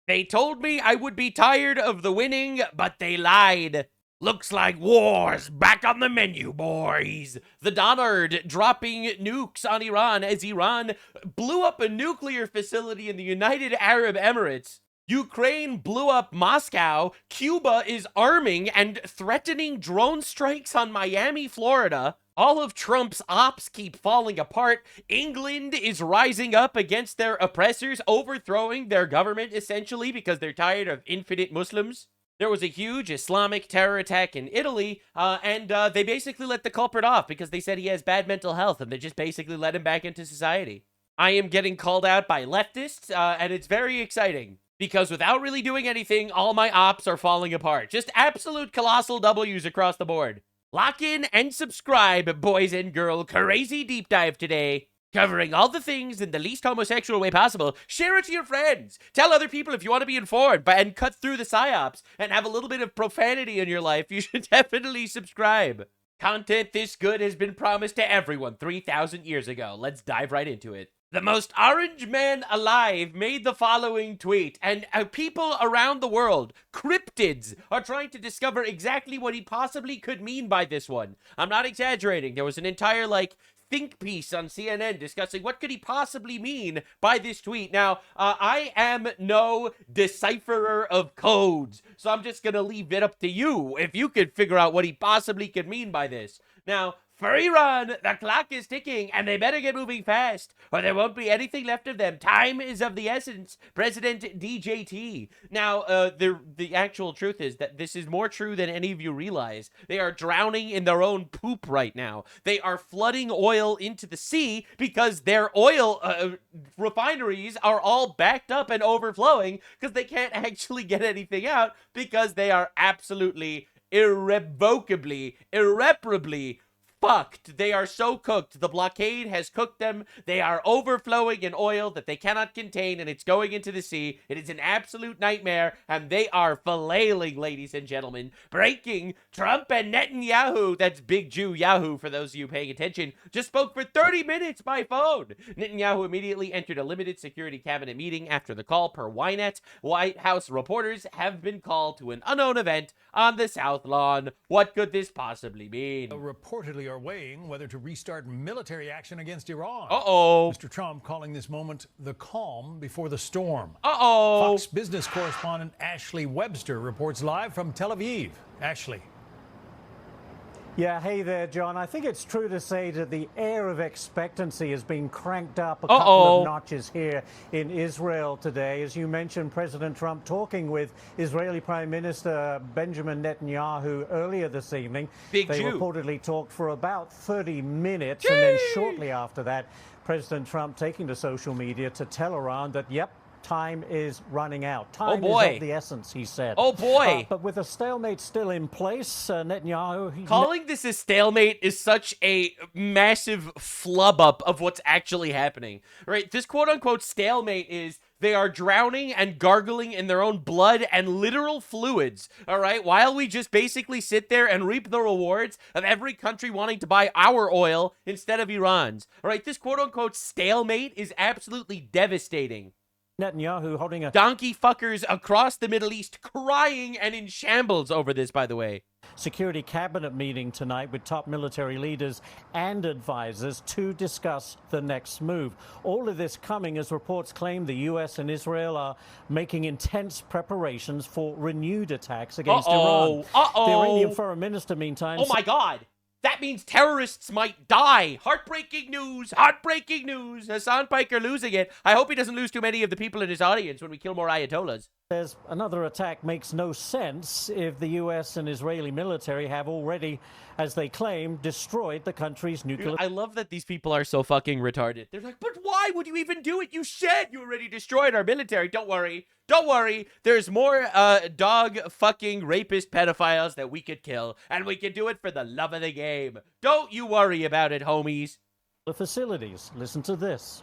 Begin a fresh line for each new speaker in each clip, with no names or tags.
They told me I would be tired of the winning, but they lied. Looks like war's back on the menu, boys. The Donard dropping nukes on Iran as Iran blew up a nuclear facility in the United Arab Emirates. Ukraine blew up Moscow. Cuba is arming and threatening drone strikes on Miami, Florida. All of Trump's ops keep falling apart. England is rising up against their oppressors, overthrowing their government, essentially, because they're tired of infinite Muslims. There was a huge Islamic terror attack in Italy, and they basically let the culprit off because they said he has bad mental health, and they just basically let him back into society. I am getting called out by leftists, and it's very exciting. Because without really doing anything, all my ops are falling apart. Just absolute colossal W's across the board. Lock in and subscribe, boys and girl. Crazy deep dive today. Covering all the things in the least homosexual way possible. Share it to your friends. Tell other people if you want to be informed and cut through the psyops and have a little bit of profanity in your life. You should definitely subscribe. Content this good has been promised to everyone 3,000 years ago. Let's dive right into it. The most orange man alive made the following tweet, and people around the world, cryptids, are trying to discover exactly what he possibly could mean by this one. I'm not exaggerating. There was an entire, think piece on CNN discussing what could he possibly mean by this tweet. Now, I am no decipherer of codes, so I'm just gonna leave it up to you if you could figure out what he possibly could mean by this. Now, for Iran, the clock is ticking, and they better get moving fast, or there won't be anything left of them. Time is of the essence. President DJT. Now, the actual truth is that this is more true than any of you realize. They are drowning in their own poop right now. They are flooding oil into the sea because their oil refineries are all backed up and overflowing because they can't actually get anything out because they are absolutely, irrevocably, irreparably fucked. They are so cooked. The blockade has cooked them. They are overflowing in oil that they cannot contain, and it's going into the sea. It is an absolute nightmare, and they are flailing, ladies and gentlemen. Breaking: Trump and Netanyahu, that's Big Jew Yahoo for those of you paying attention, just spoke for 30 minutes by phone. Netanyahu immediately entered a limited security cabinet meeting after the call, per Ynet. White House reporters have been called to an unknown event on the South Lawn. What could this possibly mean?
Reportedly are weighing whether to restart military action against Iran.
Uh-oh.
Mr. Trump calling this moment the calm before the storm.
Uh-oh.
Fox Business correspondent Ashley Webster reports live from Tel Aviv. Ashley.
Yeah, hey there, John. I think it's true to say that the air of expectancy has been cranked up a couple of notches here in Israel today. As you mentioned, President Trump talking with Israeli Prime Minister Benjamin Netanyahu earlier this evening. They reportedly talked for about 30 minutes, and then shortly after that, President Trump taking to social media to tell Iran that, yep, time is running out. Time is of the essence, he said.
Oh, boy.
But with a stalemate still in place, Netanyahu...
Calling this a stalemate is such a massive flub up of what's actually happening, right? This quote-unquote stalemate is they are drowning and gargling in their own blood and literal fluids, all right? While we just basically sit there and reap the rewards of every country wanting to buy our oil instead of Iran's, all right? This quote-unquote stalemate is absolutely devastating.
Netanyahu holding a
donkey fuckers across the Middle East crying and in shambles over this, by the way.
Security cabinet meeting tonight with top military leaders and advisors to discuss the next move. All of this coming as reports claim the U.S. and Israel are making intense preparations for renewed attacks against Iran. The Iranian foreign minister, meantime...
Oh my God! That means terrorists might die. Heartbreaking news. Heartbreaking news. Hassan Piker losing it. I hope he doesn't lose too many of the people in his audience when we kill more Ayatollahs.
There's another attack makes no sense if the U.S. and Israeli military have already, as they claim, destroyed the country's nuclear...
I love that these people are so fucking retarded. They're like, but why would you even do it? You said you already destroyed our military. Don't worry. Don't worry. There's more dog fucking rapist pedophiles that we could kill, and we can do it for the love of the game. Don't you worry about it, homies.
The facilities. Listen to this.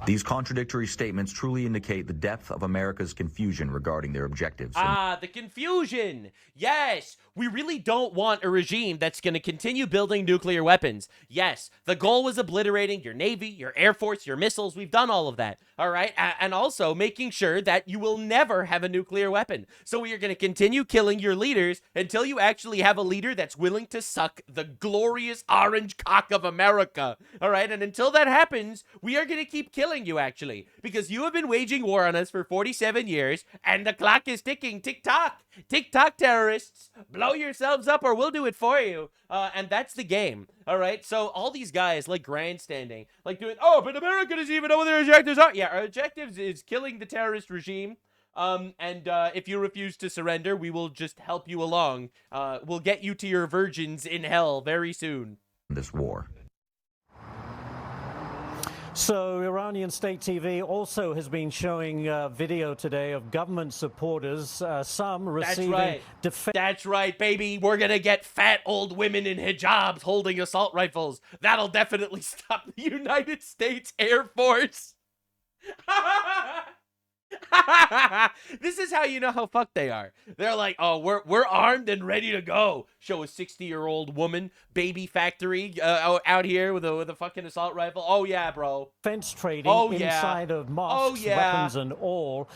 These contradictory statements truly indicate the depth of America's confusion regarding their objectives.
The confusion. Yes, we really don't want a regime that's going to continue building nuclear weapons. Yes, the goal was obliterating your Navy, your Air Force, your missiles. We've done all of that, all right? And also making sure that you will never have a nuclear weapon. So we are going to continue killing your leaders until you actually have a leader that's willing to suck the glorious orange cock of America, all right? And until that happens, we are going to keep killing you, actually, because you have been waging war on us for 47 years, and the clock is ticking. Tick-tock. Tick-tock, terrorists. Blow yourselves up or we'll do it for you. And that's the game, all right? So all these guys, like, grandstanding, like doing, oh, but America doesn't even know what their objectives are. Yeah, our objectives is killing the terrorist regime. If you refuse to surrender, we will just help you along. We'll get you to your virgins in hell very soon.
This war.
So Iranian state TV also has been showing video today of government supporters, some receiving defense.
That's right, baby. We're going to get fat old women in hijabs holding assault rifles. That'll definitely stop the United States Air Force. This is how you know how fucked they are. They're like, oh, we're armed and ready to go. Show a 60-year-old woman, baby factory, out here with a fucking assault rifle. Oh yeah, bro.
Defense trading inside of mosques, weapons and all.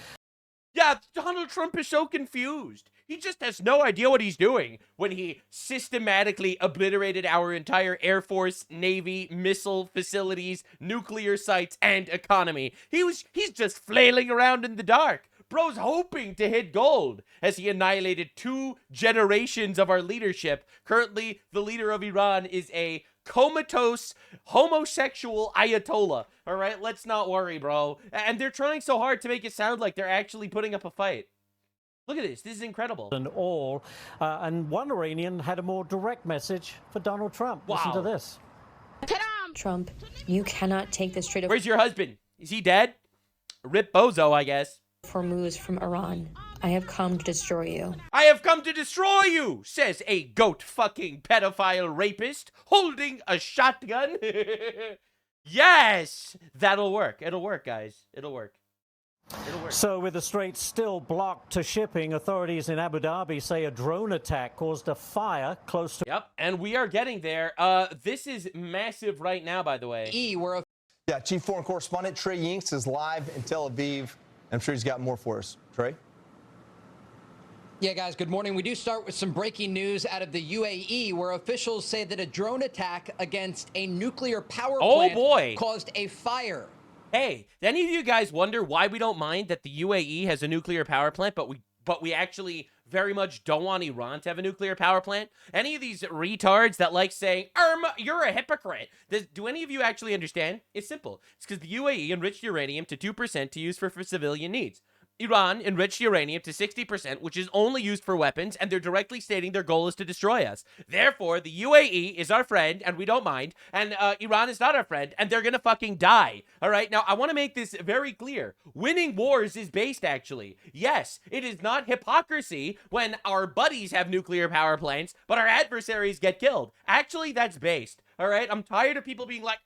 Yeah, Donald Trump is so confused. He just has no idea what he's doing when he systematically obliterated our entire Air Force, Navy, missile facilities, nuclear sites, and economy. He's just flailing around in the dark. Bro's hoping to hit gold as he annihilated 2 generations of our leadership. Currently, the leader of Iran is a comatose homosexual ayatollah. All right, let's not worry, bro. And they're trying so hard to make it sound like they're actually putting up a fight. Look at this. This is incredible.
And all. And one Iranian had a more direct message for Donald Trump.
Wow.
Listen to this.
Trump, you cannot take this trade of
Where's your husband? Is he dead? Rip Bozo, I guess.
Hormuz from Iran. I have come to destroy you.
I have come to destroy you, says a goat-fucking pedophile rapist holding a shotgun. Yes! That'll work. It'll work, guys. It'll work.
So with the Straits still blocked to shipping, authorities in Abu Dhabi say a drone attack caused a fire close to...
Yep, and we are getting there. This is massive right now, by the way.
Yeah, Chief Foreign Correspondent Trey Yinks is live in Tel Aviv. I'm sure he's got more for us. Trey?
Yeah, guys, good morning. We do start with some breaking news out of the UAE, where officials say that a drone attack against a nuclear power plant caused a fire.
Hey, do any of you guys wonder why we don't mind that the UAE has a nuclear power plant, but we actually very much don't want Iran to have a nuclear power plant? Any of these retards that like saying, you're a hypocrite. Do any of you actually understand? It's simple. It's because the UAE enriched uranium to 2% to use for civilian needs. Iran enriched uranium to 60%, which is only used for weapons, and they're directly stating their goal is to destroy us. Therefore, the UAE is our friend, and we don't mind, and Iran is not our friend, and they're gonna fucking die. All right? Now, I want to make this very clear. Winning wars is based, actually. Yes, it is not hypocrisy when our buddies have nuclear power plants, but our adversaries get killed. Actually, that's based. All right? I'm tired of people being like,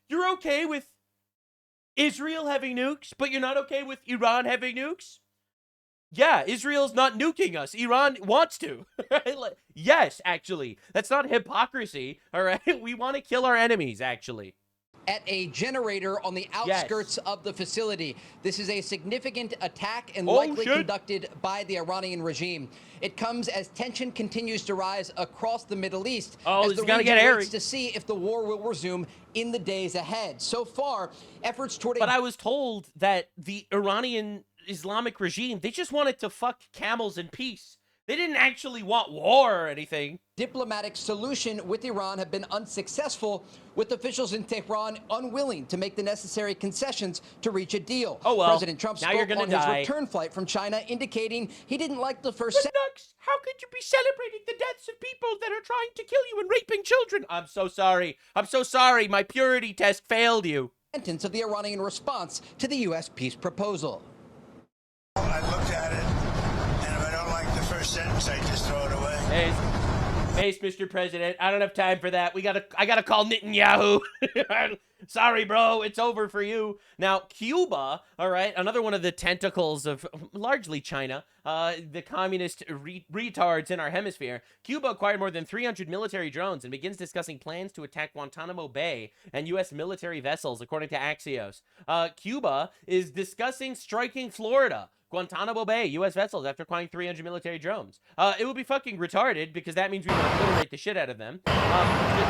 you're okay with Israel having nukes, but you're not okay with Iran having nukes? Yeah, Israel's not nuking us. Iran wants to. Yes, actually. That's not hypocrisy, all right? We want to kill our enemies, actually.
At a generator on the outskirts of the facility. This is a significant attack and likely conducted by the Iranian regime. It comes as tension continues to rise across the Middle East as the region waits to see if the war will resume in the days ahead. So far, efforts toward
But I was told that the Iranian Islamic regime, they just wanted to fuck camels in peace. They didn't actually want war or anything.
Diplomatic solution with Iran have been unsuccessful, with officials in Tehran unwilling to make the necessary concessions to reach a deal.
Oh, well,
President Trump spoke on his return flight from China, indicating he didn't like the first...
Nux, how could you be celebrating the deaths of people that are trying to kill you and raping children? I'm so sorry. I'm so sorry. My purity test failed you.
Sentence of the Iranian response to the U.S. peace proposal.
I looked at it, and if I don't like the first sentence, I just throw it away.
Hey, Mr. President, I don't have time for that. I gotta call Netanyahu. Sorry, bro, it's over for you. Now, Cuba, all right, another one of the tentacles of largely China, the communist retards in our hemisphere. Cuba acquired more than 300 military drones and begins discussing plans to attack Guantanamo Bay and U.S. military vessels, according to Axios. Cuba is discussing striking Florida. Guantanamo Bay, U.S. vessels after acquiring 300 military drones. It would be fucking retarded because that means we would obliterate the shit out of them.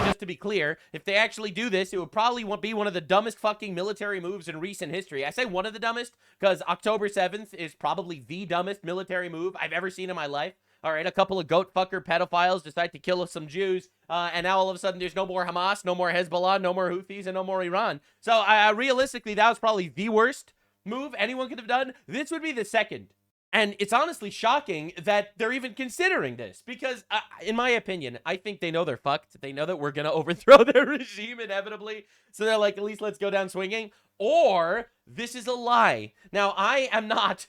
Just to be clear, if they actually do this, it would probably be one of the dumbest fucking military moves in recent history. I say one of the dumbest because October 7th is probably the dumbest military move I've ever seen in my life. All right, a couple of goat fucker pedophiles decide to kill some Jews, and now all of a sudden there's no more Hamas, no more Hezbollah, no more Houthis, and no more Iran. So realistically, that was probably the worst move anyone could have done. This would be the second. And it's honestly shocking that they're even considering this because, in my opinion, I think they know they're fucked. They know that we're going to overthrow their regime inevitably. So they're like, at least let's go down swinging. Or this is a lie. Now, I am not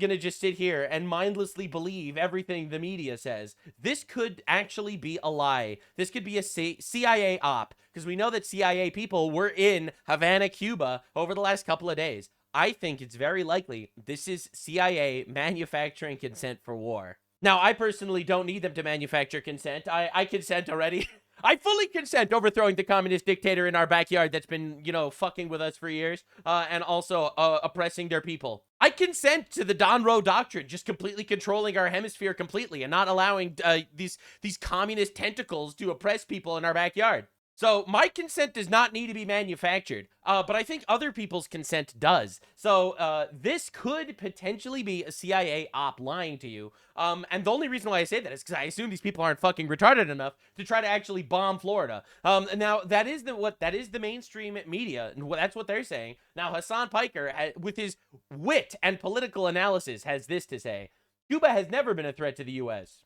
going to just sit here and mindlessly believe everything the media says. This could actually be a lie. This could be a CIA op because we know that CIA people were in Havana, Cuba over the last couple of days. I think it's very likely this is CIA manufacturing consent for war. Now, I personally don't need them to manufacture consent. I consent already. I fully consent overthrowing the communist dictator in our backyard that's been, you know, fucking with us for years, and also oppressing their people. I consent to the Don Roe Doctrine, just completely controlling our hemisphere completely and not allowing these communist tentacles to oppress people in our backyard. So my consent does not need to be manufactured, but I think other people's consent does. So this could potentially be a CIA op lying to you. And the only reason why I say that is because I assume these people aren't fucking retarded enough to try to actually bomb Florida. Now that is the mainstream media, and that's what they're saying. Now Hassan Piker, with his wit and political analysis, has this to say: Cuba has never been a threat to the U.S.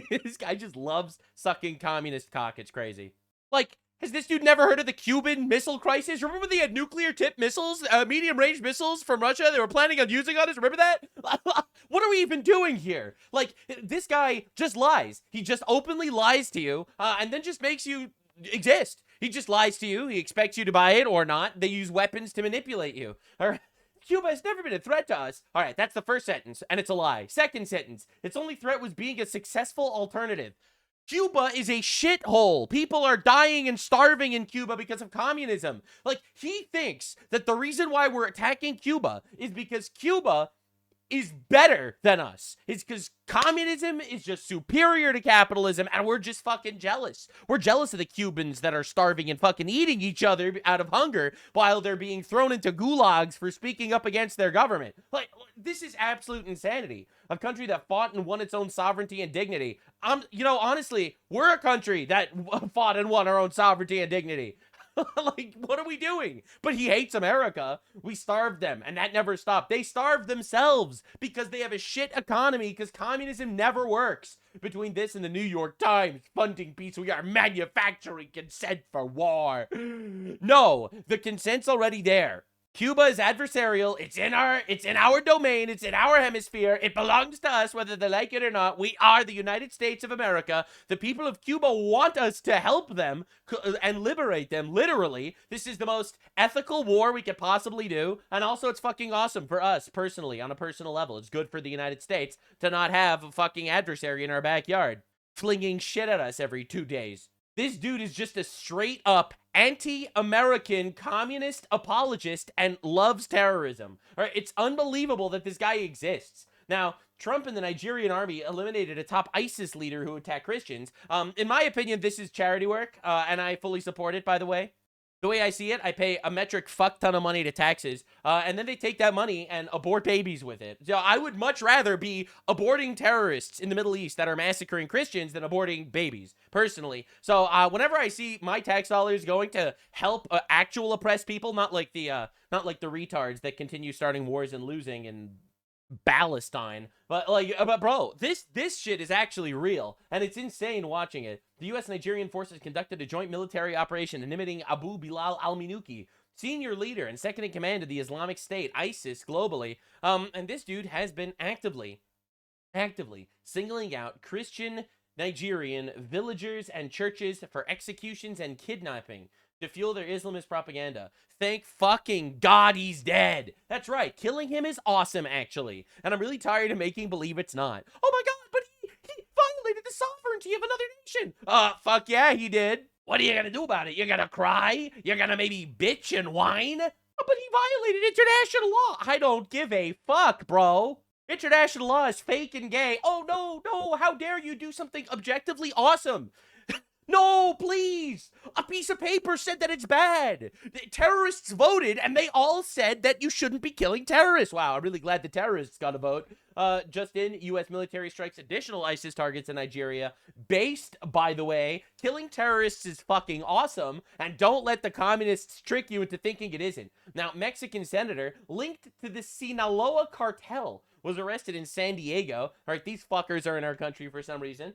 This guy just loves sucking communist cock. It's crazy. Like, has this dude never heard of the Cuban Missile Crisis? Remember they had nuclear-tipped missiles, medium-range missiles from Russia they were planning on using on us? Remember that? What are we even doing here? Like, this guy just lies. He just openly lies to you, and then just makes you exist. He just lies to you. He expects you to buy it or not. They use weapons to manipulate you. All right. Cuba has never been a threat to us. All right, that's the first sentence, and it's a lie. Second sentence, its only threat was being a successful alternative. Cuba is a shithole. People are dying and starving in Cuba because of communism. Like, he thinks that the reason why we're attacking Cuba is because Cuba is better than us. It's because communism is just superior to capitalism, and we're just fucking jealous. We're jealous of the Cubans that are starving and fucking eating each other out of hunger while they're being thrown into gulags for speaking up against their government. Like, this is absolute insanity. A country that fought and won its own sovereignty and dignity. You know, honestly, we're a country that fought and won our own sovereignty and dignity. Like, what are we doing? But he hates America. We starved them, and that never stopped. They starved themselves because they have a shit economy because communism never works. Between this and the New York Times funding piece, we are manufacturing consent for war. No, the consent's already there. Cuba is adversarial. It's in our domain. It's in our hemisphere. It belongs to us, whether they like it or not. We are the United States of America. The people of Cuba want us to help them and liberate them, literally. This is the most ethical war we could possibly do. And also, it's fucking awesome for us, personally, on a personal level. It's good for the United States to not have a fucking adversary in our backyard flinging shit at us every 2 days. This dude is just a straight-up anti-American communist apologist and loves terrorism. All right, it's unbelievable that this guy exists. Now, Trump and the Nigerian army eliminated a top ISIS leader who attacked Christians. In my opinion, this is charity work, and I fully support it, by the way. The way I see it, I pay a metric fuck ton of money to taxes, and then they take that money and abort babies with it. So I would much rather be aborting terrorists in the Middle East that are massacring Christians than aborting babies, personally. So whenever I see my tax dollars going to help actual oppressed people, not like the retards that continue starting wars and losing and Palestine, but bro, this shit is actually real, and it's insane watching it. The U.S. Nigerian forces conducted a joint military operation intimidating Abu Bilal al-Minuki, senior leader and second in command of the Islamic State, ISIS, globally. And this dude has been actively singling out Christian Nigerian villagers and churches for executions and kidnapping. to fuel their Islamist propaganda. Thank fucking God he's dead. That's right. Killing him is awesome, actually. And I'm really tired of making believe it's not. Oh my God, but he violated the sovereignty of another nation. Fuck yeah, he did. What are you gonna do about it? You're gonna cry? You're gonna maybe bitch and whine? Oh, but he violated international law. I don't give a fuck, bro. International law is fake and gay. Oh, no, how dare you do something objectively awesome? No, please. A piece of paper said that it's bad. The terrorists voted, and they all said that you shouldn't be killing terrorists. Wow, I'm really glad the terrorists got a vote. Just in, U.S. military strikes additional ISIS targets in Nigeria. Based, by the way, killing terrorists is fucking awesome, and don't let the communists trick you into thinking it isn't. Now, Mexican senator linked to the Sinaloa cartel was arrested in San Diego. All right, these fuckers are in our country for some reason.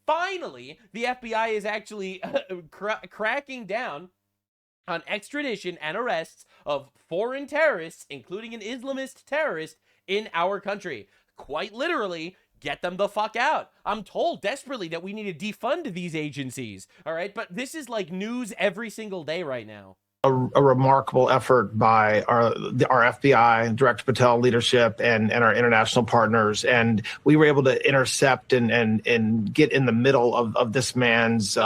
Finally, the FBI is actually cracking down on extradition and arrests of foreign terrorists, including an Islamist terrorist, in our country. Quite literally, get them the fuck out. I'm told desperately that we need to defund these agencies, all right? But this is like news every single day right now.
A remarkable effort by our FBI, Director Patel leadership, and our international partners. And we were able to intercept and get in the middle of this man's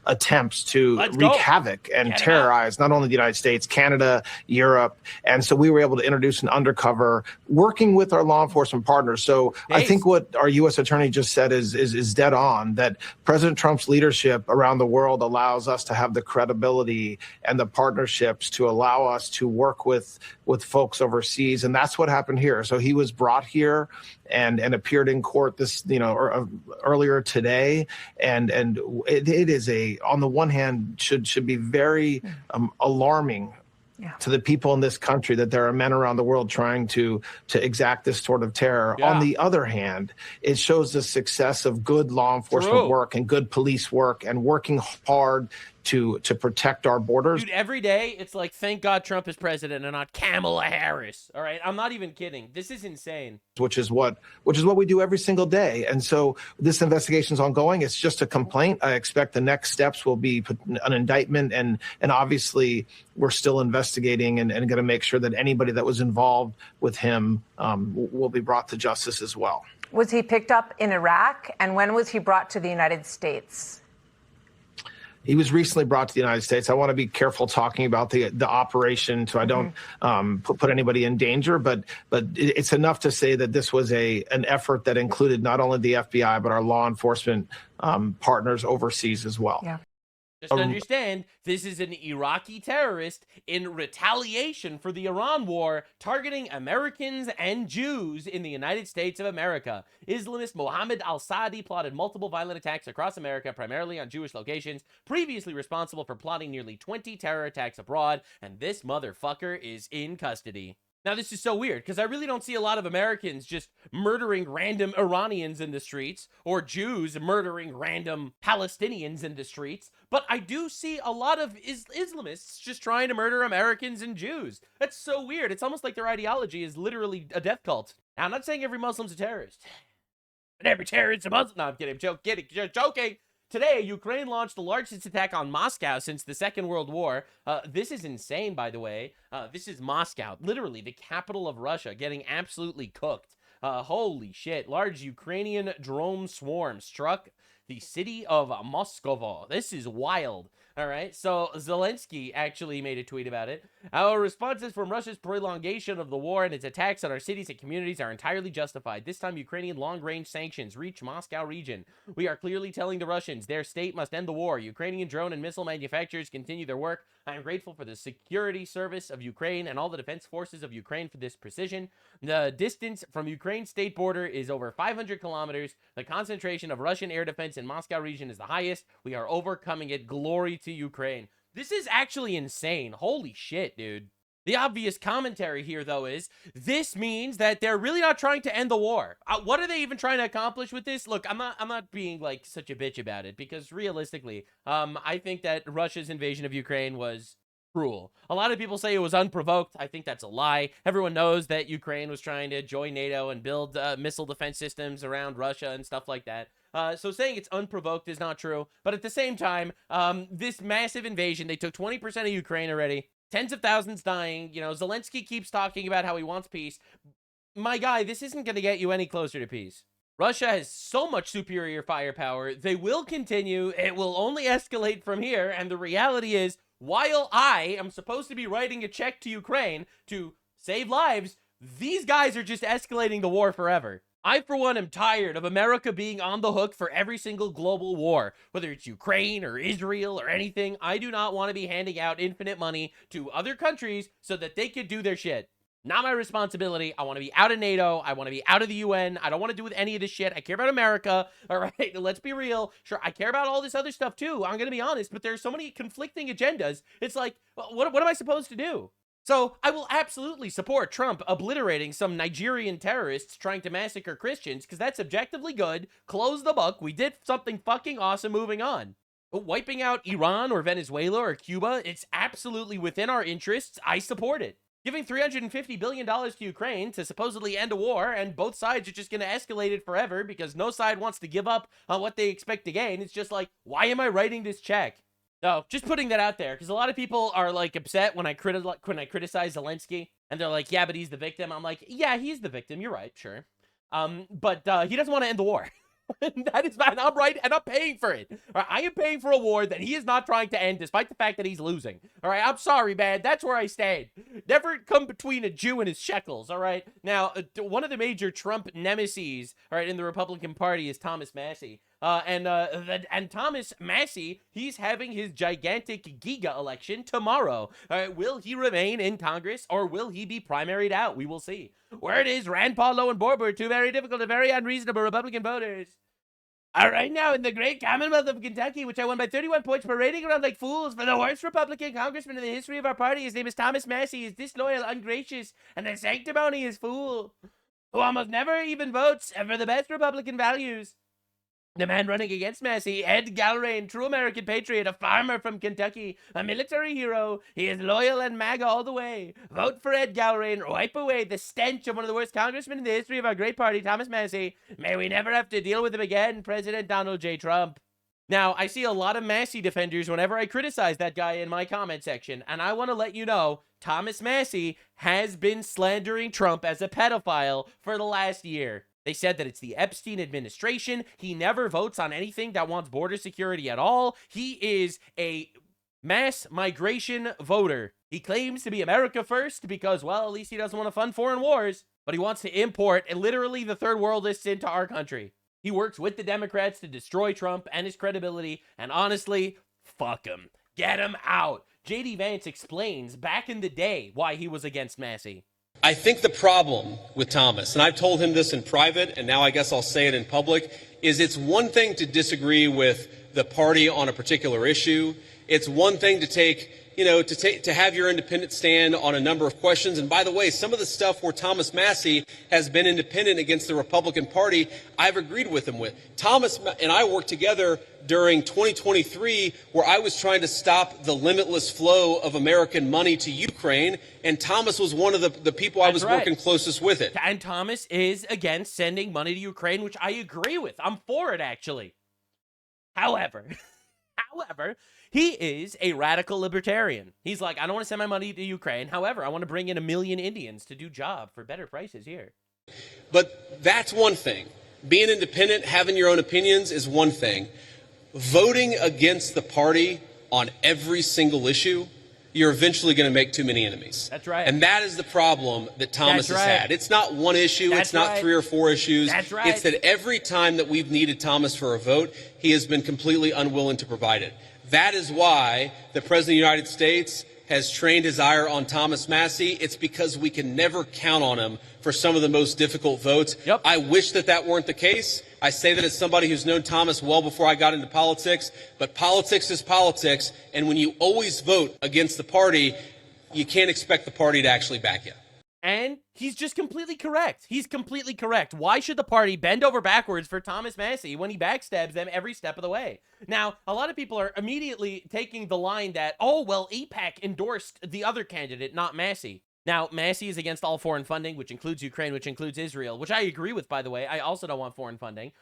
attempts to wreak havoc and terrorize not only the United States, Canada, Europe. And so we were able to introduce an undercover working with our law enforcement partners. So I think what our U.S. attorney just said is dead on, that President Trump's leadership around the world allows us to have the credibility and the partnership to allow us to work with folks overseas. And that's what happened here. So he was brought here and appeared in court earlier today. And it is on the one hand, should be very alarming to the people in this country that there are men around the world trying to exact this sort of terror. On the other hand, it shows the success of good law enforcement work and good police work and working hard to protect our borders.
Dude, every day it's like, thank God Trump is president and not Kamala Harris. All right, I'm not even kidding. This is insane.
Which is what we do every single day. And so this investigation is ongoing. It's just a complaint. I expect the next steps will be an indictment, and obviously we're still investigating and going to make sure that anybody that was involved with him will be brought to justice as well.
Was he picked up in Iraq, and when was he brought to the United States?
He was recently brought to the United States. I want to be careful talking about the operation so I don't put anybody in danger, but it's enough to say that this was an effort that included not only the FBI, but our law enforcement partners overseas as well.
Yeah.
Just understand, this is an Iraqi terrorist in retaliation for the Iran war, targeting Americans and Jews in the United States of America. Islamist Mohammed al-Saadi plotted multiple violent attacks across America, primarily on Jewish locations, previously responsible for plotting nearly 20 terror attacks abroad, and this motherfucker is in custody. Now, this is so weird, because I really don't see a lot of Americans just murdering random Iranians in the streets, or Jews murdering random Palestinians in the streets, but I do see a lot of Islamists just trying to murder Americans and Jews. That's so weird. It's almost like their ideology is literally a death cult. Now, I'm not saying every Muslim's a terrorist, but every terrorist is a Muslim. No, I'm kidding. Joking. Today, Ukraine launched the largest attack on Moscow since the Second World War. This is insane, by the way. This is Moscow, literally the capital of Russia, getting absolutely cooked. Holy shit. Large Ukrainian drone swarm struck the city of Moscow. This is wild. All right, so Zelensky actually made a tweet about it. Our responses from Russia's prolongation of the war and its attacks on our cities and communities are entirely justified. This time, Ukrainian long-range sanctions reach Moscow region. We are clearly telling the Russians their state must end the war. Ukrainian drone and missile manufacturers continue their work. I am grateful for the security service of Ukraine and all the defense forces of Ukraine for this precision. The distance from Ukraine's state border is over 500 kilometers. The concentration of Russian air defense in Moscow region is the highest. We are overcoming it. Glory to Ukraine. This is actually insane. Holy shit, dude. The obvious commentary here, though, is this means that they're really not trying to end the war. What are they even trying to accomplish with this? Look, I'm not being like such a bitch about it, because realistically, I think that Russia's invasion of Ukraine was cruel. A lot of people say it was unprovoked. I think that's a lie. Everyone knows that Ukraine was trying to join NATO and build missile defense systems around Russia and stuff like that. So saying it's unprovoked is not true. But at the same time, this massive invasion, they took 20% of Ukraine already. Tens of thousands dying. You know, Zelensky keeps talking about how he wants peace. My guy, this isn't going to get you any closer to peace. Russia has so much superior firepower. They will continue. It will only escalate from here. And the reality is, while I am supposed to be writing a check to Ukraine to save lives, these guys are just escalating the war forever. I, for one, am tired of America being on the hook for every single global war. Whether it's Ukraine or Israel or anything, I do not want to be handing out infinite money to other countries so that they could do their shit. Not my responsibility. I want to be out of NATO. I want to be out of the UN. I don't want to do with any of this shit. I care about America. All right, let's be real. Sure, I care about all this other stuff too. I'm going to be honest, but there's so many conflicting agendas. It's like, what am I supposed to do? So I will absolutely support Trump obliterating some Nigerian terrorists trying to massacre Christians, because that's objectively good. Close the book. We did something fucking awesome. Moving on. But wiping out Iran or Venezuela or Cuba, it's absolutely within our interests. I support it. Giving $350 billion to Ukraine to supposedly end a war, and both sides are just going to escalate it forever because no side wants to give up on what they expect to gain. It's just like, why am I writing this check? No, just putting that out there, because a lot of people are like upset when I criticize Zelensky, and they're like, yeah, but he's the victim. I'm like, yeah, he's the victim. You're right, sure. But he doesn't want to end the war. That is fine. I'm right, and I'm paying for it. All right, I am paying for a war that he is not trying to end, despite the fact that he's losing. All right, I'm sorry, man. That's where I stand. Never come between a Jew and his shekels. All right. Now, one of the major Trump nemesis, all right, in the Republican Party is Thomas Massie. And Thomas Massie, he's having his gigantic giga election tomorrow. All right, will he remain in Congress, or will he be primaried out? We will see. Word is Rand Paul, Low, and Boebert, two very difficult and very unreasonable Republican voters. All right, now in the great Commonwealth of Kentucky, which I won by 31 points, parading around like fools for the worst Republican congressman in the history of our party. His name is Thomas Massie. He's disloyal, ungracious, and the sanctimonious fool who almost never even votes for the best Republican values. The man running against Massie, Ed Galrain, true American patriot, a farmer from Kentucky, a military hero. He is loyal and MAGA all the way. Vote for Ed Galrain. Wipe away the stench of one of the worst congressmen in the history of our great party, Thomas Massie. May we never have to deal with him again, President Donald J. Trump. Now, I see a lot of Massie defenders whenever I criticize that guy in my comment section, and I want to let you know, Thomas Massie has been slandering Trump as a pedophile for the last year. They said that it's the Epstein administration. He never votes on anything that wants border security at all. He is a mass migration voter. He claims to be America first because, well, at least he doesn't want to fund foreign wars, but he wants to import literally the third worldists into our country. He works with the Democrats to destroy Trump and his credibility, and honestly, fuck him. Get him out. J.D. Vance explains back in the day why he was against Massie.
I think the problem with Thomas, and I've told him this in private, and now I guess I'll say it in public, is it's one thing to disagree with the party on a particular issue. It's one thing to have your independent stand on a number of questions. And by the way, some of the stuff where Thomas Massie has been independent against the Republican Party, I've agreed with him with. Thomas and I worked together during 2023, where I was trying to stop the limitless flow of American money to Ukraine, and Thomas was one of the people I was working closest with it.
And Thomas is against sending money to Ukraine, which I agree with. I'm for it, actually. However, he is a radical libertarian. He's like, I don't want to send my money to Ukraine. However, I want to bring in 1 million Indians to do job for better prices here.
But that's one thing. Being independent, having your own opinions is one thing. Voting against the party on every single issue, you're eventually going to make too many enemies.
That's right.
And that is the problem that Thomas has had. It's not one issue. It's not 3 or 4 issues.
That's right.
It's that every time that we've needed Thomas for a vote, he has been completely unwilling to provide it. That is why the President of the United States has trained his ire on Thomas Massie. It's because we can never count on him for some of the most difficult votes.
Yep.
I wish that weren't the case. I say that as somebody who's known Thomas well before I got into politics, but politics is politics, and when you always vote against the party, you can't expect the party to actually back you.
And he's just completely correct. He's completely correct. Why should the party bend over backwards for Thomas Massie when he backstabs them every step of the way? Now, a lot of people are immediately taking the line that, oh, well, AIPAC endorsed the other candidate, not Massie. Now, Massey is against all foreign funding, which includes Ukraine, which includes Israel, which I agree with, by the way. I also don't want foreign funding.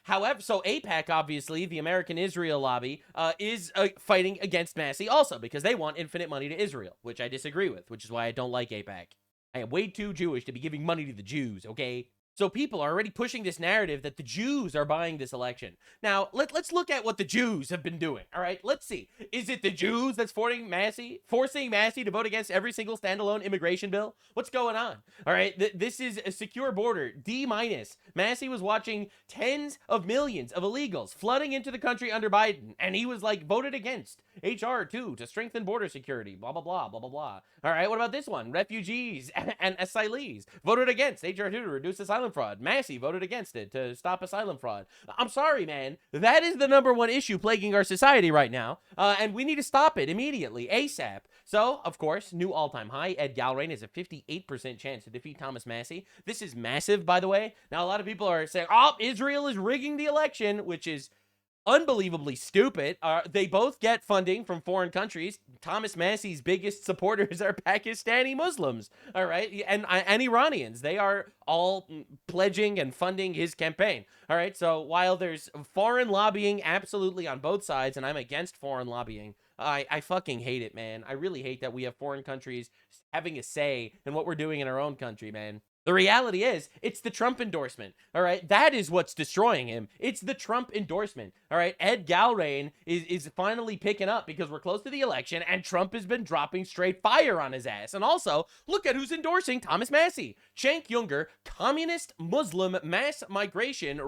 However, so AIPAC, obviously, the American Israel lobby, is fighting against Massey also because they want infinite money to Israel, which I disagree with, which is why I don't like AIPAC. I am way too Jewish to be giving money to the Jews, okay? So people are already pushing this narrative that the Jews are buying this election. Now, let's look at what the Jews have been doing, all right? Let's see. Is it the Jews that's forcing Massey to vote against every single standalone immigration bill? What's going on? All right, this is a secure border, D-. Massey was watching tens of millions of illegals flooding into the country under Biden, and he was like voted against H.R. 2 to strengthen border security, blah, blah, blah, blah, blah, blah. All right, what about this one? Refugees and asylees voted against H.R. 2 to reduce asylum fraud. Massey voted against it to stop asylum fraud. I'm sorry, man. That is the #1 issue plaguing our society right now, and we need to stop it immediately, ASAP. So, of course, new all-time high. Ed Galbraith has a 58% chance to defeat Thomas Massey. This is massive, by the way. Now, a lot of people are saying, oh, Israel is rigging the election, which is unbelievably stupid. They both get funding from foreign countries. Thomas Massey's biggest supporters are Pakistani Muslims, all right, and Iranians. They are all pledging and funding his campaign, all right? So while there's foreign lobbying absolutely on both sides, and I'm against foreign lobbying, I fucking hate it, man. I really hate that we have foreign countries having a say in what we're doing in our own country, man. The reality is, it's the Trump endorsement, all right? That is what's destroying him. It's the Trump endorsement, all right? Ed Galbraith is finally picking up because we're close to the election, and Trump has been dropping straight fire on his ass. And also, look at who's endorsing Thomas Massey. Cenk Uygur, communist Muslim mass migration,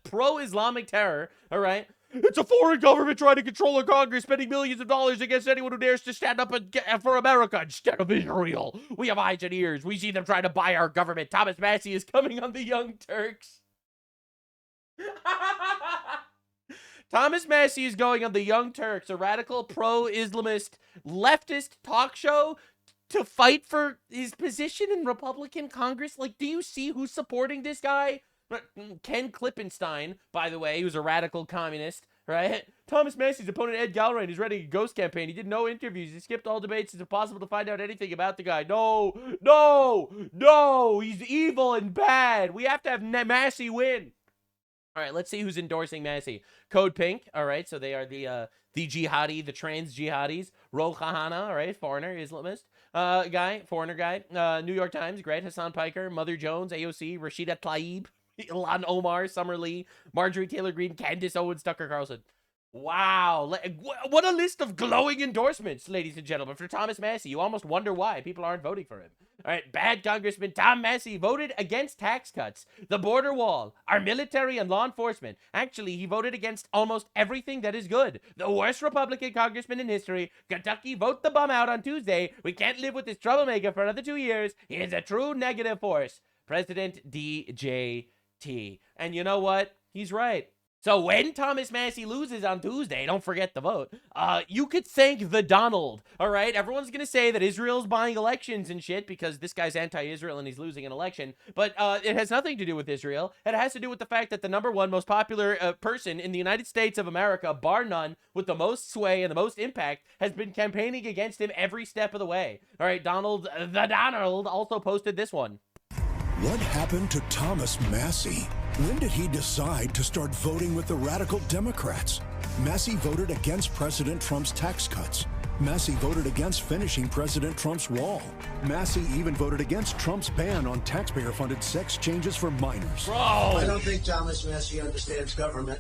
pro-Islamic terror, all right? It's a foreign government trying to control our Congress, spending millions of dollars against anyone who dares to stand up for America instead of Israel. We have eyes and ears. We see them trying to buy our government. Thomas Massey is coming on the Young Turks. Thomas Massey is going on the Young Turks, a radical pro-Islamist leftist talk show to fight for his position in Republican Congress. Like, do you see who's supporting this guy? Ken Klippenstein, by the way, who's a radical communist, right? Thomas Massey's opponent, Ed Galbraith, is running a ghost campaign. He did no interviews. He skipped all debates. It's impossible to find out anything about the guy. No, he's evil and bad. We have to have Massey win. All right, let's see who's endorsing Massey. Code Pink, all right, so they are the jihadi, the trans jihadis. Rouhana, all right, foreigner, Islamist foreigner guy. New York Times, great. Hassan Piker, Mother Jones, AOC, Rashida Tlaib, Ilhan Omar, Summer Lee, Marjorie Taylor Greene, Candace Owens, Tucker Carlson. Wow, what a list of glowing endorsements, ladies and gentlemen, for Thomas Massey. You almost wonder why people aren't voting for him. All right, bad Congressman Tom Massey voted against tax cuts, the border wall, our military and law enforcement. Actually, he voted against almost everything that is good. The worst Republican congressman in history. Kentucky, vote the bum out on Tuesday. We can't live with this troublemaker for another 2 years. He is a true negative force. President DJT. And you know what? He's right. So when Thomas Massey loses on Tuesday, don't forget to vote. You could thank the Donald, all right? Everyone's going to say that Israel's buying elections and shit because this guy's anti-Israel and he's losing an election. But it has nothing to do with Israel. It has to do with the fact that the #1 most popular person in the United States of America, bar none, with the most sway and the most impact, has been campaigning against him every step of the way. All right, the Donald also posted this one.
What happened to Thomas Massey? When did he decide to start voting with the radical Democrats? Massey voted against President Trump's tax cuts. Massey voted against finishing President Trump's wall. Massey even voted against Trump's ban on taxpayer-funded sex changes for minors.
Bro! I don't think Thomas Massey understands government.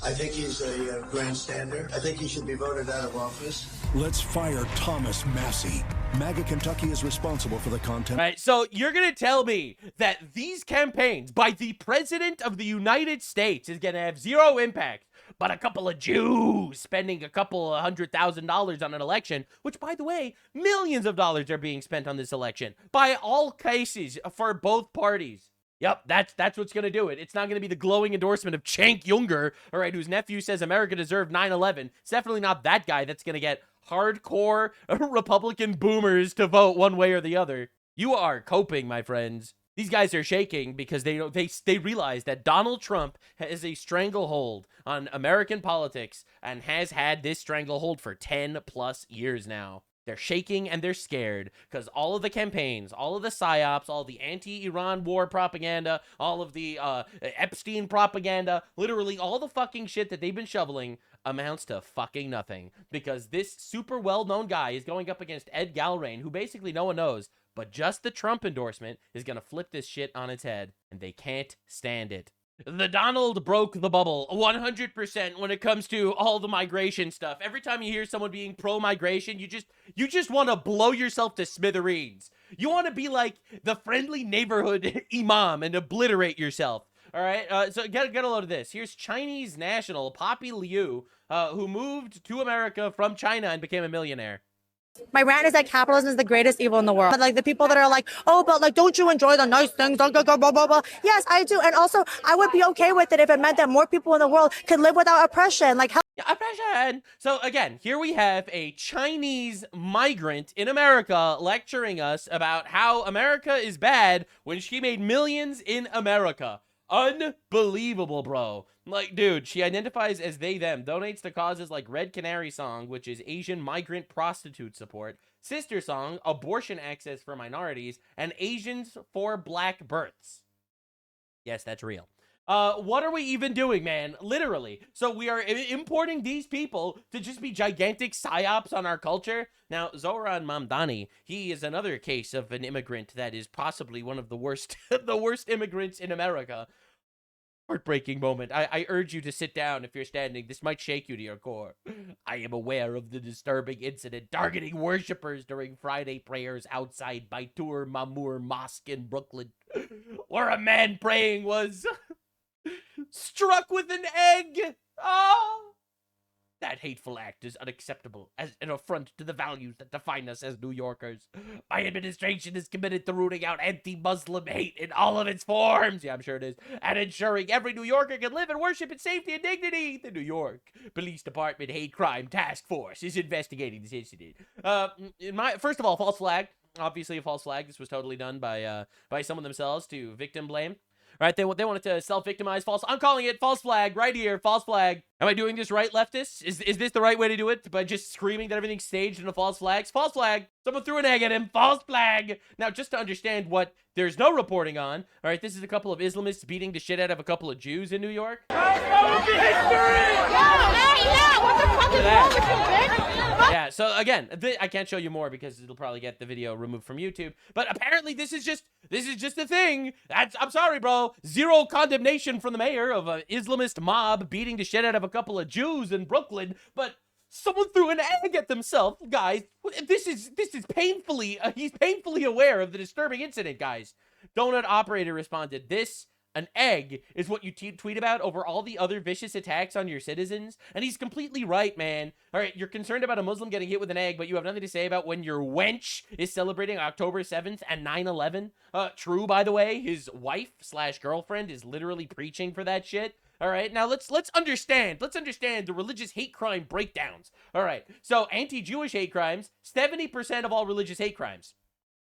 I think he's a grandstander. I think he should be voted out of office.
Let's fire Thomas Massey. MAGA Kentucky is responsible for the content.
All right, so you're going to tell me that these campaigns by the President of the United States is going to have zero impact, but a couple of Jews spending a couple of $100,000 on an election, which, by the way, millions of dollars are being spent on this election by all cases for both parties. Yep, that's what's going to do it. It's not going to be the glowing endorsement of Cenk Uygur, all right, whose nephew says America deserved 9/11. It's definitely not that guy that's going to get hardcore Republican boomers to vote one way or the other. You are coping, my friends. These guys are shaking because they realize that Donald Trump has a stranglehold on American politics and has had this stranglehold for 10+ years now. They're shaking and they're scared because all of the campaigns, all of the psyops, all the anti-Iran war propaganda, all of the Epstein propaganda, literally all the fucking shit that they've been shoveling amounts to fucking nothing, because this super well-known guy is going up against Ed Galrain, who basically no one knows, but just the Trump endorsement is going to flip this shit on its head, and they can't stand it. The Donald broke the bubble 100% when it comes to all the migration stuff. Every time you hear someone being pro-migration, you just want to blow yourself to smithereens. You want to be like the friendly neighborhood imam and obliterate yourself. All right, so get a load of this. Here's Chinese national Poppy Liu, who moved to America from China and became a millionaire.
My rant is that capitalism is the greatest evil in the world. But like the people that are like, oh, but like, don't you enjoy the nice things? Blah, blah, blah, blah, blah. Yes, I do. And also, I would be okay with it if it meant that more people in the world could live without oppression. Like,
oppression. So again, here we have a Chinese migrant in America lecturing us about how America is bad when she made millions in America. Unbelievable, bro. Like, dude, she identifies as they, them, donates to causes like Red Canary Song, which is Asian migrant prostitute support, Sister Song, abortion access for minorities, and Asians for Black births. Yes, that's real. What are we even doing, man? Literally. So we are importing these people to just be gigantic psyops on our culture. Now, Zohran Mamdani, he is another case of an immigrant that is possibly one of the worst, the worst immigrants in America. Heartbreaking moment. I urge you to sit down if you're standing. This might shake you to your core. I am aware of the disturbing incident targeting worshippers during Friday prayers outside Baitur Mamour Mosque in Brooklyn, where a man praying was struck with an egg. Oh, that hateful act is unacceptable as an affront to the values that define us as New Yorkers. My administration is committed to rooting out anti-Muslim hate in all of its forms. Yeah, I'm sure it is. And ensuring every New Yorker can live and worship in safety and dignity. The New York Police Department Hate Crime Task Force is investigating this incident. First of all, false flag. Obviously a false flag. This was totally done by someone themselves to victim blame. Right, they wanted to self-victimize. False. I'm calling it false flag right here. False flag. Am I doing this right, leftists? Is this the right way to do it? By just screaming that everything's staged into false flags? False flag. Someone threw an egg at him. False flag. Now, just to understand what there's no reporting on. All right, this is a couple of Islamists beating the shit out of a couple of Jews in New York. Yeah, so again, I can't show you more because it'll probably get the video removed from YouTube. But apparently this is just a thing. I'm sorry, bro. Zero condemnation from the mayor of an Islamist mob beating the shit out of a couple of Jews in Brooklyn, but someone threw an egg at themselves, guys. This is painfully, he's painfully aware of the disturbing incident, guys. Donut operator responded, an egg is what you tweet about over all the other vicious attacks on your citizens. And he's completely right, man. All right, you're concerned about a Muslim getting hit with an egg, but you have nothing to say about when your wench is celebrating October 7th and 9/11. True, by the way, his wife/girlfriend is literally preaching for that shit. All right, now let's understand the religious hate crime breakdowns. All right, so anti-Jewish hate crimes, 70% of all religious hate crimes.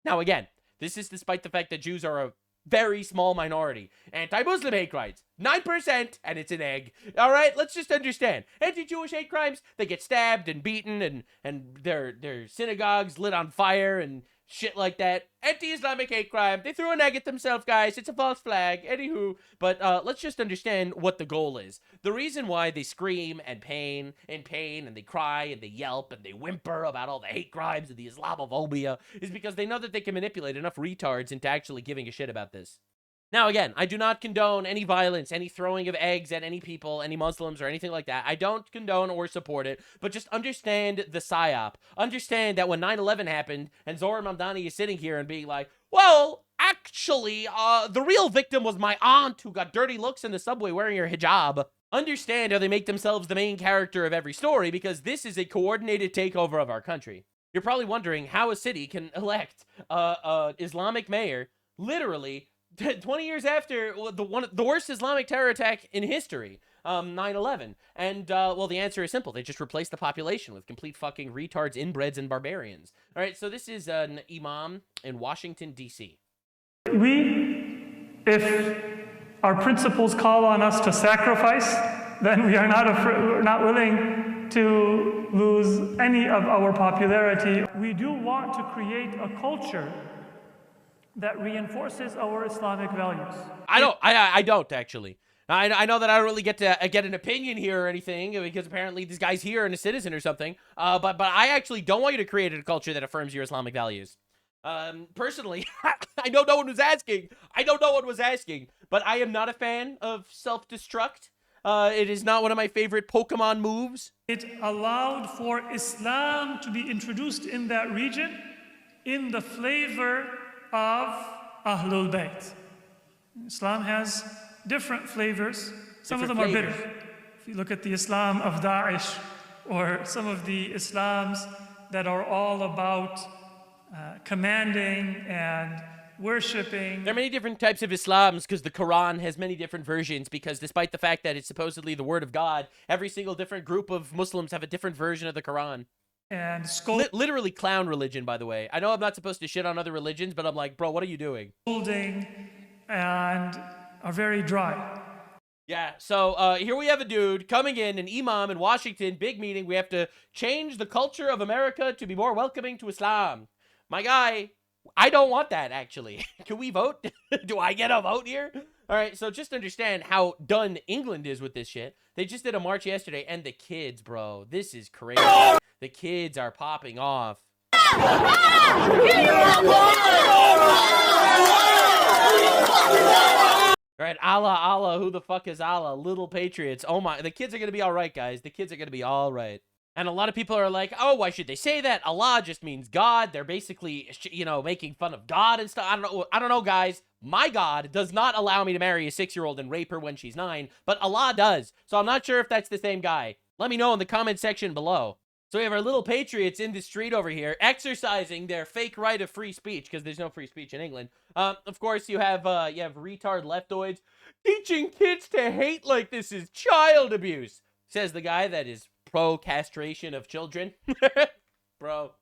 Now again, this is despite the fact that Jews are a very small minority. Anti-Muslim hate crimes, 9%, and it's an egg. All right, let's just understand. Anti-Jewish hate crimes, they get stabbed and beaten, and their synagogues lit on fire and shit like that. Anti-Islamic hate crime, they threw an egg at themselves, guys. It's a false flag. Anywho, but let's just understand what the goal is. The reason why they scream and pain, and they cry, and they yelp, and they whimper about all the hate crimes and the Islamophobia is because they know that they can manipulate enough retards into actually giving a shit about this. Now, again, I do not condone any violence, any throwing of eggs at any people, any Muslims, or anything like that. I don't condone or support it, but just understand the psyop. Understand that when 9/11 happened, and Zohran Mamdani is sitting here and being like, well, actually, the real victim was my aunt who got dirty looks in the subway wearing her hijab. Understand how they make themselves the main character of every story, because this is a coordinated takeover of our country. You're probably wondering how a city can elect an Islamic mayor, literally 20 years after the worst Islamic terror attack in history, 9/11. And, well, the answer is simple. They just replaced the population with complete fucking retards, inbreds, and barbarians. All right, so this is an imam in Washington, D.C.
If our principles call on us to sacrifice, then we are not willing to lose any of our popularity. We do want to create a culture that reinforces our Islamic values.
I don't actually. I know that I don't really get to get an opinion here or anything because apparently this guy's here and a citizen or something. But I actually don't want you to create a culture that affirms your Islamic values. Personally, I know no one was asking. But I am not a fan of self-destruct. It is not one of my favorite Pokemon moves.
It allowed for Islam to be introduced in that region in the flavor of Ahlul Bayt. Islam has different flavors. Some of them are bitter. If you look at the Islam of Daesh or some of the Islams that are all about commanding and worshipping.
There are many different types of Islams because the Quran has many different versions because despite the fact that it's supposedly the word of God, every single different group of Muslims have a different version of the Quran.
And
literally clown religion, by the way. I know I'm not supposed to shit on other religions, but I'm like, bro, what are you doing?
Scolding and are very dry.
Yeah, so here we have a dude coming in, an imam in Washington, big meeting. We have to change the culture of America to be more welcoming to Islam. My guy, I don't want that, actually. Can we vote? Do I get a vote here? All right, so just understand how done England is with this shit. They just did a march yesterday, and the kids, bro, this is crazy. The kids are popping off. All right, Allah, who the fuck is Allah? Little patriots. Oh my, the kids are going to be all right, guys. The kids are going to be all right. And a lot of people are like, oh, why should they say that? Allah just means God. They're basically, you know, making fun of God and stuff. I don't know, guys. My God does not allow me to marry a 6-year-old and rape her when she's 9, but Allah does. So I'm not sure if that's the same guy. Let me know in the comment section below. So we have our little patriots in the street over here exercising their fake right of free speech because there's no free speech in England. Of course, you have retard leftoids teaching kids to hate like this is child abuse, says the guy that is pro-castration of children. Bro.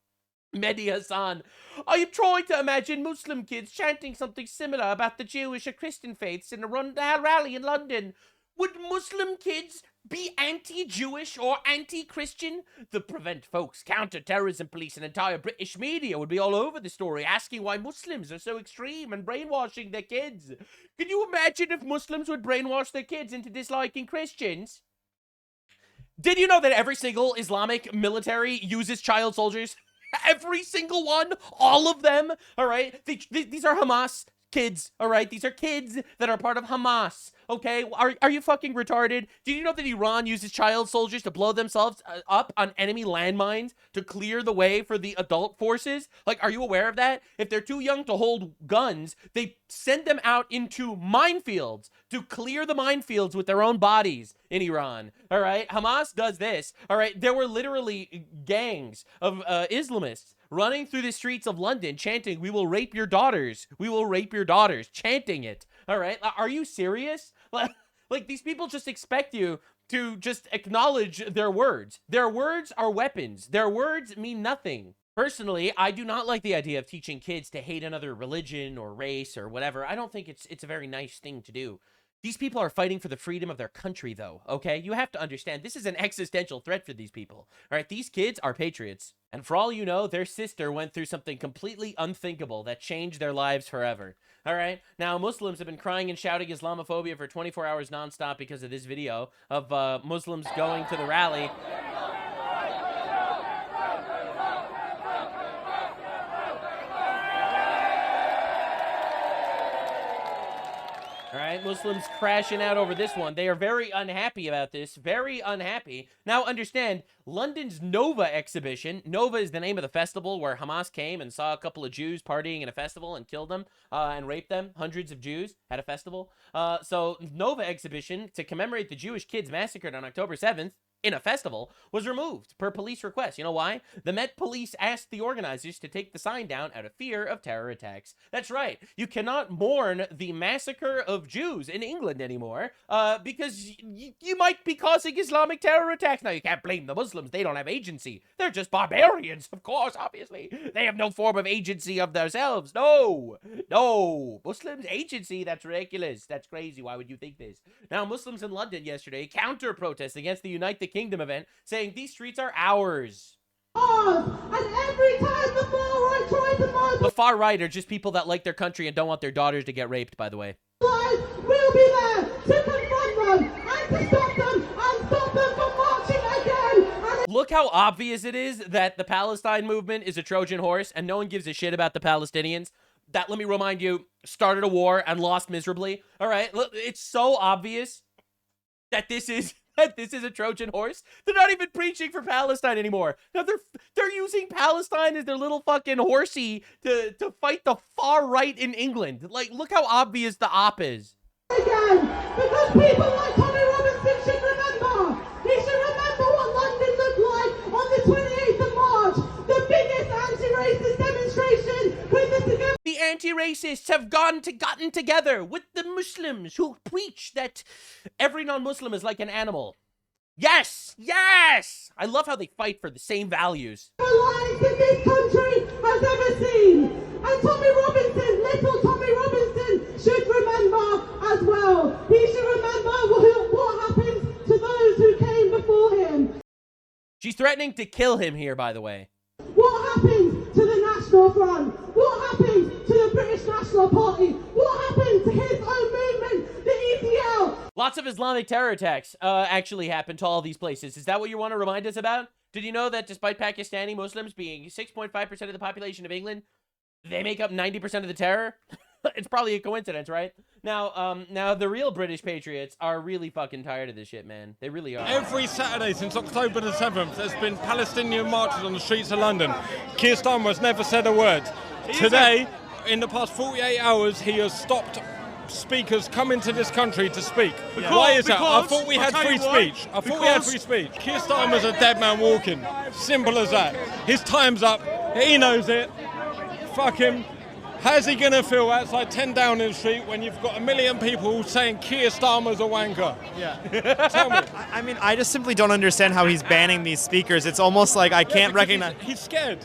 Mehdi Hassan. I am trying to imagine Muslim kids chanting something similar about the Jewish or Christian faiths in a rally in London. Would Muslim kids be anti-Jewish or anti-Christian? The Prevent Folks, Counter-terrorism police and entire British media would be all over the story asking why Muslims are so extreme and brainwashing their kids. Can you imagine if Muslims would brainwash their kids into disliking Christians? Did you know that every single Islamic military uses child soldiers? Every single one, all of them, all right? These are Hamas kids, all right? These are kids that are part of Hamas, okay? Are you fucking retarded? Did you know that Iran uses child soldiers to blow themselves up on enemy landmines to clear the way for the adult forces? Like, are you aware of that? If they're too young to hold guns, they send them out into minefields to clear the minefields with their own bodies in Iran, all right? Hamas does this, all right? There were literally gangs of Islamists running through the streets of London chanting, "We will rape your daughters. We will rape your daughters," chanting it, all right? Are you serious? Like, these people just expect you to just acknowledge their words. Their words are weapons. Their words mean nothing. Personally, I do not like the idea of teaching kids to hate another religion or race or whatever. I don't think it's a very nice thing to do. These people are fighting for the freedom of their country, though, okay? You have to understand, this is an existential threat for these people, all right? These kids are patriots. And for all you know, their sister went through something completely unthinkable that changed their lives forever, all right? Now, Muslims have been crying and shouting Islamophobia for 24 hours nonstop because of this video of Muslims going to the rally. All right, Muslims crashing out over this one. They are very unhappy about this, very unhappy. Now, understand, London's Nova exhibition, Nova is the name of the festival where Hamas came and saw a couple of Jews partying in a festival and killed them and raped them, hundreds of Jews at a festival. So, Nova exhibition, to commemorate the Jewish kids massacred on October 7th, in a festival, was removed per police request. You know why? The Met Police asked the organizers to take the sign down out of fear of terror attacks. That's right. You cannot mourn the massacre of Jews in England anymore because you might be causing Islamic terror attacks. Now, you can't blame the Muslims. They don't have agency. They're just barbarians, of course, obviously. They have no form of agency of themselves. No. Muslims agency, that's ridiculous. That's crazy. Why would you think this? Now, Muslims in London yesterday counter-protest against the Unite the Kingdom event, saying these streets are ours.
And every time the far right tries to mobilize,
The far right are just people that like their country and don't want their daughters to get raped, by the way.
we'll be there to confront them and to stop them and stop them from marching again.
Look how obvious it is that the Palestine movement is a Trojan horse and no one gives a shit about the Palestinians. That, let me remind you, started a war and lost miserably. All right, look, it's so obvious that this is a Trojan horse. They're not even preaching for Palestine anymore. No, they're using Palestine as their little fucking horsey to fight the far right in England. Like, look how obvious the op is.
Again, because people like Tommy Robinson should remember. He should remember what London looked like on the 28th of March, the biggest anti-racist demonstration with the together.
The anti-racists have gotten together with the Muslims who preach that every non-Muslim is like an animal. Yes! Yes! I love how they fight for the same values.
Alliance that this country has ever seen. And Tommy Robinson, little Tommy Robinson, should remember as well. He should remember what happened to those who came before him.
She's threatening to kill him here, by the way.
What happened to the National Front? What happened to the British National Party? What happened to his own movement, the EDL?
Lots of Islamic terror attacks actually happened to all these places. Is that what you want to remind us about? Did you know that despite Pakistani Muslims being 6.5% of the population of England, they make up 90% of the terror? It's probably a coincidence, right? Now the real British patriots are really fucking tired of this shit, man. They really are.
Every Saturday since October the 7th, there's been Palestinian marches on the streets of London. Keir Starmer has never said a word. Today, in the past 48 hours, he has stopped speakers coming to this country to speak. Why is that? I thought we had free speech. I thought we had free speech. Keir Starmer's a dead man walking. Simple as that. His time's up. He knows it. Fuck him. How's he going to feel outside 10 Downing Street when you've got 1 million people saying Keir Starmer's a wanker?
Yeah.
Tell me.
I mean, I just simply don't understand how he's banning these speakers. It's almost like I can't recognize...
He's scared.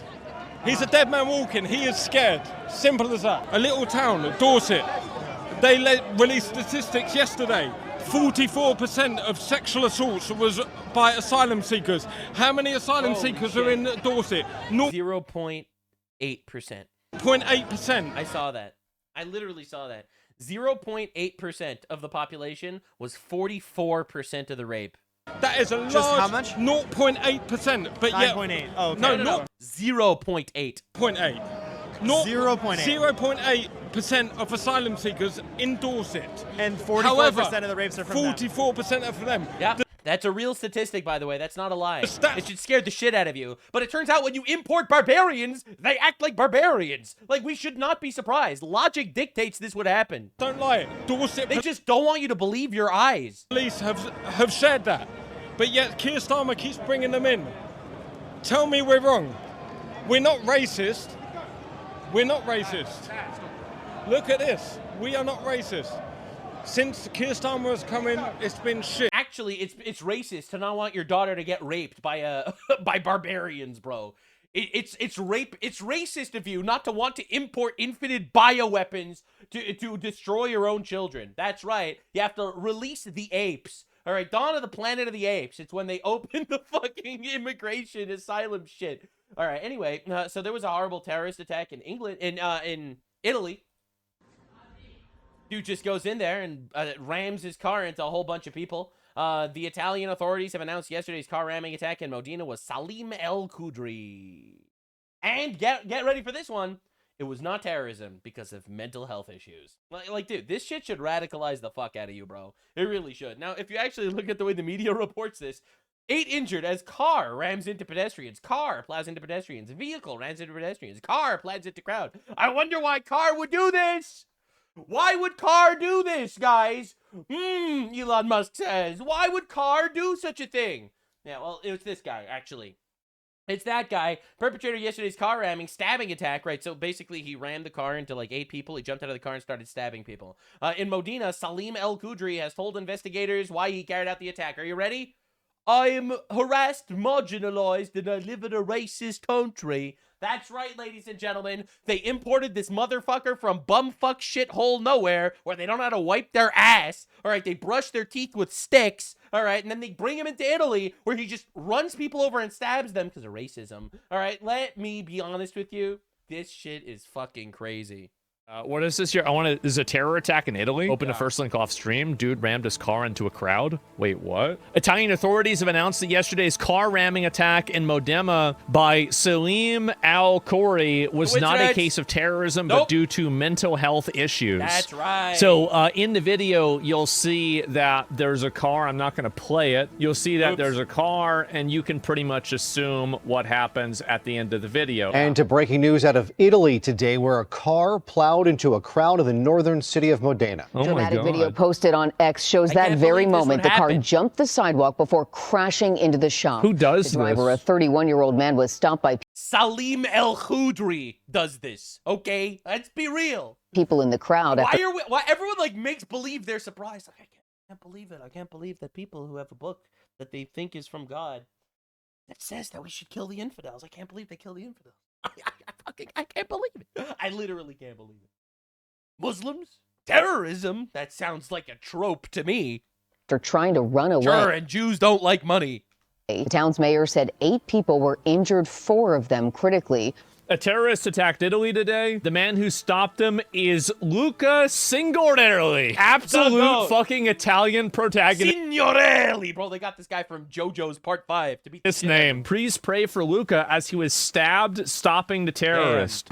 He's a dead man walking. He is scared. Simple as that. A little town, Dorset, they released statistics yesterday. 44% of sexual assaults was by asylum seekers. How many asylum seekers are in Dorset?
0.8%.
0.8%.
I saw that. I literally saw that. 0.8% of the population was 44% of the rape.
That is a large...
Just how much?
0.8%. But
9.8. Oh, okay.
No. 0.8.
0.8. 0.8% of asylum seekers in Dorset.
And 44% of the rapes are from them.
44% are from them.
Yeah. That's a real statistic, by the way. That's not a lie. It should scare the shit out of you. But it turns out when you import barbarians, they act like barbarians. Like, we should not be surprised. Logic dictates this would happen.
Don't lie. Dorset...
They just don't want you to believe your eyes.
Police have shared that. But yet Keir Starmer keeps bringing them in. Tell me we're wrong. We're not racist. We're not racist. Look at this. We are not racist. Since Keir Starmer has come in, it's been shit.
Actually, it's racist to not want your daughter to get raped by by barbarians, bro. It's racist of you not to want to import infinite bioweapons to destroy your own children. That's right. You have to release the apes. All right, Dawn of the Planet of the Apes. It's when they open the fucking immigration asylum shit. All right. Anyway, so there was a horrible terrorist attack in England, in Italy. Dude just goes in there and rams his car into a whole bunch of people. The Italian authorities have announced yesterday's car ramming attack in Modena was Salim El Kudri. And get ready for this one. It was not terrorism because of mental health issues. Like, dude, this shit should radicalize the fuck out of you, bro. It really should. Now, if you actually look at the way the media reports this, 8 injured as car rams into pedestrians. Car plows into pedestrians. Vehicle rams into pedestrians. Car plows into crowd. I wonder why car would do this. Why would Carr do this, guys? Elon Musk says. Why would Carr do such a thing? Yeah, well, it was this guy, actually. It's that guy. Perpetrator yesterday's car ramming, stabbing attack, right? So basically, he rammed the car into like 8 people. He jumped out of the car and started stabbing people. In Modena, Salim El Kudri has told investigators why he carried out the attack. Are you ready? I am harassed, marginalized, and I live in a racist country. That's right, ladies and gentlemen. They imported this motherfucker from bumfuck shithole nowhere where they don't know how to wipe their ass. All right, they brush their teeth with sticks. All right, and then they bring him into Italy where he just runs people over and stabs them because of racism. All right, let me be honest with you. This shit is fucking crazy.
What is this here? This is a terror attack in Italy. Open a first link off stream. Dude rammed his car into a crowd. Wait, what? Italian authorities have announced that yesterday's car ramming attack in Modena by Salim Al-Khoury was not a case of terrorism, but due to mental health issues.
That's right.
So in the video, you'll see that there's a car. I'm not going to play it. You'll see that there's a car, and you can pretty much assume what happens at the end of the video.
And to breaking news out of Italy today, where a car plowed into a crowd in the northern city of Modena.
Dramatic video posted on X shows that very moment the car jumped the sidewalk before crashing into the shop.
Who does
the driver, a 31-year-old man, was stopped by
Salim El-Khoury does this. Okay, let's be real.
People in the crowd.
Why everyone like makes believe they're surprised? Like, I can't believe it. I can't believe that people who have a book that they think is from God that says that we should kill the infidels. I can't believe they kill the infidels. I can't believe it. I literally can't believe it. Muslims? Terrorism? That sounds like a trope to me.
They're trying to run away.
Sure, and Jews don't like money.
The town's mayor said 8 people were injured, 4 of them critically.
A terrorist attacked Italy today. The man who stopped him is Luca Signorelli. Absolute fucking Italian protagonist.
Signorelli! Bro, they got this guy from JoJo's Part 5 to beat
this name. Please pray for Luca as he was stabbed stopping the terrorist.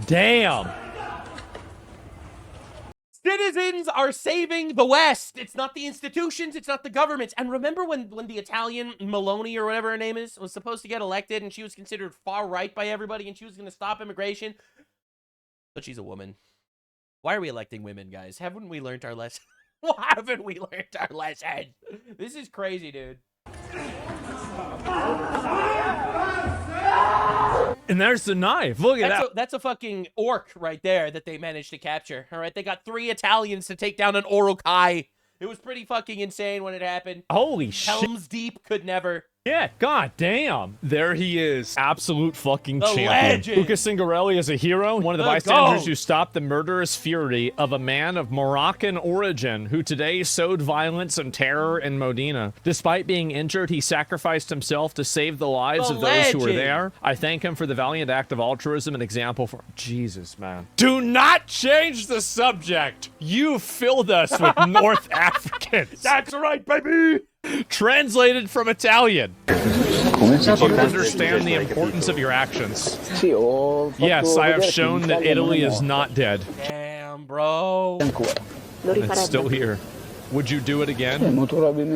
Damn.
Citizens are saving the West. It's not the institutions. It's not the governments. And remember when the Italian Meloni or whatever her name is was supposed to get elected and she was considered far right by everybody and she was going to stop immigration? But she's a woman. Why are we electing women, guys? Haven't we learned our lesson? Why haven't we learned our lesson? This is crazy, dude.
And there's the knife. Look at that.
That's a fucking orc right there that they managed to capture. All right, they got 3 Italians to take down an Orokai. It was pretty fucking insane when it happened.
Holy shit.
Helm's Deep could never.
Yeah, god damn. There he is. Absolute fucking champion.
Legend.
Luca Signorelli is a hero, one of the bystanders who stopped the murderous fury of a man of Moroccan origin who today sowed violence and terror in Modena. Despite being injured, he sacrificed himself to save the lives of those who were there. I thank him for the valiant act of altruism and example for... Jesus, man. Do not change the subject. You filled us with North Africans.
That's right, baby.
Translated from Italian. Did you understand the importance of your actions? Yes, I have shown that Italy is not dead.
Damn, bro.
It's still here. Would you do it again?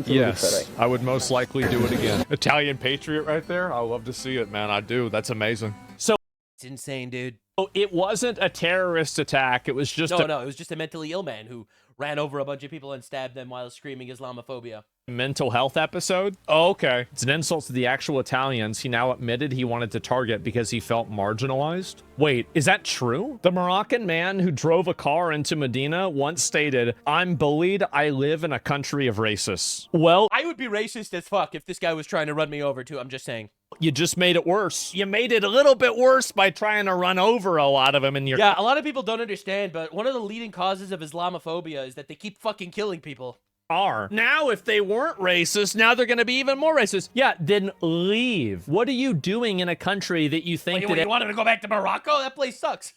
Yes, I would most likely do it again. Italian patriot right there. I love to see it, man. I do. That's amazing. So
it's insane, dude.
It wasn't a terrorist attack. It was just
no, it was just a mentally ill man who ran over a bunch of people and stabbed them while screaming Islamophobia.
Mental health episode? Oh, okay. It's an insult to the actual Italians he now admitted he wanted to target because he felt marginalized. Wait, is that true? The Moroccan man who drove a car into Medina once stated, "I'm bullied. I live in a country of racists." Well,
I would be racist as fuck if this guy was trying to run me over too. I'm just saying.
You just made it worse. You made it a little bit worse by trying to run over a lot of them in your...
Yeah, a lot of people don't understand, but one of the leading causes of Islamophobia is that they keep fucking killing people.
Now, if they weren't racist, now they're going to be even more racist. Yeah, then leave. What are you doing in a country that you think
you wanted to go back to Morocco? That place sucks.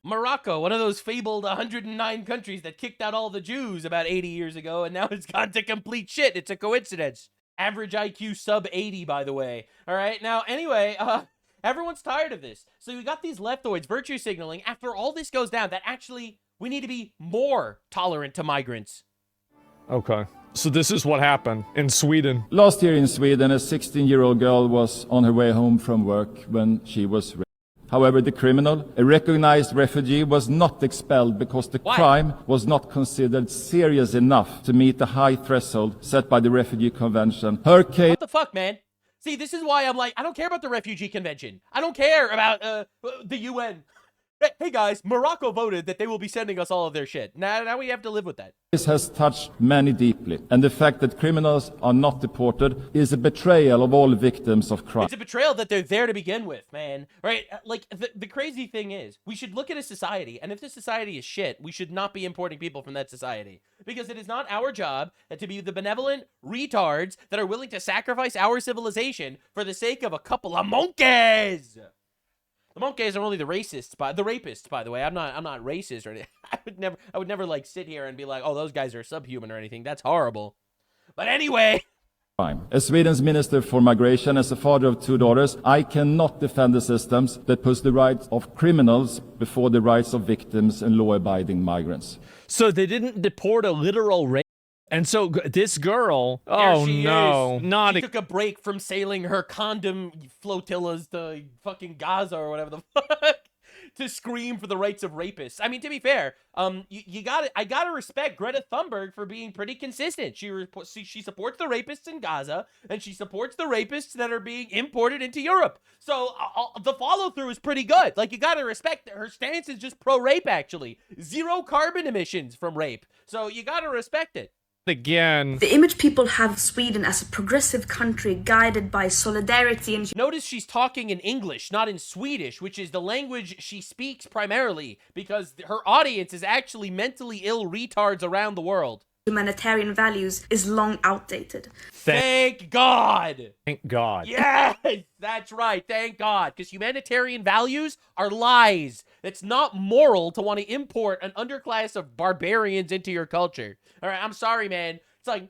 Morocco, one of those fabled 109 countries that kicked out all the Jews about 80 years ago, and now it's gone to complete shit. It's a coincidence. Average IQ sub 80, by the way. All right, now, anyway, everyone's tired of this. So you got these leftoids virtue signaling after all this goes down that actually we need to be more tolerant to migrants.
Okay. So this is what happened in Sweden.
Last year in Sweden, a 16-year-old girl was on her way home from work when she was raped. However, the criminal, a recognized refugee, was not expelled because the crime was not considered serious enough to meet the high threshold set by the Refugee Convention. Her case...
What the fuck, man? See, this is why I'm like, I don't care about the Refugee Convention. I don't care about the UN. hey guys, Morocco voted that they will be sending us all of their shit. Now we have to live with that.
This has touched many deeply, and the fact that criminals are not deported is a betrayal of all victims of crime.
It's a betrayal that they're there to begin with, man. Right? Like, the crazy thing is, we should look at a society, and if this society is shit, we should not be importing people from that society. Because it is not our job to be the benevolent retards that are willing to sacrifice our civilization for the sake of a couple of monkeys. The monkeys are only the rapists, by the way. I'm not racist or anything. I would never like sit here and be like, oh, those guys are subhuman or anything. That's horrible. But anyway.
As Sweden's Minister for Migration, as a father of 2 daughters, I cannot defend the systems that puts the rights of criminals before the rights of victims and law-abiding migrants.
So they didn't deport a literal rape. And so this girl, oh no,
she took a break from sailing her condom flotillas to fucking Gaza or whatever the fuck to scream for the rights of rapists. I mean, to be fair, I gotta respect Greta Thunberg for being pretty consistent. She supports the rapists in Gaza, and she supports the rapists that are being imported into Europe. So the follow through is pretty good. Like, you gotta respect that her stance is just pro-rape. Actually, 0 carbon emissions from rape. So you gotta respect it.
Again.
The image people have of Sweden as a progressive country guided by solidarity and...
Notice she's talking in English, not in Swedish, which is the language she speaks primarily, because her audience is actually mentally ill retards around the world.
Humanitarian values is long outdated.
Thank God!
Thank God.
Yes! That's right, thank God. Because humanitarian values are lies. It's not moral to want to import an underclass of barbarians into your culture. All right, I'm sorry, man. It's like,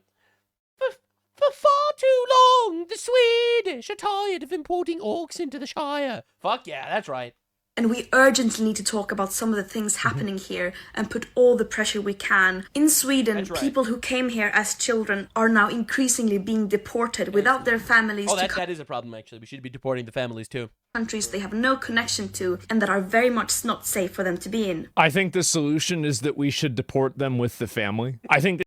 for far too long, the Swedish are tired of importing orcs into the Shire. Fuck yeah, that's right.
And we urgently need to talk about some of the things happening here and put all the pressure we can. In Sweden, people who came here as children are now increasingly being deported without their families.
Oh, that is a problem, actually. We should be deporting the families, too.
Countries they have no connection to and that are very much not safe for them to be in.
I think the solution is that we should deport them with the family. I think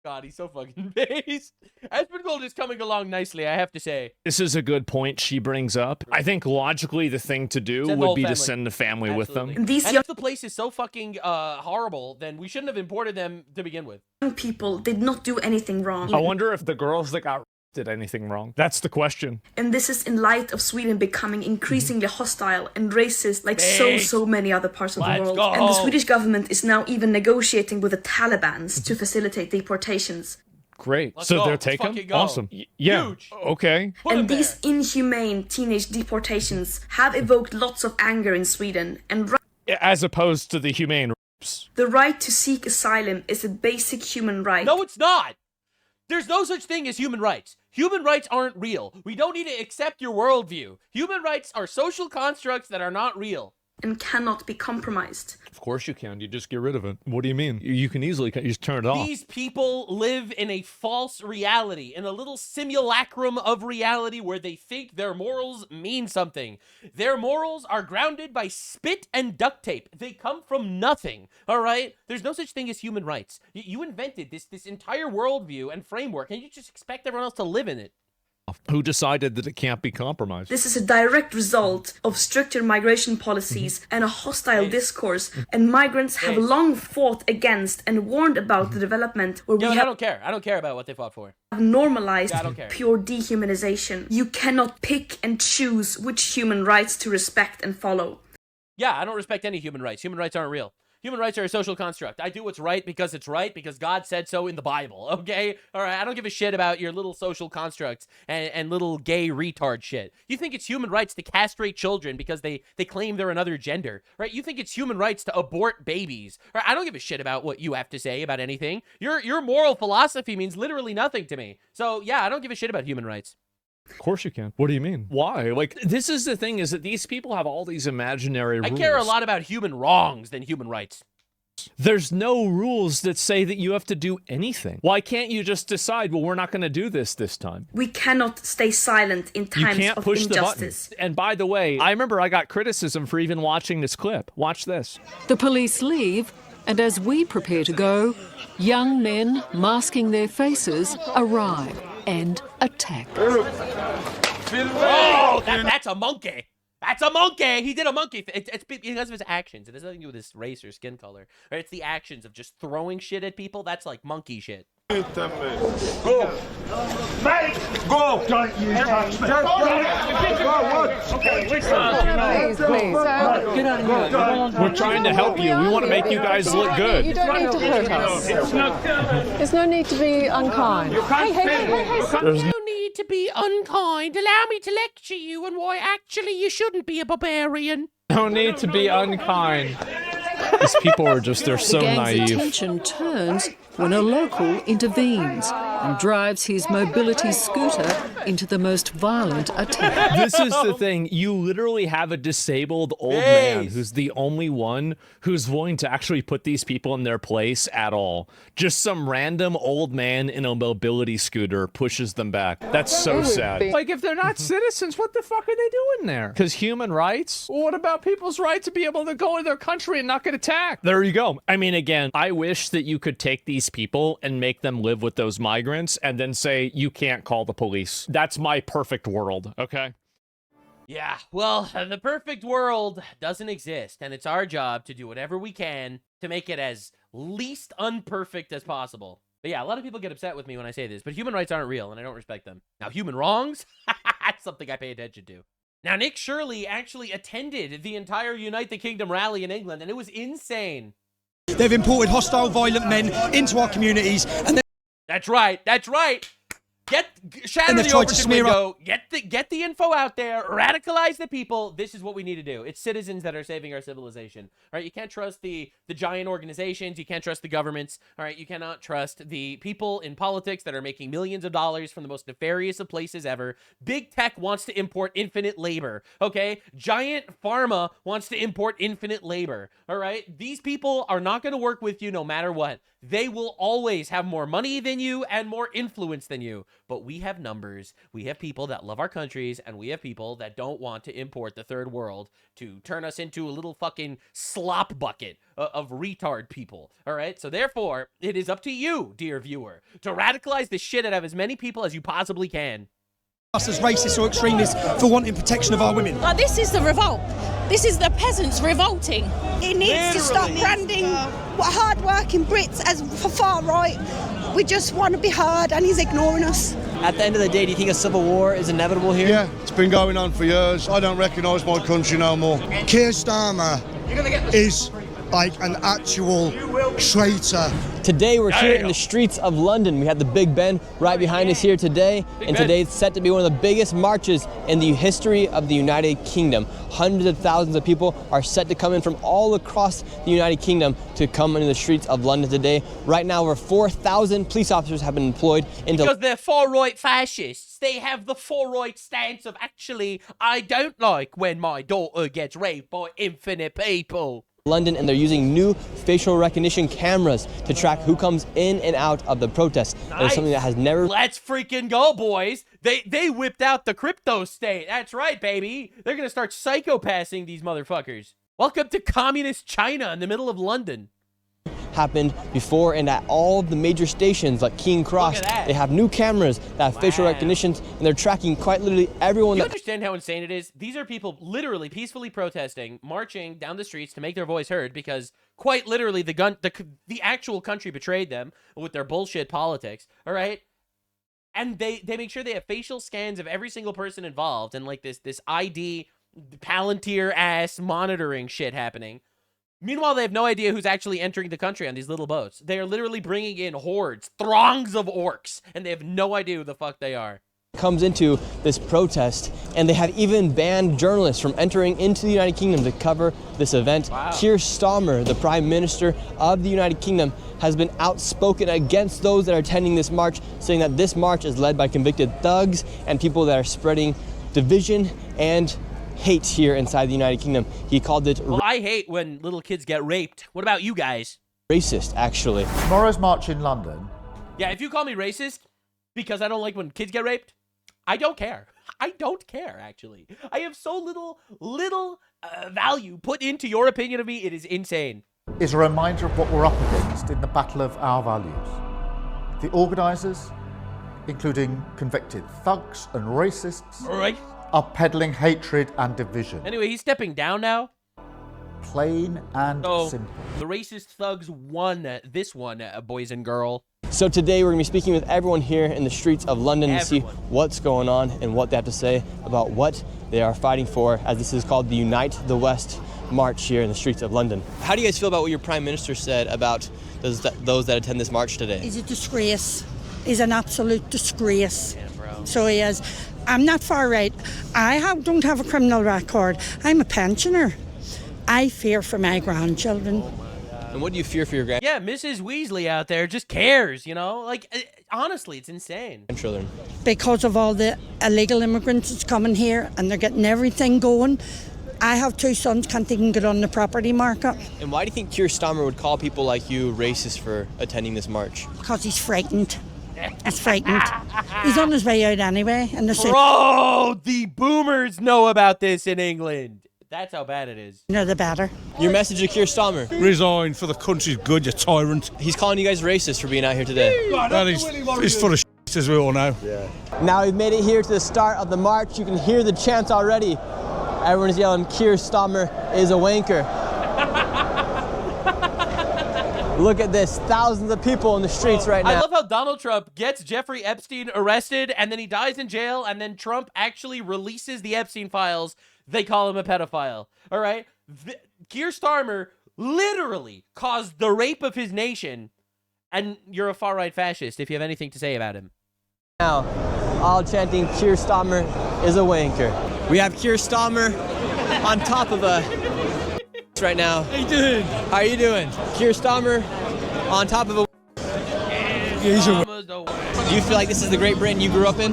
God, he's so fucking based. Aspengold is coming along nicely, I have to say.
This is a good point she brings up. I think logically the thing to do would be to send the family with them.
And if the place is so fucking horrible, then we shouldn't have imported them to begin with.
Young people did not do anything wrong.
I wonder if the girls that got did anything wrong. That's the question.
And this is in light of Sweden becoming increasingly hostile and racist like so many other parts of the world. And the Swedish government is now even negotiating with the Taliban to facilitate deportations.
Great. So they're taken? Awesome. Yeah. Huge. Okay.
And these inhumane teenage deportations have evoked lots of anger in Sweden. And
as opposed to the humane rapes.
The right to seek asylum is a basic human right.
No, it's not. There's no such thing as human rights. Human rights aren't real. We don't need to accept your worldview. Human rights are social constructs that are not real.
And cannot be compromised.
Of course you can. You just get rid of it. What do you mean? You can easily just turn it off.
These people live in a false reality, in a little simulacrum of reality where they think their morals mean something. Their morals are grounded by spit and duct tape. They come from nothing, all right? There's no such thing as human rights. You invented this entire worldview and framework, and you just expect everyone else to live in it.
Who decided that it can't be compromised?
This is a direct result of stricter migration policies and a hostile discourse, and migrants have long fought against and warned about the development where we
I don't care. I don't care about what they fought for.
Have normalized pure dehumanization. You cannot pick and choose which human rights to respect and follow.
Yeah, I don't respect any human rights. Human rights aren't real. Human rights are a social construct. I do what's right, because God said so in the Bible, okay? All right, I don't give a shit about your little social constructs and little gay retard shit. You think it's human rights to castrate children because they claim they're another gender, right? You think it's human rights to abort babies, right? I don't give a shit about what you have to say about anything. Your moral philosophy means literally nothing to me. So, yeah, I don't give a shit about human rights.
Of course you can. What do you mean? Why? Like, this is the thing, is that these people have all these imaginary rules.
I care a lot about human wrongs than human rights.
There's no rules that say that you have to do anything. Why can't you just decide, well, we're not going to do this time?
We cannot stay silent in times of injustice.
And by the way, I remember I got criticism for even watching this clip. Watch this.
The police leave, and as we prepare to go, young men masking their faces arrive and attack.
Oh, that's a monkey. That's a monkey. He did a monkey. It's because of his actions. It has nothing to do with his race or skin color. Right? It's the actions of just throwing shit at people. That's like monkey shit.
Go. Mate, go. Don't you touch me. Okay, please.
Get out of here.
We're trying to help you. We want to make you guys look good.
You don't need to hurt us. There's no need to be unkind. Hey.
There's
No need to be unkind. Allow me to lecture you on why actually you shouldn't be a barbarian.
no need to be unkind. These people are just, they're so
the gang's
naive.
attention turns when a local intervenes and drives his mobility scooter into the most violent attack.
This is the thing. You literally have a disabled old man who's the only one who's willing to actually put these people in their place at all. Just some random old man in a mobility scooter pushes them back. That's so sad. Like, if they're not citizens, what the fuck are they doing there? Because human rights? Well, what about people's right to be able to go to their country and not get attacked? There you go. I mean, again, I wish that you could take these people and make them live with those migrants and then say, you can't call the police. That's my perfect world, okay?
Yeah, well, the perfect world doesn't exist, and it's our job to do whatever we can to make it as least unperfect as possible. But yeah, a lot of people get upset with me when I say this, but human rights aren't real, and I don't respect them. Now, human wrongs? That's something I pay attention to. Now, Nick Shirley actually attended the entire Unite the Kingdom rally in England, and it was insane.
They've imported hostile, violent men into our communities, and
That's right. Shatter the Overton window. Get the info out there. Radicalize the people. This is what we need to do. It's citizens that are saving our civilization. All right, you can't trust the giant organizations. You can't trust the governments. All right, you cannot trust the people in politics that are making millions of dollars from the most nefarious of places ever. Big tech wants to import infinite labor. Okay, giant pharma wants to import infinite labor. All right, these people are not going to work with you no matter what. They will always have more money than you and more influence than you. But we have numbers. We have people that love our countries, and we have people that don't want to import the third world to turn us into a little fucking slop bucket of retard people. All right? So therefore, it is up to you, dear viewer, to radicalize the shit out of as many people as you possibly can.
us as racists or extremists for wanting protection of our women.
This is the revolt. This is the peasants revolting. It needs to stop branding hard-working Brits as far right. We just want to be heard, and he's ignoring us.
At the end of the day, do you think a civil war is inevitable here?
Yeah, it's been going on for years. I don't recognise my country no more. Keir Starmer is like an actual traitor.
Today we're here in the streets of London. We have the Big Ben right behind us here today, and today it's set to be one of the biggest marches in the history of the United Kingdom. Hundreds of thousands of people are set to come in from all across the United Kingdom to come into the streets of London today. Right now, over 4,000 police officers have been employed into...
Because they're far-right fascists. They have the far-right stance of, actually, I don't like when my daughter gets raped by infinite people.
London, and they're using new facial recognition cameras to track who comes in and out of the protest. Nice. It's something that has never...
Let's freaking go, boys. They whipped out the crypto state. That's right, baby. They're going to start psychopathing these motherfuckers. Welcome to communist China in the middle of London.
Happened before, and at all of the major stations like King Cross, they have new cameras that have facial recognitions, and they're tracking quite literally everyone.
You understand how insane it is? These are people literally peacefully protesting, marching down the streets to make their voice heard because quite literally the actual country betrayed them with their bullshit politics. All right. And they make sure they have facial scans of every single person involved, and like this ID Palantir ass monitoring shit happening. Meanwhile, they have no idea who's actually entering the country on these little boats. They are literally bringing in hordes, throngs of orcs, and they have no idea who the fuck they are.
Comes into this protest, and they have even banned journalists from entering into the United Kingdom to cover this event. Wow. Keir Starmer, the Prime Minister of the United Kingdom, has been outspoken against those that are attending this march, saying that this march is led by convicted thugs and people that are spreading division and hate here inside the United Kingdom. He called it...
Well, I hate when little kids get raped. What about you guys?
Racist, actually.
Tomorrow's march in London.
Yeah, if you call me racist because I don't like when kids get raped, I don't care. I don't care, actually. I have so little value put into your opinion of me. It is insane.
Is a reminder of what we're up against in the battle of our values. The organisers, including convicted thugs and racists, are peddling hatred and division.
Anyway, he's stepping down now.
Plain and simple.
The racist thugs won this one, boys and girl.
So today we're going to be speaking with everyone here in the streets of London to see what's going on and what they have to say about what they are fighting for, as this is called the Unite the West march here in the streets of London. How do you guys feel about what your Prime Minister said about those that attend this march today?
He's a disgrace. He's an absolute disgrace. So he is. I'm not far right. Don't have a criminal record. I'm a pensioner. I fear for my grandchildren.
And what do you fear for your
Yeah, Mrs. Weasley out there just cares, you know? Like, honestly, it's insane.
grandchildren?
Because of all the illegal immigrants that's coming here and they're getting everything going. I have 2 sons, can't even get on the property market.
And why do you think Keir Starmer would call people like you racist for attending this march?
Because he's frightened. He's frightened. He's on his way out anyway.
Bro, the boomers know about this in England. That's how bad it is.
No, the better.
Your message to Keir Starmer?
Resign for the country's good, you tyrant.
He's calling you guys racist for being out here today.
That is, he's full of shit, as we all know.
Yeah. Now we've made it here to the start of the march. You can hear the chants already. Everyone is yelling, Keir Starmer is a wanker. Look at this, thousands of people in the streets right now.
I love how Donald Trump gets Jeffrey Epstein arrested and then he dies in jail and then Trump actually releases the Epstein files. They call him a pedophile. All right? Keir Starmer literally caused the rape of his nation, and you're a far-right fascist if you have anything to say about him.
Now, all chanting Keir Starmer is a wanker. We have Keir Starmer on top of a right now.
How you doing?
How are you doing? Keir Starmer on top of a Do you feel like this is the Great Britain you grew up in?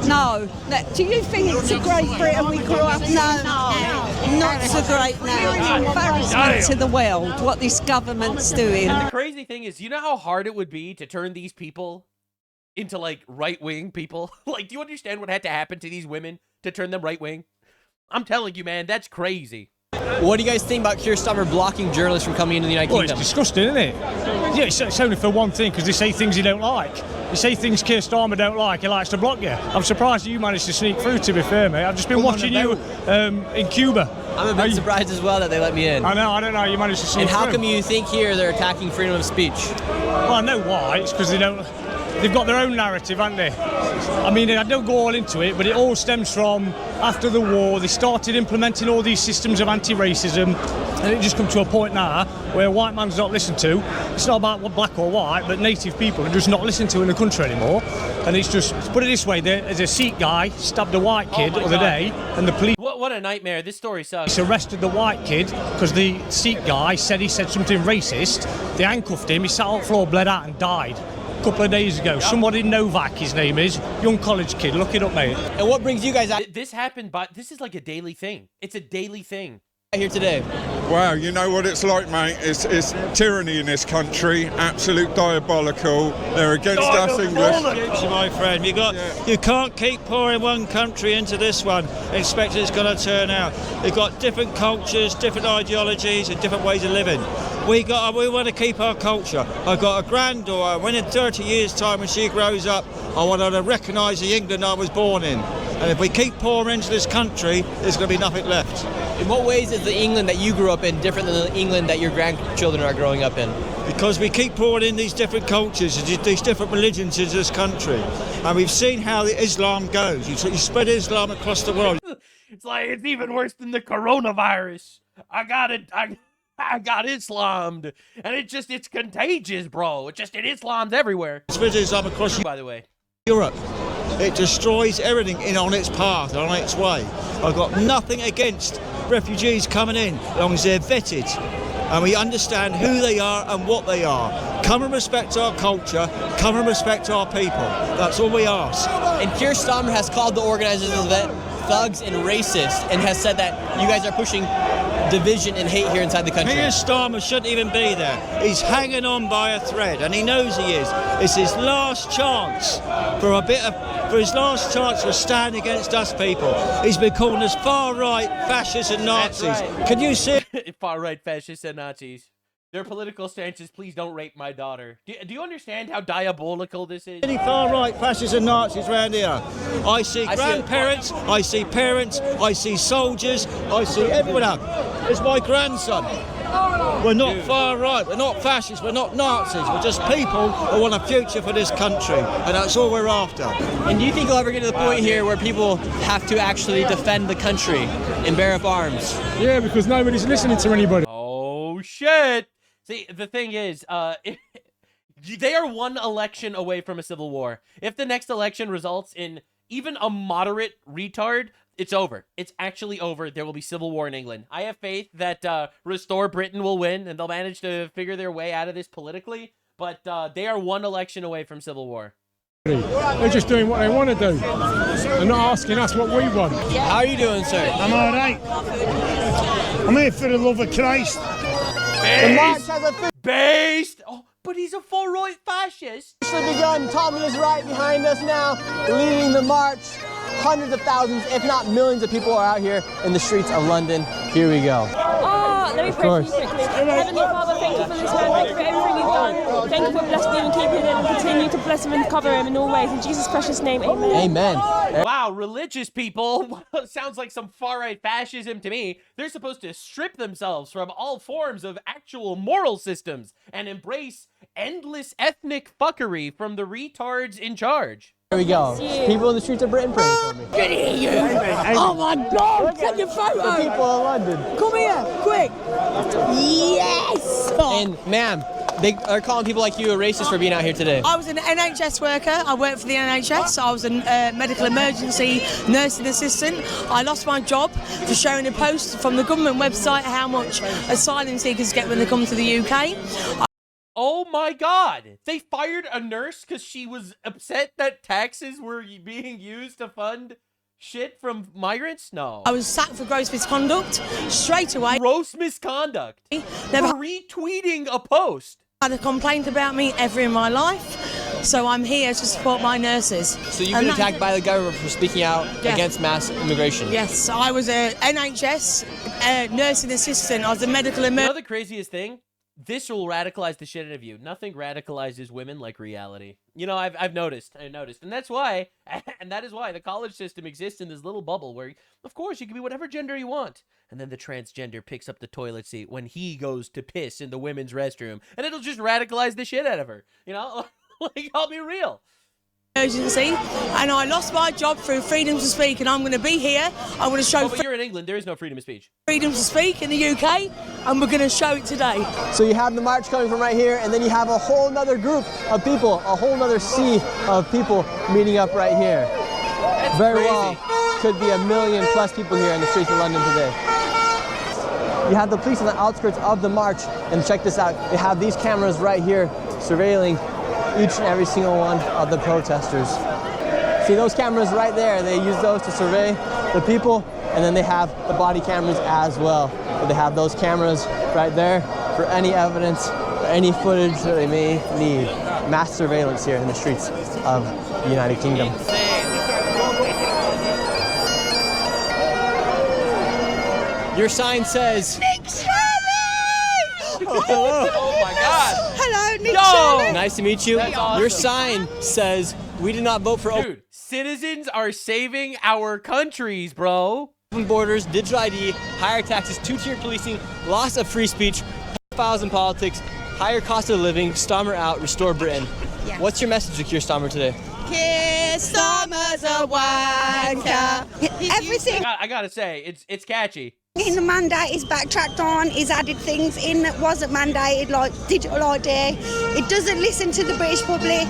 No. Do you think it's a Great Britain we grew up in? No. Not so great now. We're an embarrassment to the world, what this government's doing.
The crazy thing is, you know how hard it would be to turn these people into, like, right-wing people? Like, do you understand what had to happen to these women to turn them right-wing? I'm telling you, man, that's crazy.
What do you guys think about Keir Starmer blocking journalists from coming into the United Kingdom?
It's disgusting, isn't it? Yeah, it's only for one thing, because they say things you don't like. You say things Keir Starmer don't like, he likes to block you. I'm surprised you managed to sneak through, to be fair, mate. I've just been watching you in Cuba.
I'm a bit surprised as well that they let me in.
I don't know, you managed to sneak
And how
through.
come you think here they're attacking freedom of speech?
Well, I know why. It's because they've got their own narrative, haven't they? I mean, I don't go all into it, but it all stems from after the war. They started implementing all these systems of anti-racism, and it just come to a point now where white man's not listened to. It's not about what black or white, but native people are just not listened to in the country anymore. And it's just, put it this way, there's a Sikh guy stabbed a white kid the other day, and the police...
What a nightmare. This story sucks.
Arrested the white kid because the Sikh guy said he said something racist. They handcuffed him, he sat on the floor, bled out and died. Couple of days ago. Somebody Novak, his name is, young college kid. Look it up, mate.
And what brings you guys out?
This happened, but this is like a daily thing. It's a daily thing.
Here today.
Wow, you know what it's like, mate. It's tyranny in this country. Absolute diabolical. They're against us English.
My friend, you can't keep pouring one country into this one and expect it's going to turn out. They've got different cultures, different ideologies, and different ways of living. We want to keep our culture. I've got a granddaughter. When in 30 years' time, when she grows up, I want her to recognise the England I was born in. And if we keep pouring into this country, there's going to be nothing left.
In what ways is the England that you grew up in different than the England that your grandchildren are growing up in?
Because we keep pouring in these different cultures, these different religions into this country. And we've seen how the Islam goes. You spread Islam across the world.
It's like, it's even worse than the coronavirus. I got Islammed, and it's contagious, bro. It Islam's everywhere.
Spread Islam across,
by the way,
Europe. It destroys everything on its path, on its way. I've got nothing against refugees coming in, as long as they're vetted and we understand who they are and what they are. Come and respect our culture, come and respect our people. That's all we ask.
And Keir Starmer has called the organizers of the event thugs and racist, and has said that you guys are pushing division and hate here inside the country.
Keir Starmer shouldn't even be there. He's hanging on by a thread, and he knows he is. It's his last chance for his last chance to stand against us people. He's been calling us far-right fascists and Nazis.
Right.
Can you see?
Far-right fascists and Nazis. Their political stance is, please don't rape my daughter. Do you understand how diabolical this is?
Any far-right fascists and Nazis around here. I see grandparents, I see parents, I see soldiers, I see everyone out. It's my grandson. We're not far-right, we're not fascists, we're not Nazis. We're just people who want a future for this country, and that's all we're after.
And do you think you'll ever get to the point here where people have to actually defend the country and bear up arms?
Yeah, because nobody's listening to anybody.
Oh, shit. See, the thing is, they are one election away from a civil war. If the next election results in even a moderate retard, it's over. It's actually over. There will be civil war in England. I have faith that Restore Britain will win, and they'll manage to figure their way out of this politically, but they are one election away from civil war.
They're just doing what they want to do. They're not asking us what we want.
How are you doing, sir?
I'm all right. I'm here for the love of Christ.
The march has
Based! Oh, but he's a far-right fascist.
officially begun. Tommy is right behind us now, leading the march. Hundreds of thousands, if not millions of people are out here in the streets of London. Here we go.
Oh, let me pray for you quickly. Heavenly Father, thank you for this man. Thank you for everything you've done. Thank you for blessing him and keeping him and continue to bless him and cover him in all ways. In Jesus' precious name, amen.
Amen.
Wow, religious people. Sounds like some far-right fascism to me. They're supposed to strip themselves from all forms of actual moral systems and embrace endless ethnic fuckery from the retards in charge.
Here we go. People in the streets of Britain praying for me.
Good to hear you. Oh my God, take your photo.
The people of London.
Come here, quick. Yes.
And ma'am, they are calling people like you a racist for being out here today.
I was an NHS worker. I worked for the NHS. I was a medical emergency nursing assistant. I lost my job for showing a post from the government website how much asylum seekers get when they come to the UK.
Oh my God! They fired a nurse because she was upset that taxes were being used to fund shit from migrants? No.
I was sacked for gross misconduct straight away.
Gross misconduct?
Never
for retweeting a post.
Had a complaint about me ever in my life, so I'm here to support my nurses.
So you've been attacked by the government for speaking out against mass immigration?
Yes, I was an NHS nursing assistant. I was a medical emergency.
You know the craziest thing? This will radicalize the shit out of you. Nothing radicalizes women like reality. You know, I've noticed, and that's why, and that is why the college system exists in this little bubble where, of course, you can be whatever gender you want. And then the transgender picks up the toilet seat when he goes to piss in the women's restroom, and it'll just radicalize the shit out of her. You know, like, I'll be real.
Emergency, and I lost my job through freedom to speak, and I'm going to be here. I'm going to show.
Oh, but you're in England. There is no freedom of speech.
Freedom to speak in the UK, and we're going to show it today.
So you have the march coming from right here, and then you have a whole nother group of people, a whole nother sea of people meeting up right here.
That's
Very
crazy.
well, could be 1 million plus people here in the streets of London today. You have the police on the outskirts of the march, and check this out. They have these cameras right here surveilling each and every single one of the protesters. See those cameras right there? They use those to survey the people, and then they have the body cameras as well. But they have those cameras right there for any evidence, or any footage that they may need. Mass surveillance here in the streets of the United Kingdom. Your sign says...
Hello.
Oh my God.
Hello, Nick.
Yo.
Nice to meet you.
That's awesome.
Your sign says, we did not vote for open
Dude, citizens are saving our countries, bro.
borders, digital ID, higher taxes, two-tier policing, loss of free speech, pedophiles in politics, higher cost of living, Starmer out, restore Britain.
Yeah.
What's your message to Keir Starmer today?
Keir Starmer's a wanker.
Everything
I gotta say, it's catchy.
in the mandate is backtracked on, he's added things in that wasn't mandated, like digital ID. It doesn't listen to the British public.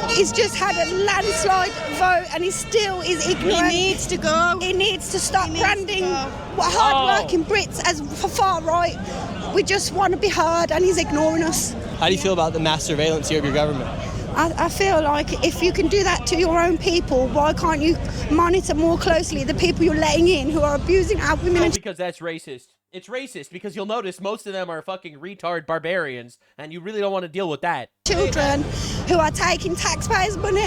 He's just had a landslide vote and he still is ignorant.
He needs to go.
He needs to stop branding hard-working Brits as far right. We just want to be heard and he's ignoring us.
How do you feel about the mass surveillance here of your government?
I feel like if you can do that to your own people, why can't you monitor more closely the people you're letting in who are abusing our women?
Oh, because that's racist. It's racist because you'll notice most of them are fucking retard barbarians, and you really don't want to deal with that.
Children who are taking taxpayers' money,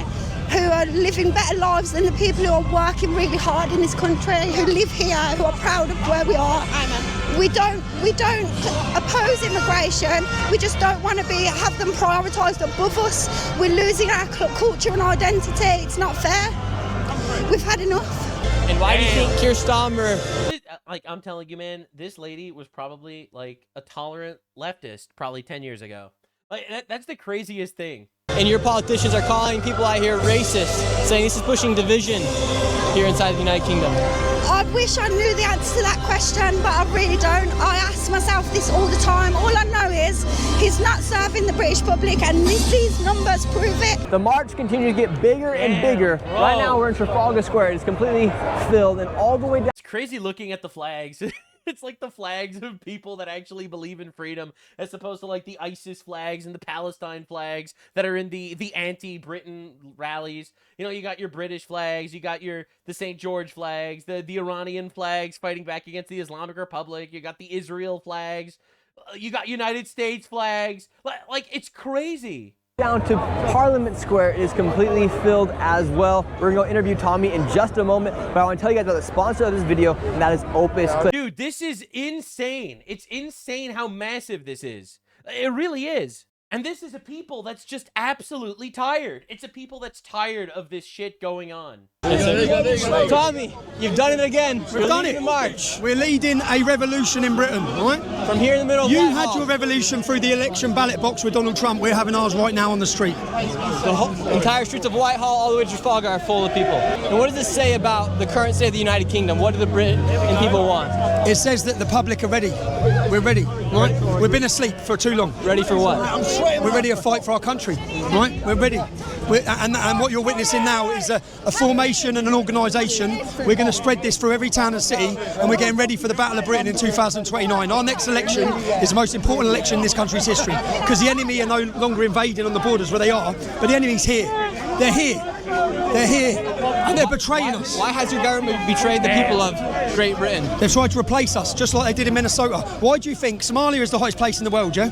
who are living better lives than the people who are working really hard in this country, who live here, who are proud of where we are. We don't oppose
oppose immigration. We just don't want to have them prioritised above us. We're losing our culture and identity. It's not fair. We've had enough.
And why do you think Keir Starmer...
Like, I'm telling you, man, this lady was probably, like, a tolerant leftist probably 10 years ago. Like, that's the craziest thing.
And your politicians are calling people out here racist, saying this is pushing division here inside the United Kingdom.
I wish I knew the answer to that question, but I really don't. I ask myself this all the time. All I know is he's not serving the British public, and these numbers prove it.
The march continues to get bigger and bigger. Right now we're in Trafalgar Square. It's completely filled, and all the way down.
It's crazy looking at the flags. It's like the flags of people that actually believe in freedom, as opposed to like the ISIS flags and the Palestine flags that are in the anti-Britain rallies. You know, you got your British flags, you got the St. George flags, the Iranian flags fighting back against the Islamic Republic, you got the Israel flags, you got United States flags. Like, it's crazy.
Down to Parliament Square is completely filled as well. We're gonna go interview Tommy in just a moment, but I want to tell you guys about the sponsor of this video, and that is Opus Click.
Dude, this is insane. It's insane how massive this is. It really is. And this is a people that's just absolutely tired. It's a people that's tired of this shit going on.
Tommy, you've done it again.
We've done it.
March.
We're leading a revolution in Britain, right?
From here in the middle of
You
Whitehall.
had your revolution through the election ballot box with Donald Trump. We're having ours right now on the street.
The entire streets of Whitehall all the way to Trafalgar are full of people. And what does this say about the current state of the United Kingdom? What do the Brit and people want?
It says that the public are ready. We're ready, right? We've been asleep for too long.
Ready for what?
We're ready to fight for our country, right? We're ready. And what you're witnessing now is a formation and an organisation. We're going to spread this through every town and city, and we're getting ready for the Battle of Britain in 2029. Our next election is the most important election in this country's history, because the enemy are no longer invading on the borders where they are, but the enemy's here. They're here. They're here, and they're betraying us.
Why has your government betrayed the people of Great Britain?
They've tried to replace us, just like they did in Minnesota. Why do you think Somalia is the highest place in the world, yeah?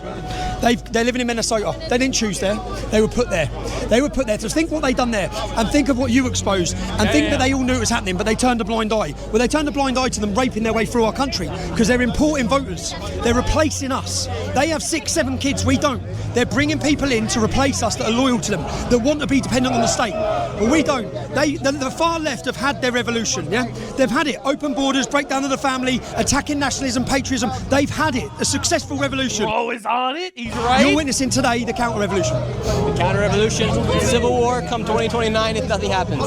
They're living in Minnesota. They didn't choose there. They were put there. They were put there. So think what they've done there, and think of what you exposed, and think that they all knew it was happening, but they turned a blind eye. Well, they turned a blind eye to them raping their way through our country, because they're importing voters. They're replacing us. They have 6, 7 kids. We don't. They're bringing people in to replace us that are loyal to them, that want to be dependent on the state. Well, we don't. The far left have had their revolution, yeah? They've had it. Open borders, breakdown of the family, attacking nationalism, patriotism. They've had it. A successful revolution.
Bro is on it. He's right.
You're witnessing today the counter-revolution.
The counter-revolution, civil war come 2029 if nothing happens.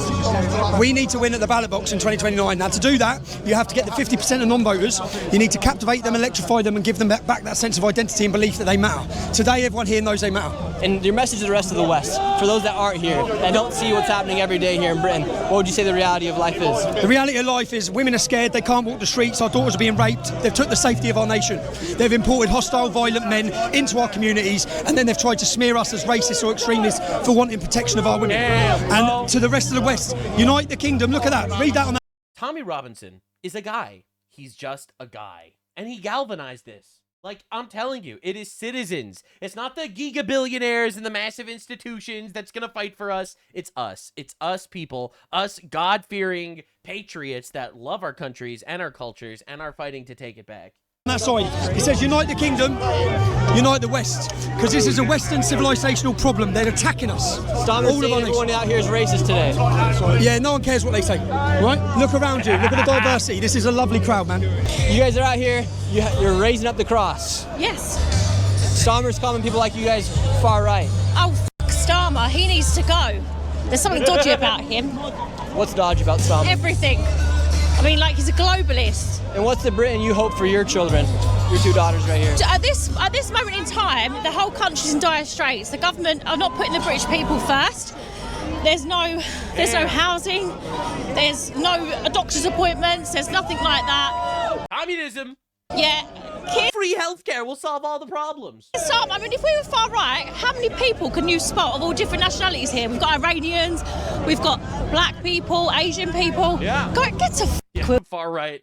We need to win at the ballot box in 2029. Now, to do that, you have to get the 50% of non-voters. You need to captivate them, electrify them, and give them back that sense of identity and belief that they matter. Today, everyone here knows they matter.
And your message to the rest of the West, for those that aren't here, that don't see what's happening every day here in Britain, what would you say the reality of life is?
The reality of life is women are scared, they can't walk the streets, our daughters are being raped, they've took the safety of our nation. They've imported hostile, violent men into our communities, and then they've tried to smear us as racists or extremists for wanting protection of our women. And to the rest of the West, unite the kingdom, look at that, read that on that.
Tommy Robinson is a guy. He's just a guy. And he galvanized this. Like, I'm telling you, it is citizens. It's not the gigabillionaires and the massive institutions that's going to fight for us. It's us. It's us people, us God-fearing patriots that love our countries and our cultures and are fighting to take it back.
On that side, it says unite the kingdom, unite the West, because this is a Western civilizational problem. They're attacking us.
Starmer saying everyone out here is racist today.
Yeah, no one cares what they say, right? Look around you, look at the diversity. This is a lovely crowd, man.
You guys are out here, you're raising up the cross.
Yes.
Starmer's calling people like you guys far right.
Oh, Starmer, he needs to go. There's something dodgy about him.
What's dodgy about Starmer?
Everything. I mean, like, he's a globalist.
And what's the Britain you hope for your children, your 2 daughters right here?
At this moment in time, the whole country's in dire straits. The government are not putting the British people first. There's no housing. There's no doctor's appointments. There's nothing like that.
Communism.
Yeah.
Free healthcare will solve all the problems.
So, I mean, if we were far right, how many people can you spot of all different nationalities here? We've got Iranians, we've got black people, Asian people.
Yeah.
Get to
far right.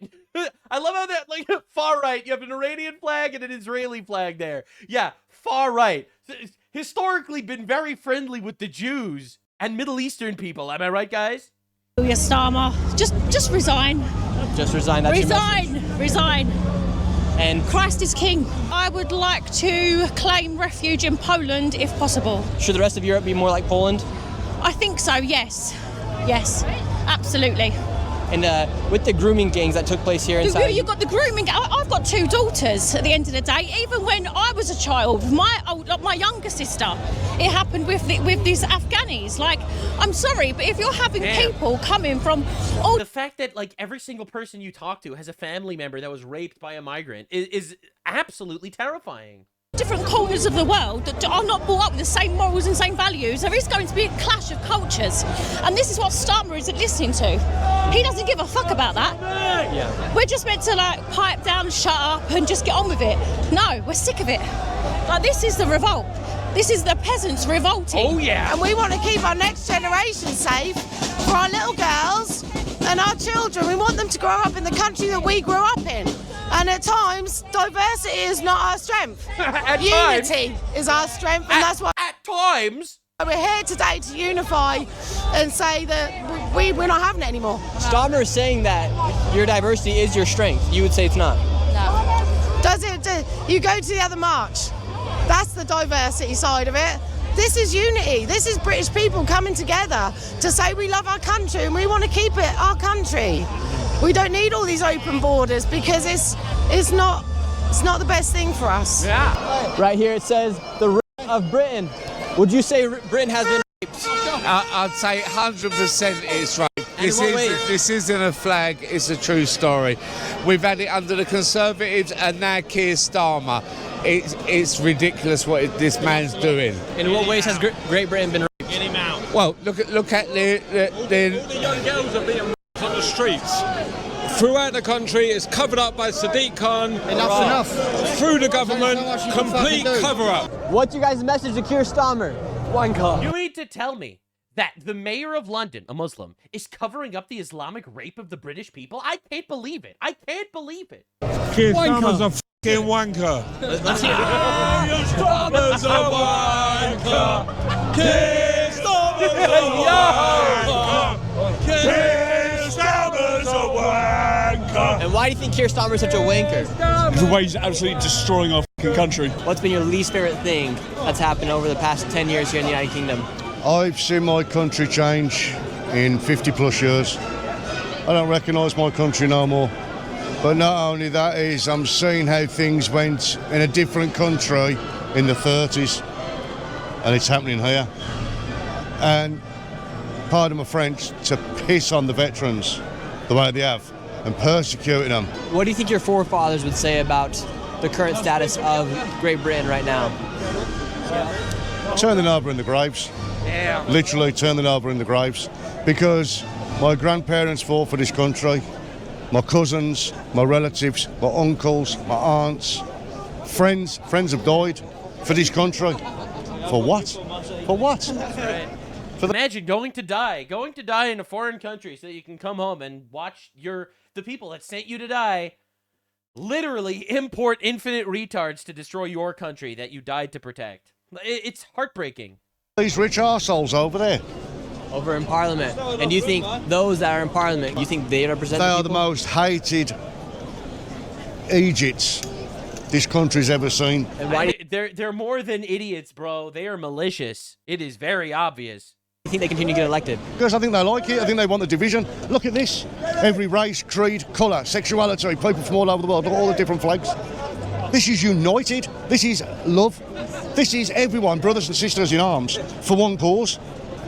I love how that, like, far right, you have an Iranian flag and an Israeli flag there. Yeah, far right. Historically been very friendly with the Jews and Middle Eastern people. Am I right, guys?
Yes, Starmer. Just resign.
Just resign. That's
resign. Resign.
And
Christ is king. I would like to claim refuge in Poland if possible.
should the rest of Europe be more like Poland?
I think so, yes. Yes, absolutely.
And with the grooming gangs that took place here inside...
You've got the grooming. I've got 2 daughters at the end of the day. Even when I was a child, my younger sister, it happened with these Afghanis. Like, I'm sorry, but if you're having people coming from all...
The fact that, like, every single person you talk to has a family member that was raped by a migrant is absolutely terrifying.
different corners of the world that are not brought up with the same morals and same values, there is going to be a clash of cultures. And this is what Starmer isn't listening to. He doesn't give a fuck about that.
Yeah.
We're just meant to like pipe down, shut up and just get on with it. No, we're sick of it. Like, this is the revolt. This is the peasants revolting.
Oh yeah. And we want to keep our next generation safe for our little girls and our children. We want them to grow up in the country that we grew up in. And at times, diversity is not our strength. Unity is our strength, and that's what.
At times.
We're here today to unify and say that we're not having it anymore.
Starmer is saying that your diversity is your strength. You would say it's not.
No. Does it? You go to the other march. That's the diversity side of it. This is unity. This is British people coming together to say we love our country and we want to keep it our country. We don't need all these open borders because it's not the best thing for us.
Yeah. Right here it says the rape of Britain. Would you say Britain has been raped?
I'd say 100% it's rape. This isn't a flag, it's a true story. We've had it under the Conservatives and now Keir Starmer. It's ridiculous what this man's doing.
In what ways has Great Britain been raped?
Get him out. Well, look at
all the young girls are being raped on the streets. Throughout the country, it's covered up by Sadiq Khan.
Enough.
Through the government, complete cover-up.
What's your guys' message to Keir Starmer? One call.
You mean to tell me that the mayor of London, a Muslim, is covering up the Islamic rape of the British people? I can't believe it. I can't believe it.
Keir Starmer's a fucking wanker.
Let's hear it.
Keir Starmer's a wanker. Keir Starmer's a wanker. Keir Starmer's a wanker.
And why do you think Keir Starmer is such a wanker?
The way he's absolutely destroying our fucking country.
What's been your least favorite thing that's happened over the past 10 years here in the United Kingdom?
I've seen my country change in 50 plus years. I don't recognise my country no more. But not only that is, I'm seeing how things went in a different country in the 30s, and it's happening here. And pardon my French, to piss on the veterans the way they have and persecuting them.
What do you think your forefathers would say about the current status of Great Britain right now?
Turn them over in the graves.
Yeah.
Literally turn them over in the graves. Because my grandparents fought for this country. My cousins, my relatives, my uncles, my aunts, friends have died for this country. For what? For what?
Imagine going to die in a foreign country so that you can come home and watch the people that sent you to die literally import infinite retards to destroy your country that you died to protect. It's heartbreaking.
These rich arseholes over there.
Over in Parliament. And do you think those that are in Parliament, you think they represent
They
the
are
people?
the most hated idiots this country's ever seen.
And why
They're more than idiots, bro. They are malicious. It is very obvious.
do you think they continue to get elected?
Because I think they like it. I think they want the division. Look at this. Every race, creed, colour, sexuality, people from all over the world, all the different flags. This is united. This is love. This is everyone, brothers and sisters in arms, for one cause.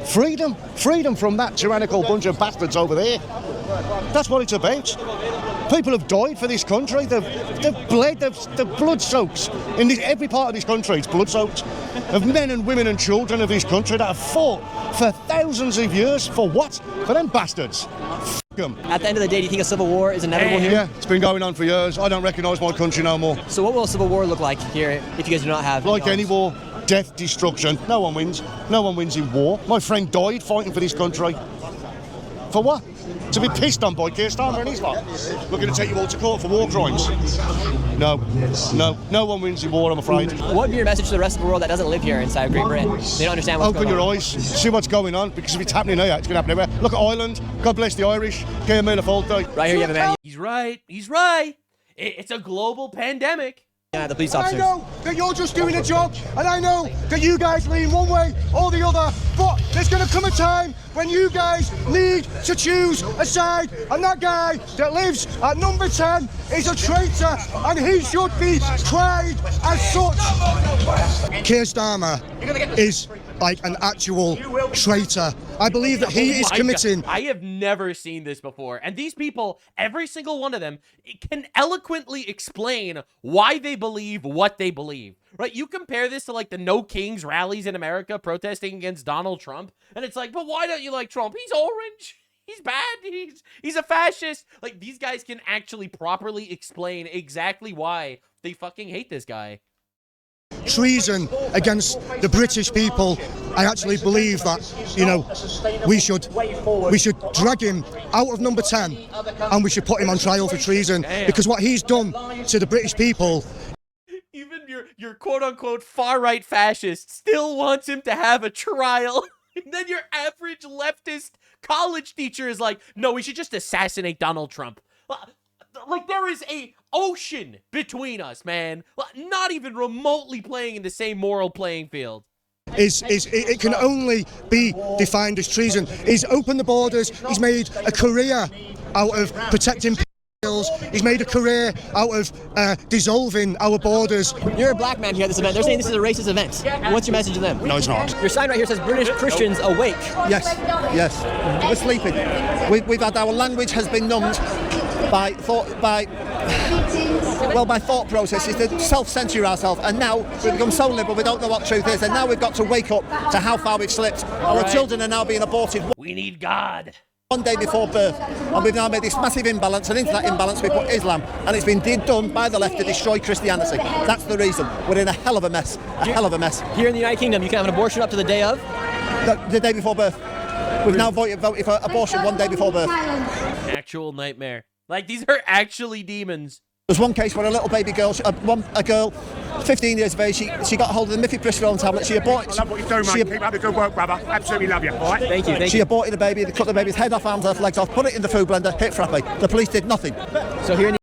Freedom. Freedom from that tyrannical bunch of bastards over there. That's what it's about. People have died for this country. They've bled. They're blood soaked. In every part of this country, it's blood soaked. Of men and women and children of this country that have fought for thousands of years. For what? For them bastards. F*** them.
At the end of the day, do you think a civil war is inevitable here?
Yeah, it's been going on for years. I don't recognise my country no more.
So what will a civil war look like here if you guys do not have
Like any
arms?
war, death, destruction. No one wins. No one wins in war. My friend died fighting for this country. For what? To be pissed on by Keir Starmer and his lot. We're going to take you all to court for war crimes. No one wins in war, I'm afraid.
What would be your message to the rest of the world that doesn't live here inside of Great Britain? They don't understand what's
Open
going
your
on.
eyes, see what's going on, because if it's happening here, it's going to happen everywhere. Look at Ireland. God bless the Irish. Right
Right here you have a man.
He's right. It's a global pandemic.
Yeah, the police
I
officers.
know that you're just doing a job, and I know that you guys lean one way or the other, but there's going to come a time when you guys need to choose a side, and that guy that lives at number 10 is a traitor, and he should be tried as such. Keir Starmer is like an actual traitor. I believe that he is committing...
I have never seen this before. And these people, every single one of them, can eloquently explain why they believe what they believe. Right? You compare this to like the No Kings rallies in America protesting against Donald Trump. And it's like, but why don't you like Trump? He's orange. He's bad. He's a fascist. Like, these guys can actually properly explain exactly why they fucking hate this guy.
Treason against the British people. I actually believe that, you know, we should drag him out of number 10 and we should put him on trial for treason.
Damn.
Because what he's done to the British people.
Even your quote-unquote far-right fascist still wants him to have a trial. And then your average leftist college teacher is like, no, we should just assassinate Donald Trump. Like, there is a ocean between us, man. Not even remotely playing in the same moral playing field.
It can only be defined as treason. He's opened the borders. He's made a career out of protecting people. He's made a career out of dissolving our borders.
You're a black man here at this event. They're saying this is a racist event. What's your message to them?
No, it's not.
Your sign right here says British Christians awake.
Yes. We're sleeping. We've had our language has been numbed by thought processes to self-censor ourselves, and now we've become so liberal we don't know what truth is, and now we've got to wake up to how far we've slipped. Our children are now being aborted.
We need God.
One day before birth, and we've now made this massive imbalance, and into that imbalance we put Islam, and it's been done by the left to destroy Christianity. That's the reason. We're in a hell of a mess.
Here in the United Kingdom, you can have an abortion up to the day of?
The day before birth. We've now voted for abortion one day before birth.
Actual nightmare. Like, these are actually demons.
There's one case where a little baby girl, a girl, 15 years of age, she got hold of the mifepristone tablet. She aborted.
I love what you're doing, mate. Keep up the good work, brother. Absolutely love you. All right?
Thank you.
She aborted the baby. They cut the baby's head off, arms off, legs off, put it in the food blender, hit frappe. The police did nothing.
So here in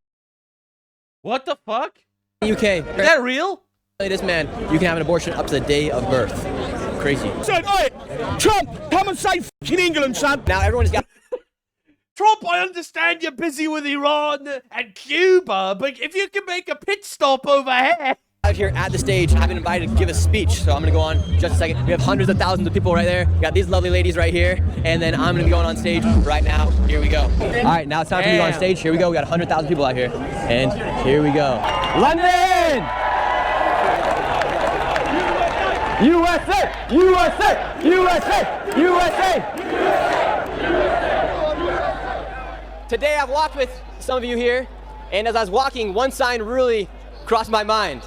What the fuck?
the UK,
Is that real?
this man, you can have an abortion up to the day of birth. Crazy.
Son, oi! Trump, come and say f***ing England, son.
Now everyone's got...
Trump, I understand you're busy with Iran and Cuba, but if you can make a pit stop over here.
Out here at the stage, I've been invited to give a speech, so I'm gonna go on just a second. We have hundreds of thousands of people right there. We got these lovely ladies right here, and then I'm gonna be going on stage right now. Here we go. All right, now it's time for me to go on stage. Here we go. We got 100,000 people out here, and here we go. London! USA! USA! USA! USA! Today I've walked with some of you here, and as I was walking, one sign really crossed my mind.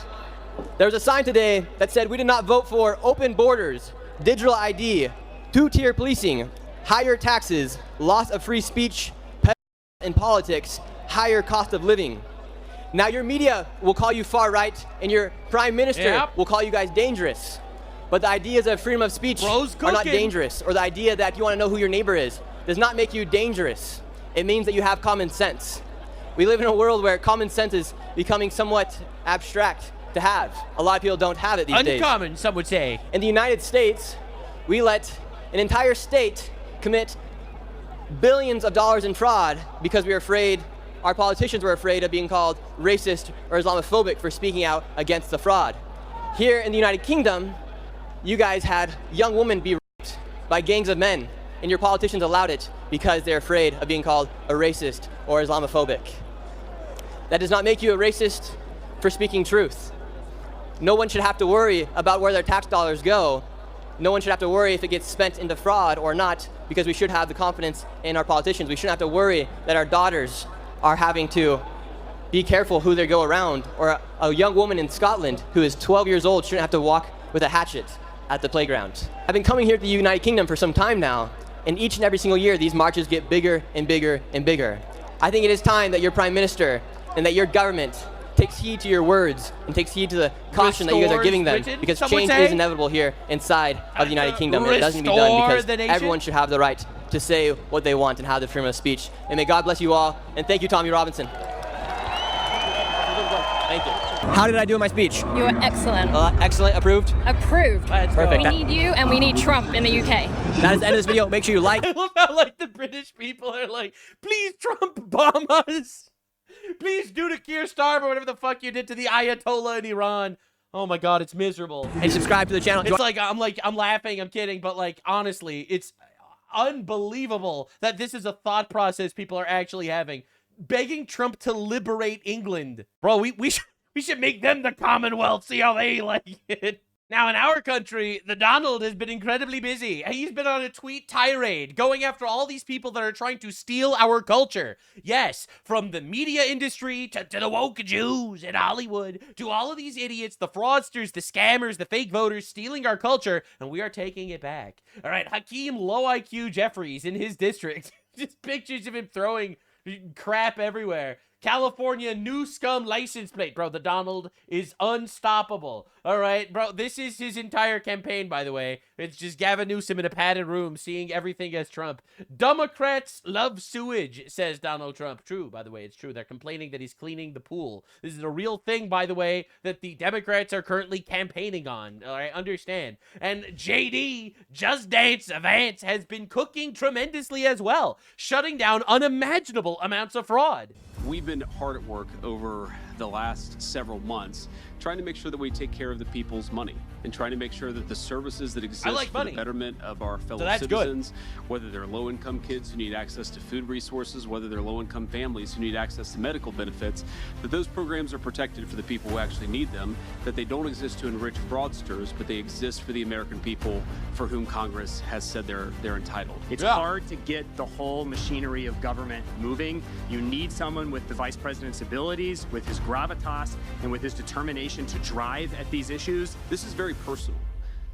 There was a sign today that said we did not vote for open borders, digital ID, two-tier policing, higher taxes, loss of free speech, in politics, higher cost of living. Now your media will call you far right, and your prime minister will call you guys dangerous. But the ideas of freedom of speech are not dangerous, or the idea that you want to know who your neighbor is does not make you dangerous. It means that you have common sense. We live in a world where common sense is becoming somewhat abstract to have. A lot of people don't have it these days.
Uncommon, some would say.
In the United States, we let an entire state commit billions of dollars in fraud because we were afraid, our politicians were afraid of being called racist or Islamophobic for speaking out against the fraud. Here in the United Kingdom, you guys had young women be raped by gangs of men, and your politicians allowed it because they're afraid of being called a racist or Islamophobic. That does not make you a racist for speaking truth. No one should have to worry about where their tax dollars go. No one should have to worry if it gets spent into fraud or not, because we should have the confidence in our politicians. We shouldn't have to worry that our daughters are having to be careful who they go around, or a young woman in Scotland who is 12 years old shouldn't have to walk with a hatchet at the playground. I've been coming here to the United Kingdom for some time now, and each and every single year these marches get bigger and bigger and bigger. I think it is time that your prime minister and that your government takes heed to your words and takes heed to the caution that you guys are giving them, because change is inevitable here inside of the United Kingdom. And it doesn't need to be done because everyone should have the right to say what they want and have the freedom of speech. And may God bless you all, and thank you, Tommy Robinson. How did I do in my speech?
You were excellent.
Excellent. Approved?
Approved.
Perfect.
We need you and we need Trump in the UK.
That is the end of this video. Make sure you like.
I love how, like, the British people are like, please, Trump, bomb us. Please do to Keir Starmer whatever the fuck you did to the Ayatollah in Iran. Oh my god, it's miserable.
And subscribe to the channel.
It's like, I'm laughing, I'm kidding, but like, honestly, it's unbelievable that this is a thought process people are actually having. Begging Trump to liberate England. Bro, we should make them the Commonwealth, see how they like it. Now, in our country, the Donald has been incredibly busy. He's been on a tweet tirade, going after all these people that are trying to steal our culture. Yes, from the media industry to the woke Jews in Hollywood, to all of these idiots, the fraudsters, the scammers, the fake voters, stealing our culture, and we are taking it back. All right, Hakeem Low IQ Jeffries in his district. Just pictures of him throwing crap everywhere. California new scum license plate. Bro, the Donald is unstoppable. All right, bro, this is his entire campaign, by the way. It's just Gavin Newsom in a padded room seeing everything as Trump. Democrats love sewage, says Donald Trump. True, by the way, it's true. They're complaining that he's cleaning the pool. This is a real thing, by the way, that the Democrats are currently campaigning on. All right, understand. And JD, Just Dance Vance, has been cooking tremendously as well, shutting down unimaginable amounts of fraud.
We've been hard at work over the last several months trying to make sure that we take care of the people's money and trying to make sure that the services that exist for the betterment of our fellow citizens, whether they're low-income kids who need access to food resources, whether they're low-income families who need access to medical benefits, that those programs are protected for the people who actually need them, that they don't exist to enrich fraudsters, but they exist for the American people for whom Congress has said they're entitled.
It's hard to get the whole machinery of government moving. You need someone with the vice president's abilities, with his gravitas, and with his determination to drive at these issues.
This is very personal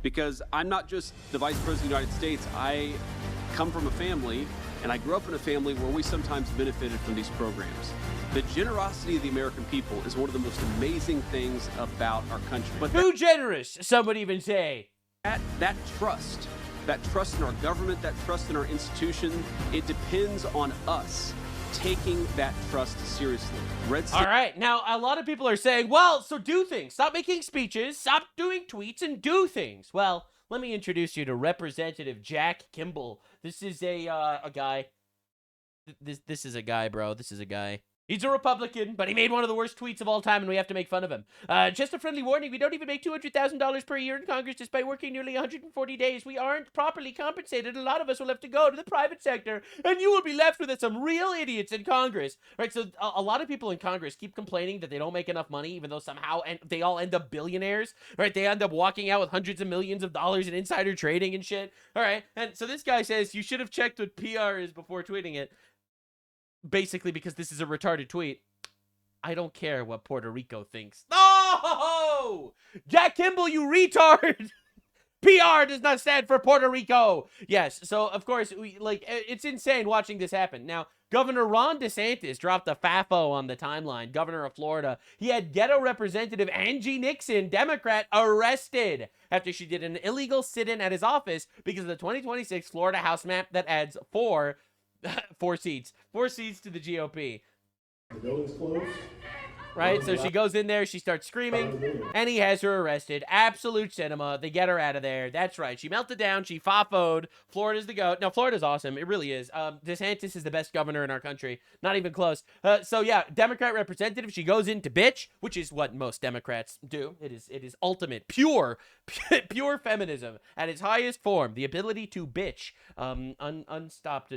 because I'm not just the Vice President of the United States. I come from a family, and I grew up in a family where we sometimes benefited from these programs. The generosity of the American people is one of the most amazing things about our country.
But too generous, some would even say.
That trust in our government, that trust in our institution, it depends on us taking that trust seriously.
All right, now a lot of people are saying, well, so do things. Stop making speeches, stop doing tweets, and do things. Well, let me introduce you to Representative Jack Kimball. This is a guy. This is a guy, bro. This is a guy. He's a Republican, but he made one of the worst tweets of all time, and we have to make fun of him. Just a friendly warning, we don't even make $200,000 per year in Congress despite working nearly 140 days. We aren't properly compensated. A lot of us will have to go to the private sector, and you will be left with some real idiots in Congress. Right, so a lot of people in Congress keep complaining that they don't make enough money, even though somehow they all end up billionaires. Right, they end up walking out with hundreds of millions of dollars in insider trading and shit. All right, and so this guy says you should have checked what PR is before tweeting it. Basically, because this is a retarded tweet. I don't care what Puerto Rico thinks. No! Jack Kimball, you retard! PR does not stand for Puerto Rico. Yes, so of course, it's insane watching this happen. Now, Governor Ron DeSantis dropped a FAFO on the timeline. Governor of Florida. He had ghetto representative Angie Nixon, Democrat, arrested after she did an illegal sit-in at his office because of the 2026 Florida House map that adds four seats to the GOP.
The building's closed.
Right, so she goes in there, she starts screaming, and he has her arrested. Absolute cinema. They get her out of there. That's right. She melted down. She fafoed. Florida's the goat. No, Florida's awesome. It really is. DeSantis is the best governor in our country. Not even close. So yeah, Democrat representative. She goes in to bitch, which is what most Democrats do. It is ultimate, pure feminism at its highest form. The ability to bitch, unstopped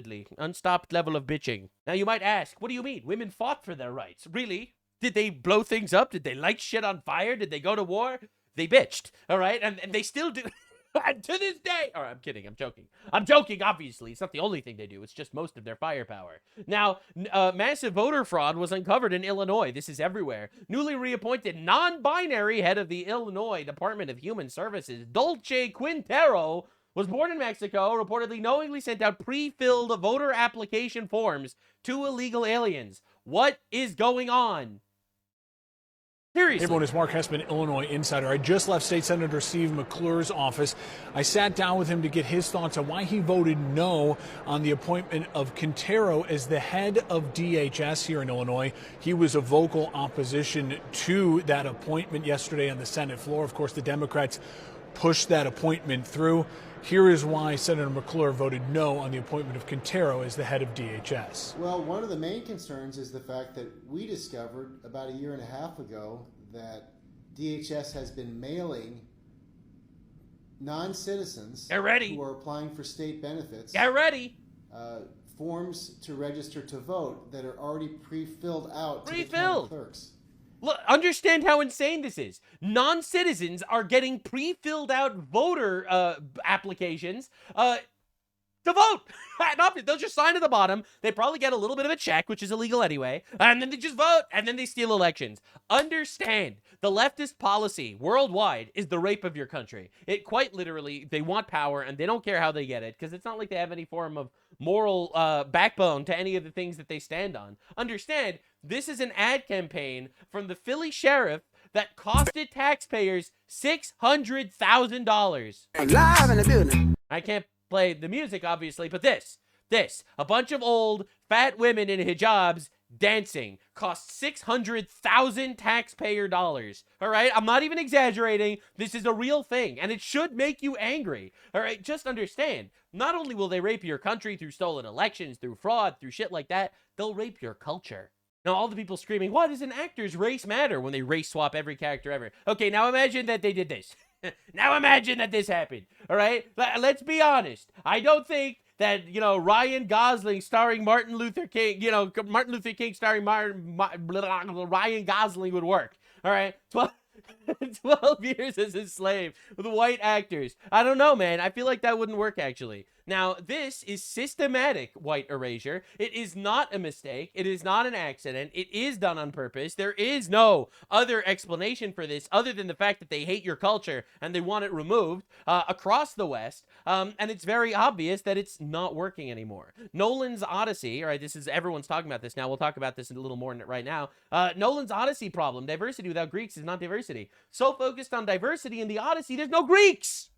level of bitching. Now you might ask, what do you mean? Women fought for their rights. Really? Did they blow things up? Did they light shit on fire? Did they go to war? They bitched, all right? And they still do. To this day. All right, I'm kidding. I'm joking. I'm joking, obviously. It's not the only thing they do. It's just most of their firepower. Now, massive voter fraud was uncovered in Illinois. This is everywhere. Newly reappointed non-binary head of the Illinois Department of Human Services, Dolce Quintero, was born in Mexico, reportedly knowingly sent out pre-filled voter application forms to illegal aliens. What is going on? Seriously.
Hey everyone, it's Mark Hessman, Illinois Insider. I just left State Senator Steve McClure's office. I sat down with him to get his thoughts on why he voted no on the appointment of Quintero as the head of DHS here in Illinois. He was a vocal opposition to that appointment yesterday on the Senate floor. Of course, the Democrats pushed that appointment through. Here is why Senator McClure voted no on the appointment of Quintero as the head of DHS.
Well, one of the main concerns is the fact that we discovered about a year and a half ago that DHS has been mailing non-citizens who are applying for state benefits forms to register to vote that are already pre-filled out to the county clerks.
Look, understand how insane this is. Non-citizens are getting pre-filled out voter applications to vote. They'll just sign at the bottom. They probably get a little bit of a check, which is illegal anyway, and then they just vote, and then they steal elections. Understand, the leftist policy worldwide is the rape of your country. It quite literally, they want power, and they don't care how they get it, because it's not like they have any form of moral backbone to any of the things that they stand on. Understand, this is an ad campaign from the Philly sheriff that costed taxpayers $600,000.
Live in the building.
I can't play the music, obviously, but this, a bunch of old, fat women in hijabs dancing cost 600,000 taxpayer dollars. All right? I'm not even exaggerating. This is a real thing, and it should make you angry. All right? Just understand, not only will they rape your country through stolen elections, through fraud, through shit like that, they'll rape your culture. Now, all the people screaming, why does an actor's race matter when they race swap every character ever? Okay, now imagine that they did this. Now imagine that this happened, all right? Let's be honest. I don't think that, Ryan Gosling starring Martin Luther King, Martin Luther King starring Ryan Gosling would work, all right? 12 years as a slave with white actors. I don't know, man. I feel like that wouldn't work, actually. Now, this is systematic white erasure. It is not a mistake. It is not an accident. It is done on purpose. There is no other explanation for this other than the fact that they hate your culture and they want it removed across the West. And it's very obvious that it's not working anymore. Nolan's Odyssey, all right, everyone's talking about this now. We'll talk about this a little more right now. Nolan's Odyssey problem, diversity without Greeks is not diversity. So focused on diversity in the Odyssey, there's no Greeks.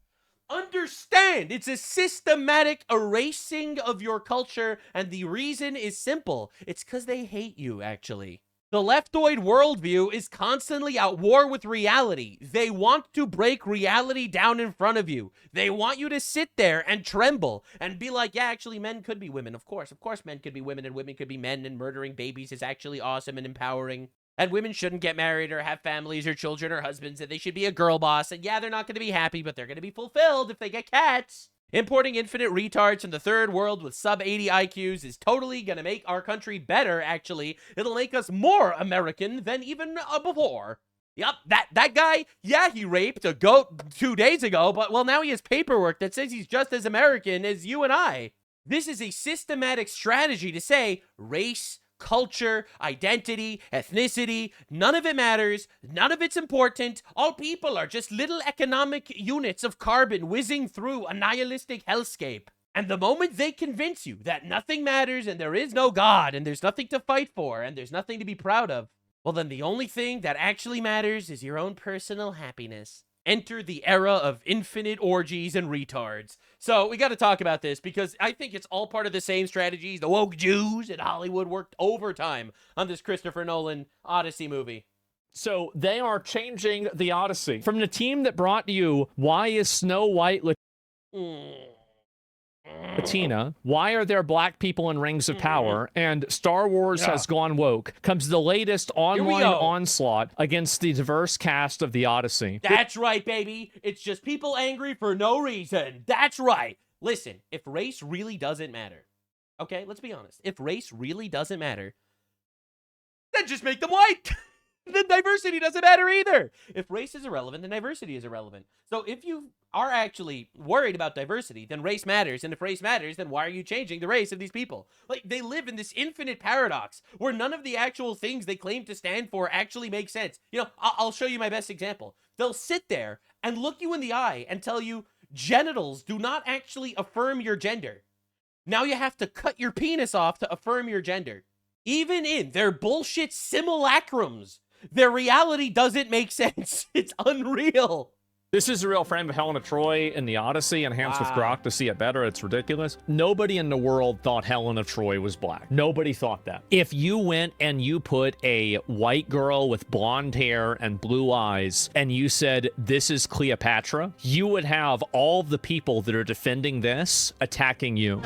Understand, it's a systematic erasing of your culture, and the reason is simple. It's because they hate you, actually. The leftoid worldview is constantly at war with reality. They want to break reality down in front of you. They want you to sit there and tremble and be like, yeah, actually, men could be women. Of course, men could be women, and women could be men, and murdering babies is actually awesome and empowering. And women shouldn't get married or have families or children or husbands, and they should be a girl boss. And yeah, they're not going to be happy, but they're going to be fulfilled if they get cats. Importing infinite retards from the third world with sub-80 IQs is totally going to make our country better, actually. It'll make us more American than even before. Yep, that guy, yeah, he raped a goat 2 days ago, but well, now he has paperwork that says he's just as American as you and I. This is a systematic strategy to say race, culture, identity, ethnicity, none of it matters, none of it's important. All people are just little economic units of carbon whizzing through a nihilistic hellscape. And the moment they convince you that nothing matters and there is no God and there's nothing to fight for and there's nothing to be proud of, well then the only thing that actually matters is your own personal happiness. Enter the era of infinite orgies and retards. So we got to talk about this because I think it's all part of the same strategies. The woke Jews in Hollywood worked overtime on this Christopher Nolan Odyssey movie.
So they are changing the Odyssey. From the team that brought you Why is Snow White Latina, Why Are There Black People in Rings of Power, and Star Wars Has Gone Woke, comes the latest online onslaught against the diverse cast of the Odyssey.
That's right, baby. It's just people angry for no reason. That's right. Listen, if race really doesn't matter, okay, let's be honest. If race really doesn't matter, then just make them white. Then diversity doesn't matter either. If race is irrelevant, then diversity is irrelevant. So if you are actually worried about diversity, then race matters. And if race matters, then why are you changing the race of these people? Like, they live in this infinite paradox where none of the actual things they claim to stand for actually make sense. You know, I'll show you my best example. They'll sit there and look you in the eye and tell you genitals do not actually affirm your gender. Now you have to cut your penis off to affirm your gender. Even in their bullshit simulacrums, Their reality doesn't make sense. It's unreal.
This is a real frame of Helena Troy in the Odyssey, enhanced with Grok to see it better. It's ridiculous. Nobody in the world thought Helena Troy was black. Nobody thought that. If you went and you put a white girl with blonde hair and blue eyes and you said, this is Cleopatra, you would have all the people that are defending this attacking you.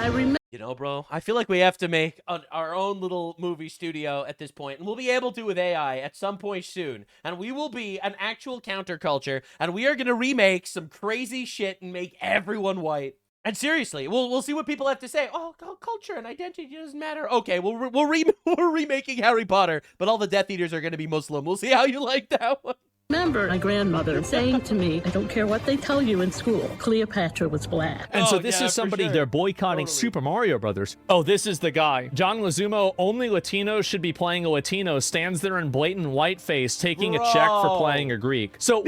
You know, bro, I feel like we have to make our own little movie studio at this point, and we'll be able to with AI at some point soon, and we will be an actual counterculture, and we are going to remake some crazy shit and make everyone white. And seriously, we'll see what people have to say. Oh, culture and identity doesn't matter. Okay, we're remaking Harry Potter, but all the Death Eaters are going to be Muslim. We'll see how you like that one.
Remember my grandmother saying to me, I don't care what they tell you in school, Cleopatra was black.
And so this is somebody they're boycotting Super Mario Brothers. Oh, this is the guy. John Leguizamo, only Latinos should be playing a Latino, stands there in blatant whiteface taking a check for playing a Greek. So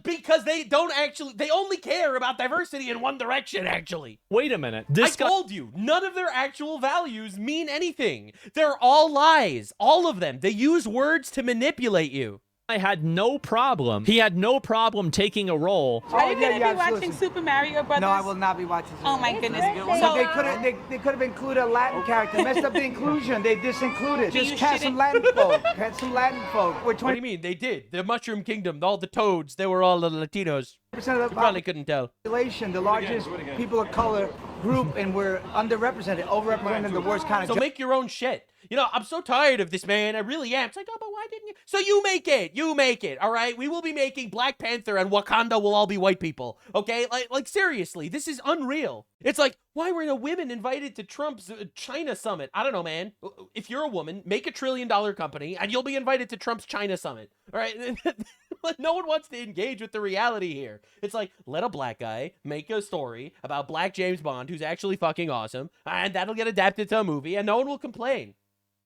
because they don't actually, they only care about diversity in one direction, actually.
Wait a minute.
I told you, none of their actual values mean anything. They're all lies. All of them. They use words to manipulate you.
I had no problem. He had no problem taking a role.
Are you going to be watching Super Mario Brothers?
No, I will not be watching Super
Oh my goodness.
So they could have included a Latin character. Messed up the inclusion. They disincluded. Just cast some Latin folk. Had some Latin folk.
What do you mean? They did. The Mushroom Kingdom, all the toads, they were all the Latinos. You probably couldn't tell.
The largest people of color group, and we're underrepresented, overrepresented, the worst kind of.
So make your own shit. You know, I'm so tired of this, man. I really am. It's like, oh, but why didn't you? So you make it. You make it. All right. We will be making Black Panther, and Wakanda will all be white people. Okay. Like seriously, this is unreal. It's like, why were no women invited to Trump's China summit? I don't know, man. If you're a woman, make $1 trillion company, and you'll be invited to Trump's China summit. All right. No one wants to engage with the reality here. It's like, let a black guy make a story about Black James Bond, who's actually fucking awesome, and that'll get adapted to a movie, and no one will complain.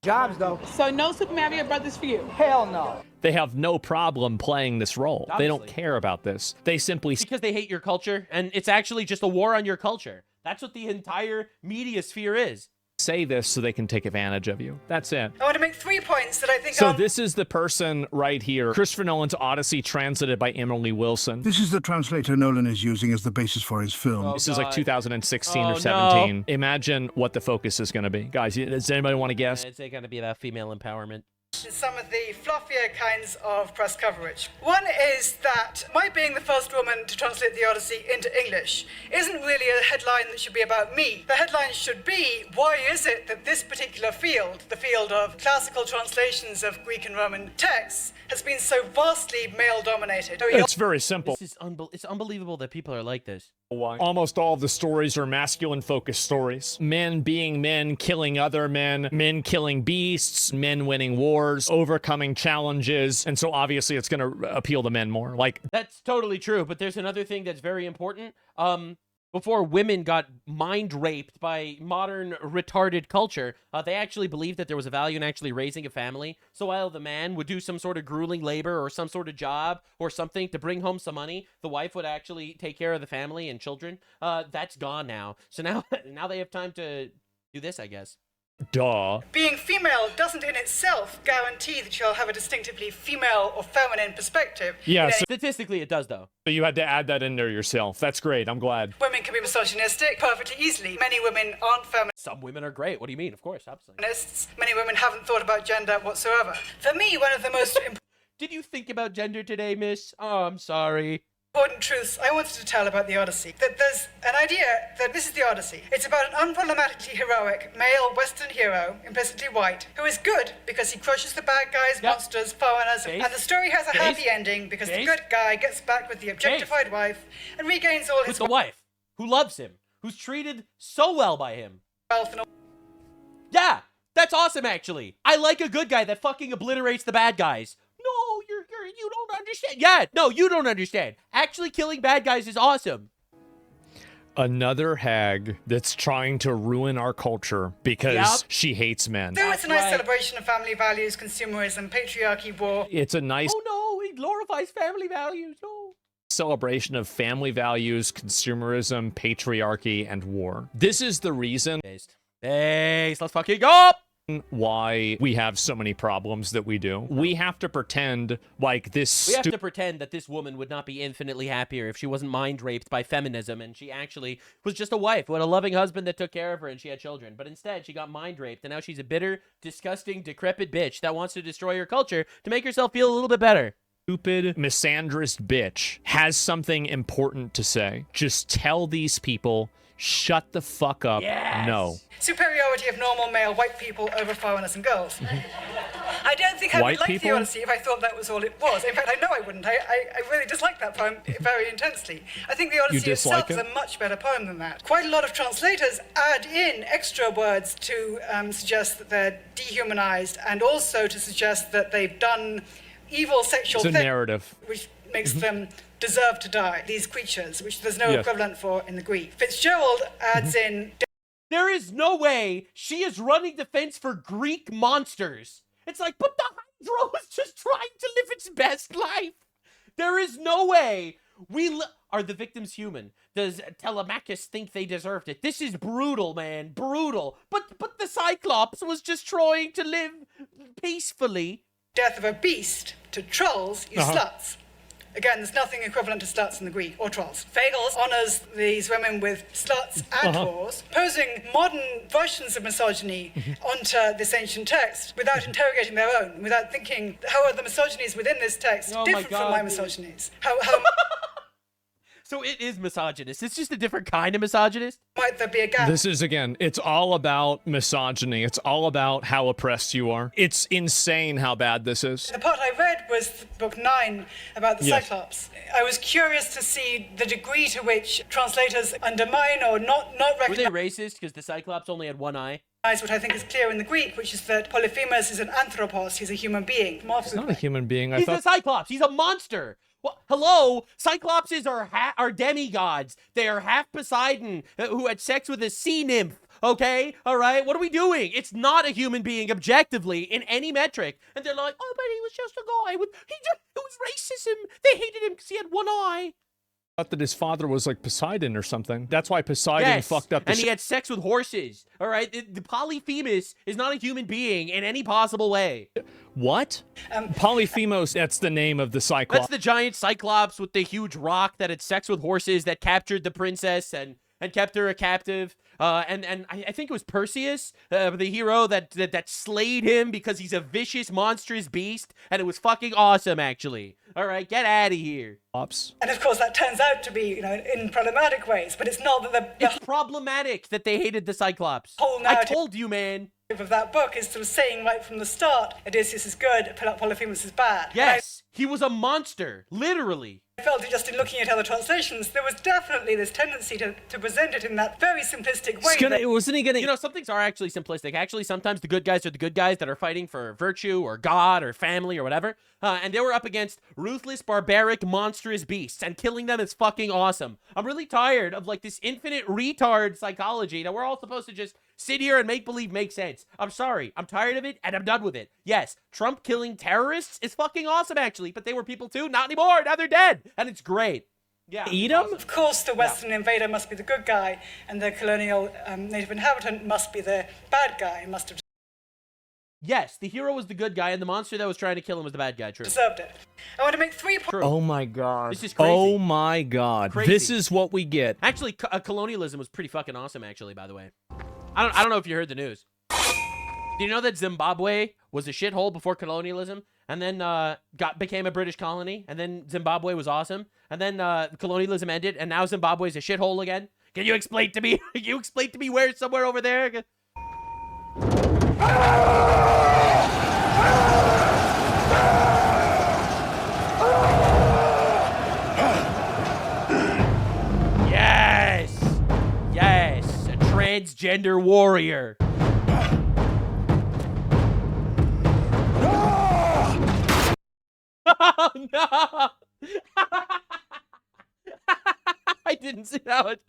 Jobs, though.
So no Super Mario Brothers for you?
Hell no.
They have no problem playing this role. Obviously. They don't care about this. They simply...
Because they hate your culture, and it's actually just a war on your culture. That's what the entire media sphere is.
Say this so they can take advantage of you. That's it.
I want to make 3 points that I think
So this is the person right here. Christopher Nolan's Odyssey, translated by Emily Wilson.
This is the translator Nolan is using as the basis for his film.
This is like 2016 or 17. No. Imagine what the focus is going to be. Guys, does anybody want to guess?
It's going to be about female empowerment.
Some of the fluffier kinds of press coverage. One is that my being the first woman to translate the Odyssey into English isn't really a headline that should be about me. The headline should be, why is it that this particular field, the field of classical translations of Greek and Roman texts, has been so vastly male-dominated?
It's very simple.
This is it's unbelievable that people are like this.
Almost all of the stories are masculine-focused stories. Men being men, killing other men, men killing beasts, men winning wars, overcoming challenges, and so obviously it's going to appeal to men more. Like,
that's totally true, but there's another thing that's very important. Before women got mind raped by modern retarded culture, they actually believed that there was a value in actually raising a family. So while the man would do some sort of grueling labor or some sort of job or something to bring home some money, the wife would actually take care of the family and children. That's gone now. So now they have time to do this, I guess.
Duh.
Being female doesn't in itself guarantee that you'll have a distinctively female or feminine perspective.
Yeah, so
statistically it does, though.
So you had to add that in there yourself. That's great. I'm glad.
Women can be misogynistic perfectly easily. Many women aren't feminists.
Some women are great. What do you mean? Of course, absolutely.
Many women haven't thought about gender whatsoever. For me, one of the most
Did you think about gender today, miss? Oh, I'm sorry.
Important truths I wanted to tell about the Odyssey. That there's an idea that this is the Odyssey. It's about an unproblematically heroic male Western hero, implicitly white, who is good because he crushes the bad guys, monsters, foreigners, and the story has a happy ending because the good guy gets back with the objectified wife and regains all his...
With the wife, who loves him, who's treated so well by him. Yeah, that's awesome, actually. I like a good guy that fucking obliterates the bad guys. No, you don't understand. Yeah, no, you don't understand. Actually killing bad guys is awesome.
Another hag that's trying to ruin our culture because she hates men.
So it's a nice celebration of family values, consumerism, patriarchy, war.
It's a nice...
Oh no, he glorifies family values. No.
Celebration of family values, consumerism, patriarchy, and war. This is the reason...
Let's fucking go!
why we have so many problems that we do. We have to pretend like this.
We have to pretend that this woman would not be infinitely happier if she wasn't mind raped by feminism and she actually was just a wife who had a loving husband that took care of her and she had children. But instead, she got mind raped and now she's a bitter, disgusting, decrepit bitch that wants to destroy her culture to make herself feel a little bit better.
Stupid, misandrist bitch has something important to say. Just tell these people, shut the fuck up.
Yes.
No.
Superiority of normal male white people over foreigners and girls. I don't think I would like the Odyssey if I thought that was all it was. In fact, I know I wouldn't. I really dislike that poem very intensely. I think the Odyssey itself is a much better poem than that. Quite a lot of translators add in extra words to suggest that they're dehumanized and also to suggest that they've done evil sexual things,
narrative,
which makes them deserve to die. These creatures, which there's no equivalent for in the Greek. Fitzgerald adds in.
There is no way she is running defense for Greek monsters. It's like, but the Hydra was just trying to live its best life. There is no way. Are the victims human? Does Telemachus think they deserved it? This is brutal, man. Brutal. But the Cyclops was just trying to live peacefully.
Death of a beast to trolls, you sluts. Again, there's nothing equivalent to sluts in the Greek, or trolls. Fagles honours these women with sluts and whores, posing modern versions of misogyny onto this ancient text without interrogating their own, without thinking, how are the misogynies within this text different from my misogynies? How
So it is misogynist. It's just a different kind of misogynist.
Might there be a gap?
This is, again, it's all about misogyny. It's all about how oppressed you are. It's insane how bad this is.
The part I read was book 9 about the Cyclops. I was curious to see the degree to which translators undermine or not recognize.
Were they racist because the Cyclops only had one eye?
What I think is clear in the Greek, which is that Polyphemus is an anthropos. He's a human being.
He's not a human being.
He's a Cyclops. He's a monster. Well, hello? Cyclopses are demigods. They are half Poseidon who had sex with a sea nymph. Okay? All right? What are we doing? It's not a human being objectively in any metric. And they're like, oh, but he was just a guy. It was racism. They hated him because he had one eye.
Thought that his father was like Poseidon or something. That's why Poseidon fucked up the
and he had sex with horses. All right? The Polyphemus is not a human being in any possible way.
What? Polyphemus, that's the name of the Cyclops.
That's the giant Cyclops with the huge rock that had sex with horses that captured the princess and kept her a captive. And I think it was Perseus, the hero that slayed him because he's a vicious, monstrous beast. And it was fucking awesome, actually. All right, get out of here.
And of course, that turns out to be, in problematic ways. But it's not that
It's problematic that they hated the Cyclops. I told you, man.
Of that book is sort of saying right from the start, Odysseus is good, Polyphemus is bad.
Yes, he was a monster, literally.
I felt it just in looking at other translations, there was definitely this tendency to present it in that very simplistic way.
Some things are actually simplistic. Actually, sometimes the good guys are the good guys that are fighting for virtue or God or family or whatever. And they were up against ruthless, barbaric, monstrous beasts, and killing them is fucking awesome. I'm really tired of this infinite retard psychology that we're all supposed to just sit here and make believe make sense. I'm sorry. I'm tired of it and I'm done with it. Yes, Trump killing terrorists is fucking awesome actually, but they were people too. Not anymore. Now they're dead. And it's great. Yeah.
Eat them?
Of course, the Western invader must be the good guy, and the colonial native inhabitant must be the bad guy. Must have.
Yes, the hero was the good guy, and the monster that was trying to kill him was the bad guy. True.
Deserved it. I want to make 3 points.
Oh my god.
This is crazy.
Oh my god.
Crazy.
This is what we get.
Actually, colonialism was pretty fucking awesome, actually, by the way. I don't know if you heard the news. Do you know that Zimbabwe was a shithole before colonialism? And then became a British colony, and then Zimbabwe was awesome, and then colonialism ended, and now Zimbabwe is a shithole again. Can you explain to me? Can you explain to me where it's somewhere over there? Yes, a transgender warrior. Oh, no! I didn't see how it...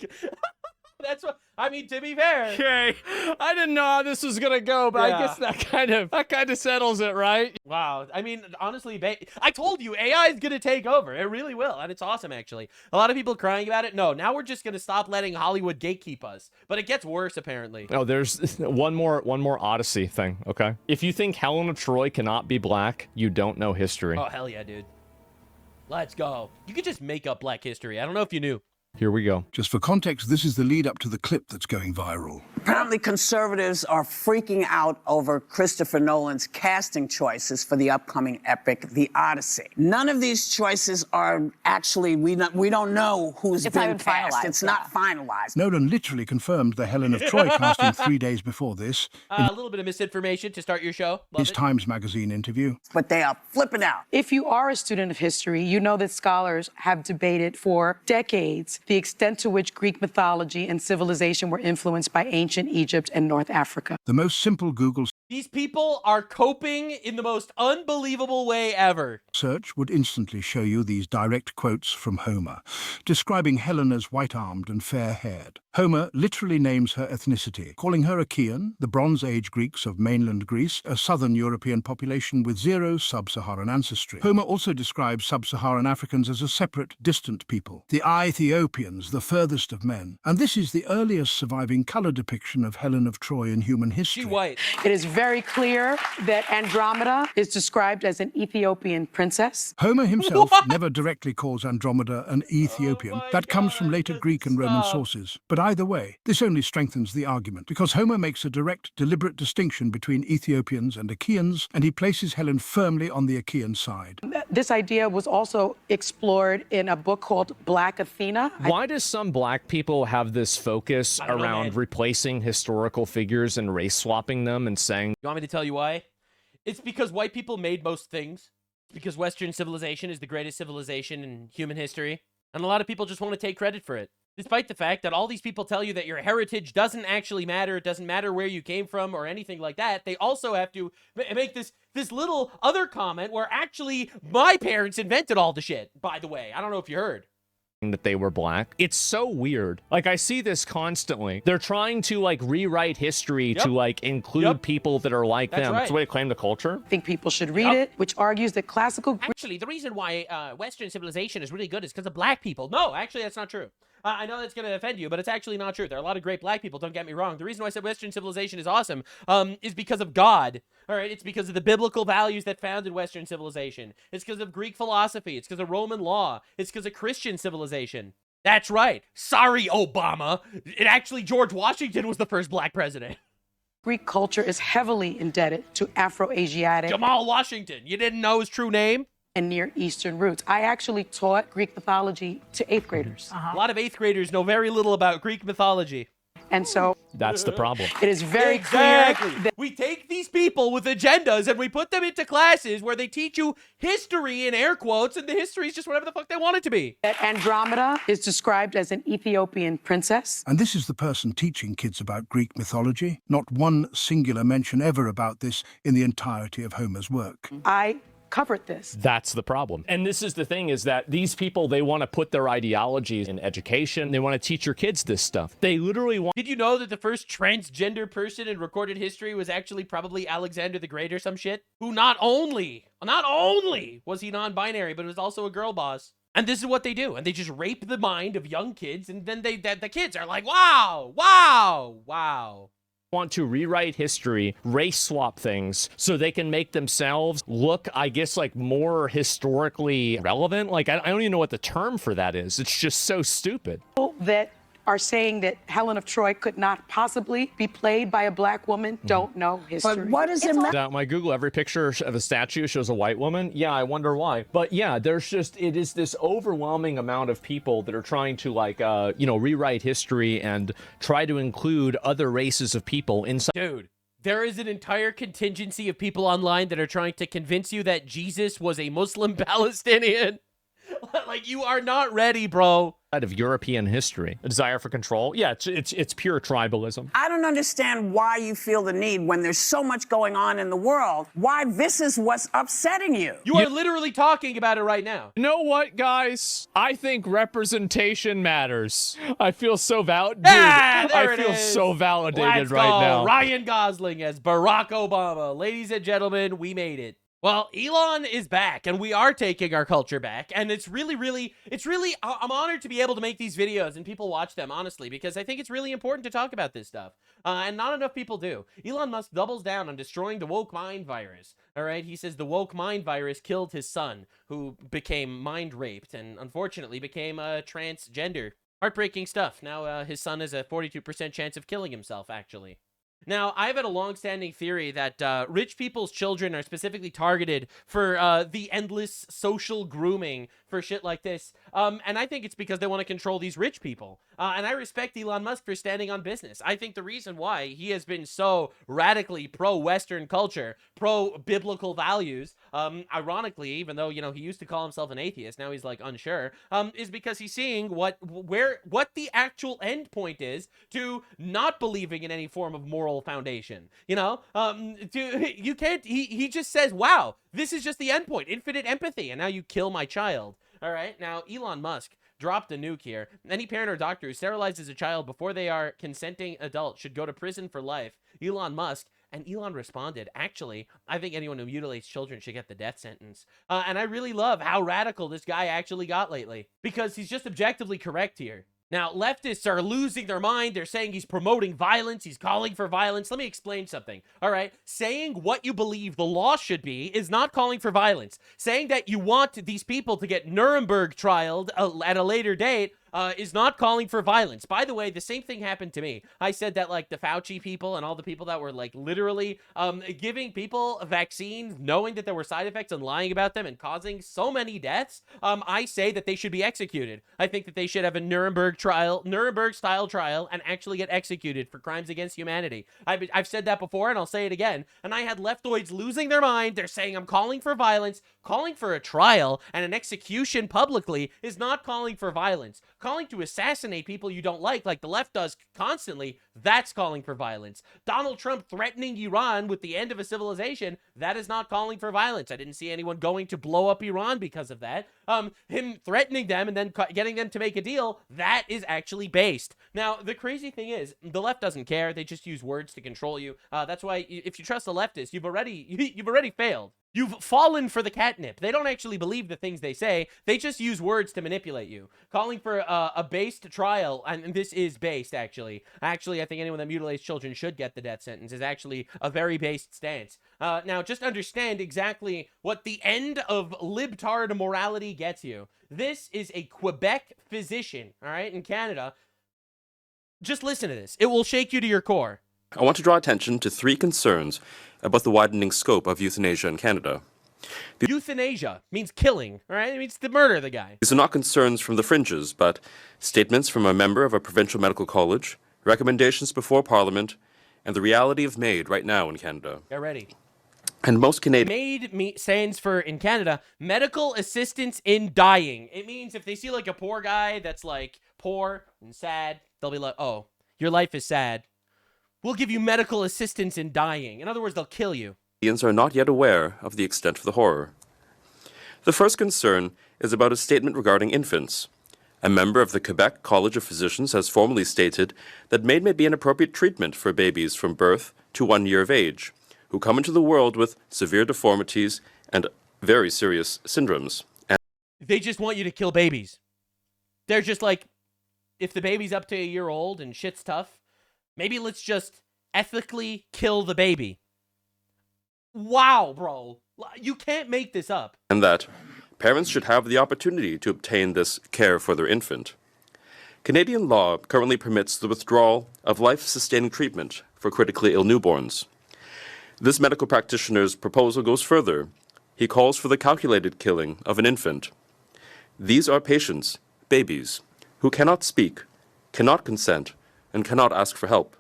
that's what I mean. To be fair,
Okay, I didn't know how this was gonna go, but
Yeah.
I guess that kind of settles it, right?
wow. I mean, honestly, I told you AI is gonna take over. It really will, and it's awesome. Actually, a lot of people crying about it. No, now we're just gonna stop letting Hollywood gatekeep us. But it gets worse apparently.
Oh, there's one more Odyssey thing. Okay, if you think Helen of Troy cannot be black, you don't know history.
Oh hell yeah, dude. Let's go. You could just make up Black history. I don't know if you knew.
Here we go.
Just for context, this is the lead up to the clip that's going viral.
Apparently, conservatives are freaking out over Christopher Nolan's casting choices for the upcoming epic, The Odyssey. None of these choices are actually, we don't know who's been cast. It's not finalized.
Nolan literally confirmed the Helen of Troy casting 3 days before this in
A little bit of misinformation to start your show. Love
his
it.
Times Magazine interview.
But they are flipping out.
If you are a student of history, you know that scholars have debated for decades the extent to which Greek mythology and civilization were influenced by ancient Egypt and North Africa.
The most simple Google
These people are coping in the most unbelievable way ever.
search would instantly show you these direct quotes from Homer, describing Helen as white-armed and fair-haired. Homer literally names her ethnicity, calling her Achaean, the Bronze Age Greeks of mainland Greece, a southern European population with zero sub-Saharan ancestry. Homer also describes sub-Saharan Africans as a separate, distant people, the Ethiopians, the furthest of men. And this is the earliest surviving color depiction of Helen of Troy in human history.
White.
It is very clear that Andromeda is described as an Ethiopian princess.
Homer himself never directly calls Andromeda an Ethiopian. That comes from later Greek and Roman sources. But either way, this only strengthens the argument, because Homer makes a direct, deliberate distinction between Ethiopians and Achaeans, and he places Helen firmly on the Achaean side.
This idea was also explored in a book called Black Athena.
Why does some black people have this focus around replacing historical figures and race swapping them and saying,
You want me to tell you why? It's because white people made most things. It's because Western civilization is the greatest civilization in human history. And a lot of people just want to take credit for it. Despite the fact that all these people tell you that your heritage doesn't actually matter, it doesn't matter where you came from or anything like that, they also have to make this little other comment where actually my parents invented all the shit, by the way. I don't know if you heard.
that they were black? It's so weird. Like, I see this constantly. They're trying to, like, rewrite history to, like, include people that are like them.
right.
It's a way to claim the culture.
I think people should read it, which argues that classical...
Actually, the reason why Western civilization is really good is because of black people. No, actually, that's not true. I know that's going to offend you, but it's actually not true. There are a lot of great black people, don't get me wrong. The reason why I said Western civilization is awesome is because of God. All right, it's because of the biblical values that founded Western civilization. It's because of Greek philosophy. It's because of Roman law. It's because of Christian civilization. That's right. Sorry, Obama. It actually, George Washington was the first black president.
Greek culture is heavily indebted to Afro-Asiatic...
Jamal Washington. You didn't know his true name?
And Near Eastern roots. I actually taught Greek mythology to 8th graders.
A lot of 8th graders know very little about Greek mythology.
And so...
That's the problem.
It is very
clear
that
we take these people with agendas and we put them into classes where they teach you history in air quotes, and the history is just whatever the fuck they want it to be.
That Andromeda is described as an Ethiopian princess.
And this is the person teaching kids about Greek mythology. Not one singular mention ever about this in the entirety of Homer's work.
I covered this.
That's the problem. And this is the thing, is that these people, they want to put their ideologies in education. They want to teach your kids this stuff. They literally want...
Did you know that the first transgender person in recorded history was actually probably Alexander the Great or some shit? Who not only was he non-binary, but was also a girl boss. And this is what they do. And they just rape the mind of young kids, and then the kids are like, wow, wow, wow.
Want to rewrite history, race swap things, so they can make themselves look, I guess, like more historically relevant. Like, I don't even know what the term for that is. It's just so stupid.
That are saying that Helen of Troy could not possibly be played by a black woman don't know history.
But what is it?
My Google, every picture of a statue shows a white woman. Yeah, I wonder why. But yeah, it is this overwhelming amount of people that are trying to, like, rewrite history and try to include other races of people inside.
Dude, there is an entire contingency of people online that are trying to convince you that Jesus was a Muslim Palestinian. Like, you are not ready, bro.
of European history. A desire for control. Yeah, it's pure tribalism.
I don't understand why you feel the need when there's so much going on in the world, why this is what's upsetting you.
You are literally talking about it right now.
You know what, guys? I think representation matters. I feel so validated.
I
feel so validated
Let's
right
go.
now.
Ryan Gosling as Barack Obama. Ladies and gentlemen, we made it. Well, Elon is back, and we are taking our culture back, and it's really, I'm honored to be able to make these videos and people watch them, honestly, because I think it's really important to talk about this stuff, and not enough people do. Elon Musk doubles down on destroying the woke mind virus, all right? He says the woke mind virus killed his son, who became mind raped, and unfortunately became a transgender. Heartbreaking stuff. Now, his son has a 42% chance of killing himself, actually. Now, I've had a long-standing theory that rich people's children are specifically targeted for the endless social grooming for shit like this. And I think it's because they want to control these rich people. And I respect Elon Musk for standing on business. I think the reason why he has been so radically pro-Western culture, pro-biblical values, ironically, even though, you know, he used to call himself an atheist, now he's like unsure, is because he's seeing what the actual end point is to not believing in any form of moral foundation. You know, you can't, he just says, wow, this is just the end point, infinite empathy, and now you kill my child. All right, now Elon Musk dropped a nuke here. Any parent or doctor who sterilizes a child before they are consenting adults should go to prison for life. Elon Musk. And Elon responded, actually, I think anyone who mutilates children should get the death sentence. And I really love how radical this guy actually got lately, because he's just objectively correct here. Now, leftists are losing their mind. They're saying he's promoting violence. He's calling for violence. Let me explain something. All right. Saying what you believe the law should be is not calling for violence. Saying that you want these people to get Nuremberg trialed at a later date is not calling for violence. By the way, the same thing happened to me. I said that, like, the Fauci people and all the people that were, like, literally giving people vaccines knowing that there were side effects and lying about them and causing so many deaths, I say that they should be executed. I think that they should have a Nuremberg-style trial, and actually get executed for crimes against humanity. I've said that before, and I'll say it again. And I had leftoids losing their mind. They're saying I'm calling for violence. Calling for a trial and an execution publicly is not calling for violence. Calling to assassinate people you don't like the left does constantly, that's calling for violence. Donald Trump threatening Iran with the end of a civilization, that is not calling for violence. I didn't see anyone going to blow up Iran because of that. Him threatening them and then getting them to make a deal, that is actually based. Now, the crazy thing is, the left doesn't care. They just use words to control you. That's why if you trust the leftists, you've already failed. You've fallen for the catnip. They don't actually believe the things they say. They just use words to manipulate you. Calling for a based trial, and this is based, actually. Actually, I think anyone that mutilates children should get the death sentence, is actually a very based stance. Now, just understand exactly what the end of libtard morality gets you. This is a Quebec physician, all right, in Canada. Just listen to this. It will shake you to your core.
I want to draw attention to 3 concerns about the widening scope of euthanasia in Canada.
Euthanasia means killing, all right? It means to murder the guy.
These are not concerns from the fringes, but statements from a member of a provincial medical college, recommendations before Parliament, and the reality of MAID right now in Canada.
Get ready.
And most Canadians...
MAID stands for, in Canada, medical assistance in dying. It means if they see, like, a poor guy that's, like, poor and sad, they'll be like, oh, your life is sad. We'll give you medical assistance in dying. In other words, they'll kill you.
Canadians are not yet aware of the extent of the horror. The first concern is about a statement regarding infants. A member of the Quebec College of Physicians has formally stated that MAID may be an appropriate treatment for babies from birth to 1 year of age, who come into the world with severe deformities and very serious syndromes. And
they just want you to kill babies. They're just like, if the baby's up to a year old and shit's tough, maybe let's just ethically kill the baby. Wow, bro. You can't make this up.
And that parents should have the opportunity to obtain this care for their infant. Canadian law currently permits the withdrawal of life-sustaining treatment for critically ill newborns. This medical practitioner's proposal goes further. He calls for the calculated killing of an infant. These are patients, babies, who cannot speak, cannot consent, and cannot ask for help.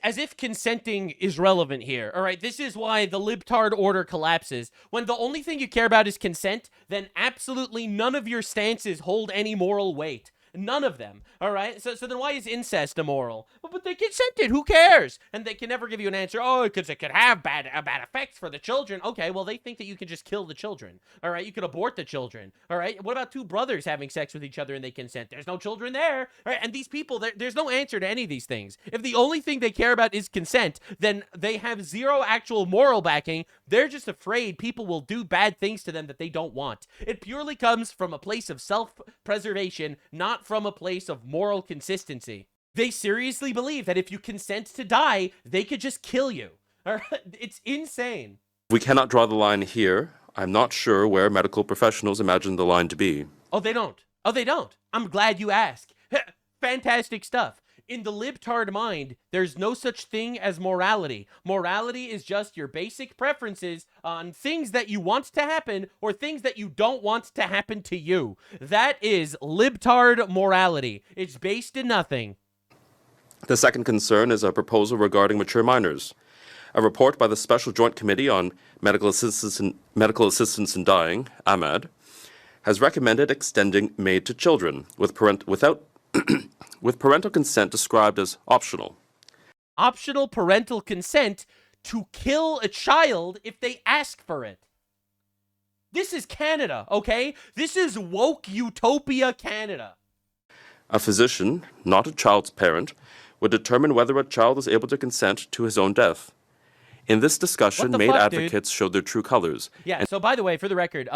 As if consenting is relevant here. All right, this is why the libtard order collapses. When the only thing you care about is consent, then absolutely none of your stances hold any moral weight. None of them, all right? So then why is incest immoral? But they consented, who cares? And they can never give you an answer, oh, because it could have bad effects for the children. Okay, well, they think that you can just kill the children, all right? You could abort the children, all right? What about two brothers having sex with each other and they consent? There's no children there, all right? And these people, there's no answer to any of these things. If the only thing they care about is consent, then they have zero actual moral backing. They're just afraid people will do bad things to them that they don't want. It purely comes from a place of self-preservation, not from a place of moral consistency. They seriously believe that if you consent to die, they could just kill you. It's insane.
We cannot draw the line here. I'm not sure where medical professionals imagine the line to be.
Oh, they don't. Oh, they don't. I'm glad you asked. Fantastic stuff. In the libtard mind, there's no such thing as morality. Morality is just your basic preferences on things that you want to happen or things that you don't want to happen to you. That is libtard morality. It's based in nothing.
The second concern is a proposal regarding mature minors. A report by the Special Joint Committee on Medical Assistance in Dying, AMAD, has recommended extending MAID to children with parental consent described as optional.
Optional parental consent to kill a child if they ask for it. This is Canada, okay? This is woke utopia Canada.
A physician, not a child's parent, would determine whether a child is able to consent to his own death. In this discussion, MAID advocates showed their true colors.
Yeah, so by the way, for the record,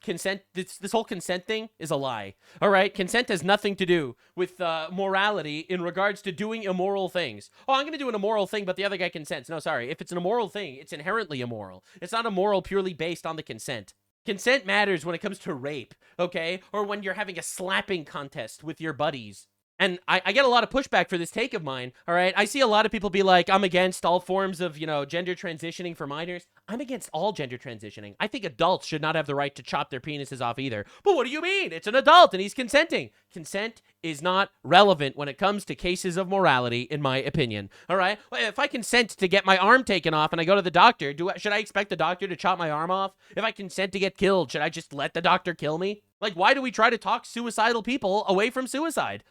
consent, this whole consent thing is a lie. All right? Consent has nothing to do with morality in regards to doing immoral things. Oh, I'm going to do an immoral thing, but the other guy consents. No, sorry. If it's an immoral thing, it's inherently immoral. It's not immoral purely based on the consent. Consent matters when it comes to rape, okay? Or when you're having a slapping contest with your buddies. And I get a lot of pushback for this take of mine, all right? I see a lot of people be like, I'm against all forms of, gender transitioning for minors. I'm against all gender transitioning. I think adults should not have the right to chop their penises off either. But what do you mean? It's an adult and he's consenting. Consent is not relevant when it comes to cases of morality, in my opinion, all right? If I consent to get my arm taken off and I go to the doctor, should I expect the doctor to chop my arm off? If I consent to get killed, should I just let the doctor kill me? Like, why do we try to talk suicidal people away from suicide?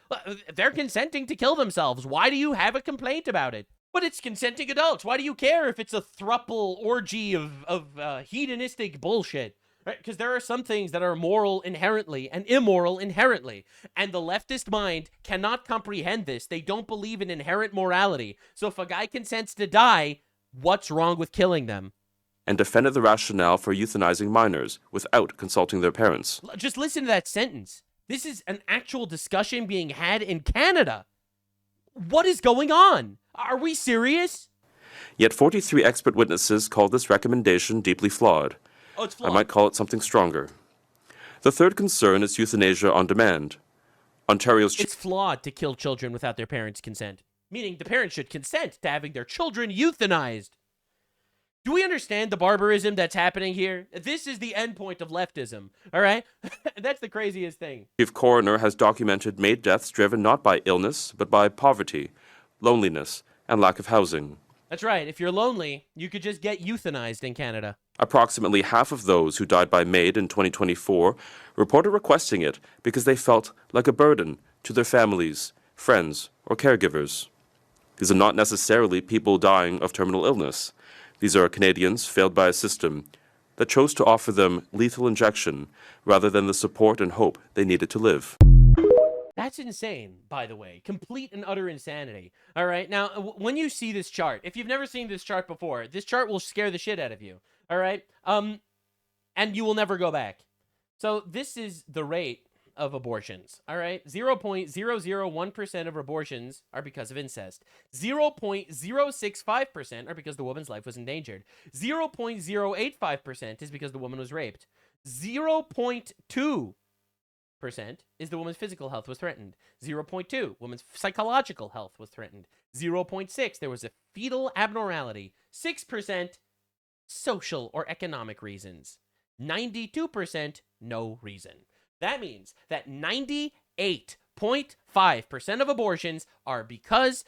They're consenting to kill themselves. Why do you have a complaint about it? But it's consenting adults. Why do you care if it's a thruple orgy of hedonistic bullshit? Because there are some things that are moral inherently and immoral inherently. And the leftist mind cannot comprehend this. They don't believe in inherent morality. So if a guy consents to die, what's wrong with killing them?
And defended the rationale for euthanizing minors without consulting their parents.
Just listen to that sentence. This is an actual discussion being had in Canada. What is going on? Are we serious?
Yet 43 expert witnesses called this recommendation deeply flawed.
Oh, it's flawed.
I might call it something stronger. The third concern is euthanasia on demand.
It's flawed to kill children without their parents' consent. Meaning the parents should consent to having their children euthanized. Do we understand the barbarism that's happening here? This is the end point of leftism, all right? That's the craziest thing.
Chief Coroner has documented MAID deaths driven not by illness, but by poverty, loneliness, and lack of housing.
That's right. If you're lonely, you could just get euthanized in Canada.
Approximately half of those who died by MAID in 2024 reported requesting it because they felt like a burden to their families, friends, or caregivers. These are not necessarily people dying of terminal illness. These are Canadians failed by a system that chose to offer them lethal injection rather than the support and hope they needed to live.
That's insane, by the way. Complete and utter insanity. All right? Now, when you see this chart, if you've never seen this chart before, this chart will scare the shit out of you. All right? And you will never go back. So this is the rate of abortions. All right? 0.001% of abortions are because of incest. 0.065% are because the woman's life was endangered. 0.085% is because the woman was raped. 0.2% is the woman's physical health was threatened. 0.2, woman's psychological health was threatened. 0.6, there was a fetal abnormality. 6%, social or economic reasons. 92%, no reason. That means that 98.5% of abortions are because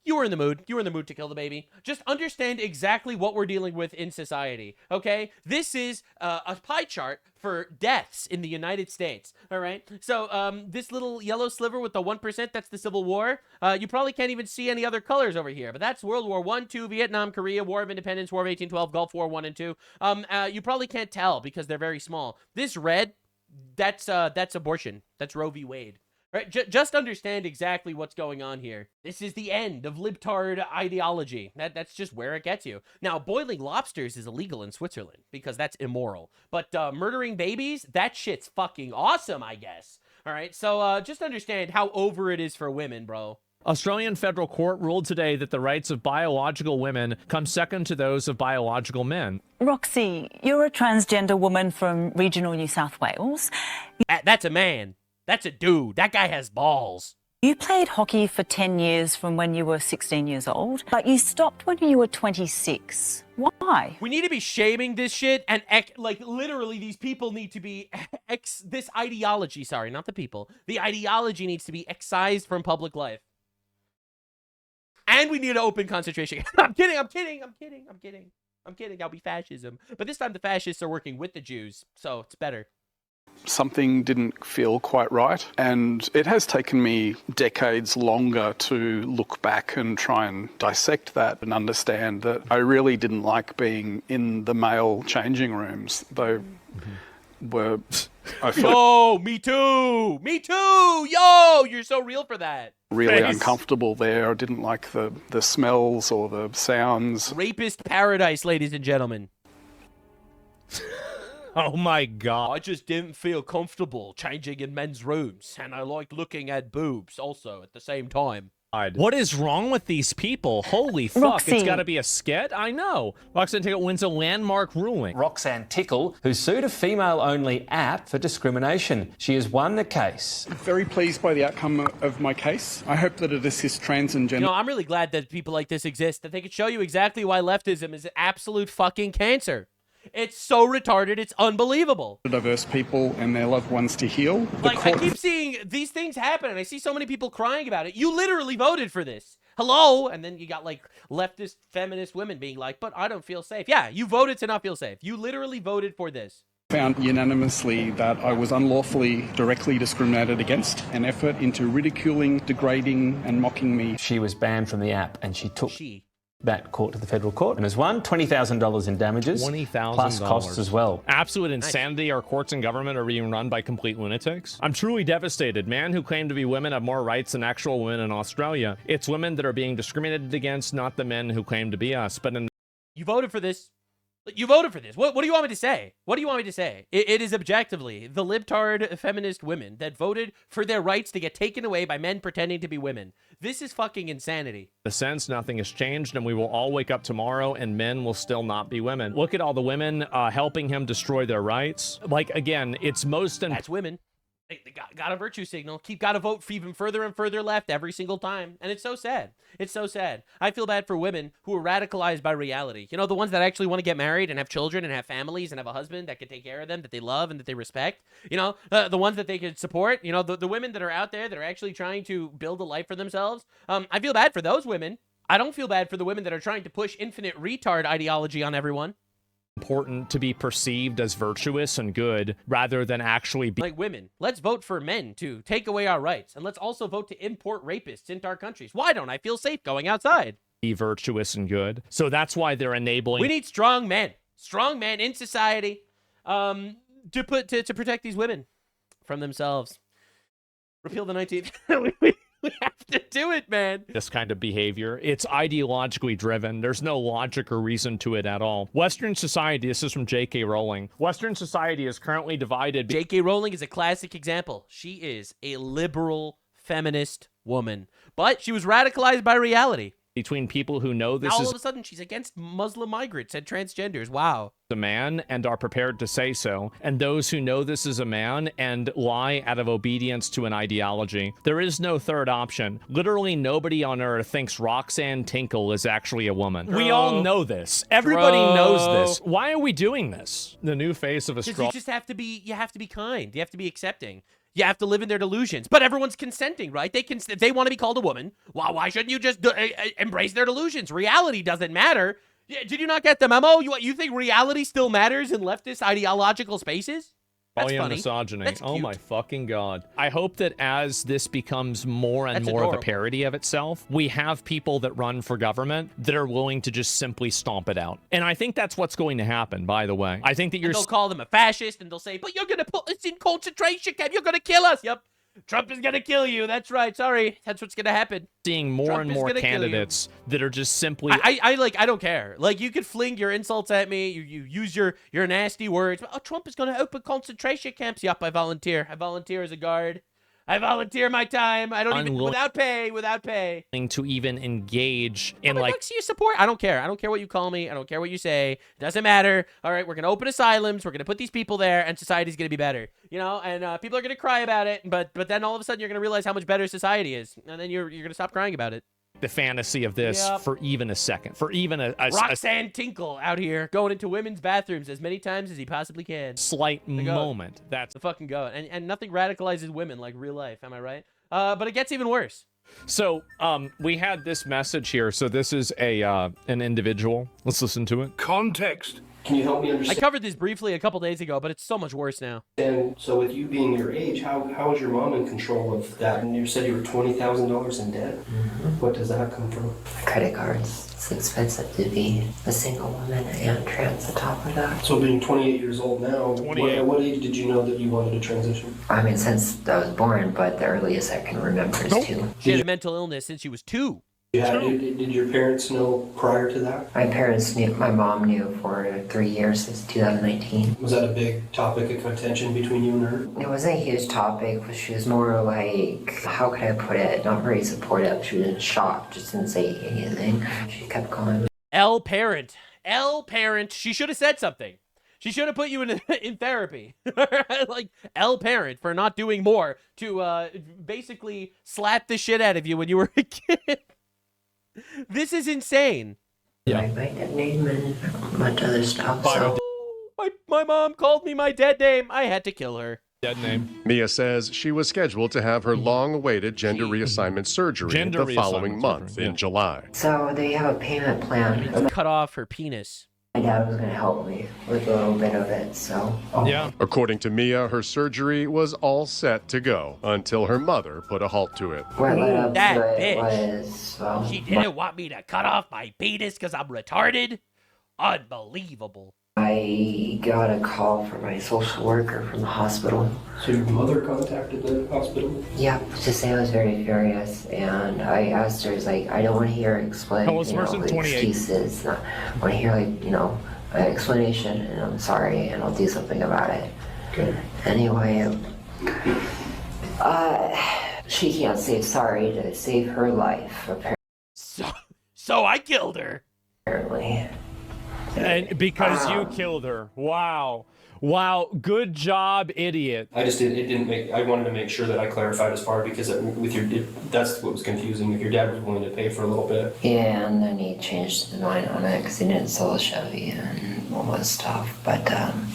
You were in the mood. You were in the mood to kill the baby. Just understand exactly what we're dealing with in society, okay? This is a pie chart for deaths in the United States, all right? So this little yellow sliver with the 1%, that's the Civil War. You probably can't even see any other colors over here, but that's World War I, II, Vietnam, Korea, War of Independence, War of 1812, Gulf War I and II. You probably can't tell because they're very small. This red, that's abortion. That's Roe v. Wade. Right, just understand exactly what's going on here. This is the end of libtard ideology. That's just where it gets you. Now, boiling lobsters is illegal in Switzerland because that's immoral. But murdering babies, that shit's fucking awesome, I guess. All right, so just understand how over it is for women, bro.
Australian federal court ruled today that the rights of biological women come second to those of biological men.
Roxy, you're a transgender woman from regional New South Wales.
That's a man. That's a dude. That guy has balls.
You played hockey for 10 years from when you were 16 years old, but you stopped when you were 26. Why?
We need to be shaming this shit, and like literally these people need to be this ideology, sorry, not the people. The ideology needs to be excised from public life. And we need to open concentration. I'm kidding. That'll be fascism. But this time the fascists are working with the Jews, so it's better.
Something didn't feel quite right, and it has taken me decades longer to look back and try and dissect that and understand that I really didn't like being in the male changing rooms. They were...
Yo, me too! Me too! Yo, you're so real for that.
Really uncomfortable there. I didn't like the smells or the sounds.
Rapist paradise, ladies and gentlemen.
Oh my God.
I just didn't feel comfortable changing in men's rooms, and I like looking at boobs also at the same time.
What is wrong with these people? Holy fuck,
Roxy.
It's gotta be a skit? I know. Roxanne Tickle wins a landmark ruling.
Roxanne Tickle, who sued a female-only app for discrimination. She has won the case.
Very pleased by the outcome of my case. I hope that it assists trans and gender...
You know, I'm really glad that people like this exist, that they can show you exactly why leftism is absolute fucking cancer. It's so retarded, it's unbelievable.
diverse people and their loved ones to heal.
Like, I keep seeing these things happen, and I see so many people crying about it. You literally voted for this. Hello? And then you got, like, leftist, feminist women being like, but I don't feel safe. Yeah, you voted to not feel safe. You literally voted for this.
Found unanimously that I was unlawfully directly discriminated against, an effort into ridiculing, degrading, and mocking me.
She was banned from the app, and she took... that court to the federal court and has won $20,000 in damages.
$20,000
plus costs as well.
Absolute insanity. Our courts and government are being run by complete lunatics. I'm truly devastated. Men who claim to be women have more rights than actual women in Australia. It's women that are being discriminated against, not the men who claim to be us. But
you voted for this. You voted for this. What do you want me to say? What do you want me to say? It is objectively the libtard feminist women that voted for their rights to get taken away by men pretending to be women. This is fucking insanity.
In a sense, nothing has changed, and we will all wake up tomorrow and men will still not be women. Look at all the women helping him destroy their rights. Like, again, it's most...
That's women. They got a virtue signal. Got to vote for even further and further left every single time. And it's so sad. It's so sad. I feel bad for women who are radicalized by reality. You know, the ones that actually want to get married and have children and have families and have a husband that can take care of them, that they love and that they respect. You know, the ones that they could support. You know, the women that are out there that are actually trying to build a life for themselves. I feel bad for those women. I don't feel bad for the women that are trying to push infinite retard ideology on everyone.
Important to be perceived as virtuous and good rather than actually be
like women. Let's vote for men to take away our rights, and let's also vote to import rapists into our countries. Why don't I feel safe going outside?
Be virtuous and good. So that's why they're enabling.
We need strong men in society, to protect these women from themselves. Repeal the 19th. We have to do it, man.
This kind of behavior. It's ideologically driven. There's no logic or reason to it at all. Western society, this is from J.K. Rowling. Western society is currently divided.
J.K. Rowling is a classic example. She is a liberal feminist woman, but she was radicalized by reality.
Between people who know this
now, all of a sudden, she's against Muslim migrants and transgenders. Wow.
A man and are prepared to say so, and those who know this is a man and lie out of obedience to an ideology. There is no third option. Literally nobody on earth thinks Roxanne Tinkle is actually a woman. We all know this. Everybody knows this. Why are we doing this? The new face of a straw.
You just have to be kind. You have to be accepting. You have to live in their delusions. But everyone's consenting, right? If they want to be called a woman, well, why shouldn't you just embrace their delusions? Reality doesn't matter. Did you not get the memo? You think reality still matters in leftist ideological spaces? That's funny.
Misogyny.
That's
oh
cute.
my fucking God. I hope that as this becomes more and more of a parody of itself, we have people that run for government that are willing to just simply stomp it out. And I think that's what's going to happen, by the way. I think that
they'll call them a fascist and they'll say, but you're going to put us in concentration camp. You're going to kill us. Yep. Trump is going to kill you. That's right. Sorry. That's what's going to happen.
Seeing more
Trump
and more candidates that are just simply...
I don't care. Like, you could fling your insults at me. You use your nasty words. But, Trump is going to open concentration camps. Yup, I volunteer. I volunteer as a guard. I volunteer my time. I don't even... Without pay.
To even engage in,
like... bucks you support? I don't care. I don't care what you call me. I don't care what you say. It doesn't matter. All right, we're going to open asylums. We're going to put these people there, and society's going to be better. You know, and people are going to cry about it, but then all of a sudden you're going to realize how much better society is, and then you're going to stop crying about it.
The fantasy of this for even a second, for even a
Roxanne Tinkle out here going into women's bathrooms as many times as he possibly can.
Slight moment. That's
the fucking go. And nothing radicalizes women like real life. Am I right? But it gets even worse.
So we had this message here. So this is an individual. Let's listen to it.
Context. Can you help me understand?
I covered this briefly a couple days ago, but it's so much worse now.
And so with you being your age, how is your mom in control of that? And you said you were $20,000 in debt. Mm-hmm. What does that come from?
Credit cards. It's expensive to be a single woman and trans on top of that.
So being 28 years old now, at what age did you know that you wanted to transition?
I mean, since I was born, but the earliest I can remember is 2.
She had a mental illness since she was 2.
Did your parents know prior to that?
My parents knew, my mom knew for 3 years, since 2019.
Was that a big topic of contention between you and her?
It wasn't a huge topic, but she was more like, how could I put it, not very supportive. She was in shock, just didn't say anything. She kept going.
L parent. She should have said something. She should have put you in therapy. Like, L parent for not doing more to basically slap the shit out of you when you were a kid. This is insane.
Yeah. My dead name and a bunch of other stuff. So.
My mom called me my dead name. I had to kill her.
Dead name.
Mia says she was scheduled to have her long-awaited gender reassignment surgery the following month in July.
So they have a payment plan.
Cut off her penis.
My dad was going to help me with a little bit of it, so...
Yeah.
According to Mia, her surgery was all set to go until her mother put a halt to it.
That bitch. She didn't want me to cut off my penis because I'm retarded? Unbelievable.
I got a call from my social worker from the hospital.
So your mother contacted the hospital?
Yeah, to say I was very furious, and I asked her, I don't want to hear excuses. I want to hear, an explanation, and I'm sorry, and I'll do something about it.
Okay.
Anyway, she can't say sorry to save her life, apparently.
So I killed her.
Apparently.
And because you killed her. Wow. Good job, idiot.
I wanted to make sure that I clarified as far, because that's what was confusing. If your dad was willing to pay for a little bit.
Yeah, and then he changed his mind on it because he didn't sell a Chevy and all that stuff. But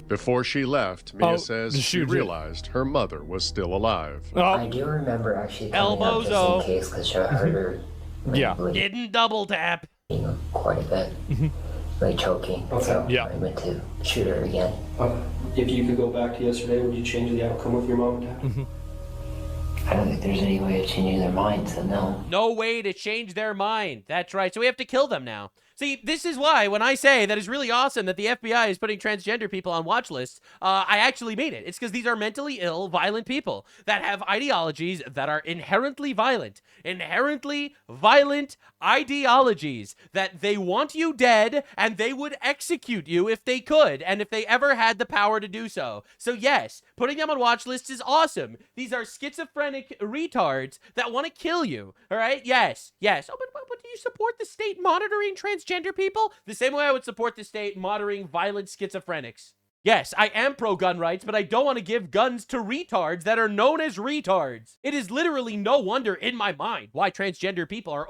before she left, Mia says she realized her mother was still alive.
I do remember actually coming up just in case, because I heard her.
Didn't double tap.
Quite a bit. Like choking.
Okay.
So I went to shoot her again.
If you could go back to yesterday, would you change the outcome with your mom and dad?
Mm-hmm. I don't think there's any way of changing their minds, so no.
No way to change their mind. That's right. So we have to kill them now. See, this is why when I say that it's really awesome that the FBI is putting transgender people on watch lists, I actually mean it. It's because these are mentally ill, violent people that have ideologies that are inherently violent. Inherently violent ideologies that they want you dead and they would execute you if they could and if they ever had the power to do so. So yes, putting them on watch lists is awesome. These are schizophrenic retards that want to kill you. All right? Yes. Oh, but do you support the state monitoring transgender people? The same way I would support the state monitoring violent schizophrenics. Yes, I am pro-gun rights, but I don't want to give guns to retards that are known as retards. It is literally no wonder in my mind why transgender people are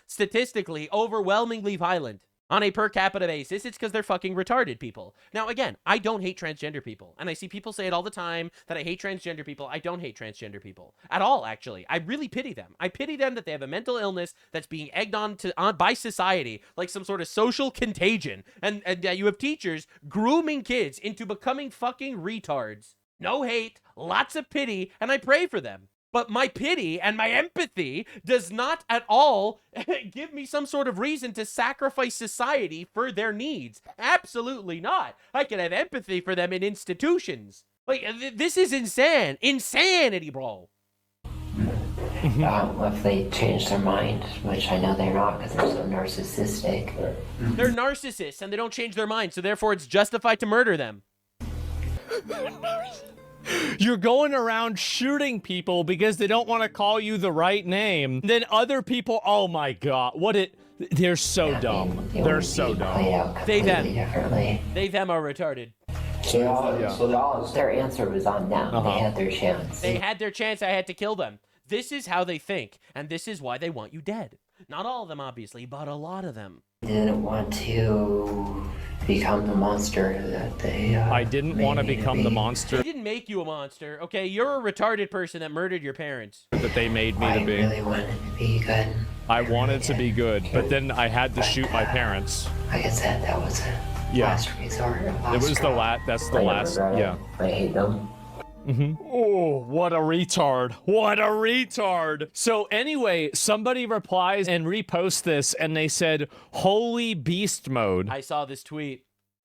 statistically overwhelmingly violent. On a per capita basis, it's because they're fucking retarded people. Now, again, I don't hate transgender people. And I see people say it all the time that I hate transgender people. I don't hate transgender people at all, actually. I really pity them. I pity them that they have a mental illness that's being egged on by society like some sort of social contagion. And you have teachers grooming kids into becoming fucking retards. No hate, lots of pity, and I pray for them. But my pity and my empathy does not at all give me some sort of reason to sacrifice society for their needs. Absolutely not. I can have empathy for them in institutions. Like, this is insane. Insanity, bro.
If they change their mind, which I know they're not because they're so narcissistic.
They're narcissists and they don't change their mind, so therefore it's justified to murder them.
You're going around shooting people because they don't want to call you the right name. Then other people, oh my god, they're so dumb. They're so dumb.
They, them are retarded.
So their answer was on them. They had their chance.
They had their chance, I had to kill them. This is how they think, and this is why they want you dead. Not all of them, obviously, but a lot of them.
Didn't want to become the monster that they
I didn't want to become the monster.
They didn't make you a monster, okay? You're a retarded person that murdered your parents.
That they made me to be.
I really wanted to be good.
I wanted to be good, but then I had to shoot my parents.
Like I said, that was a last resort.
It was the last, that's the last, yeah.
I hate them.
Oh, what a retard. What a retard. So anyway, somebody replies and reposts this and they said, holy beast mode.
I saw this tweet.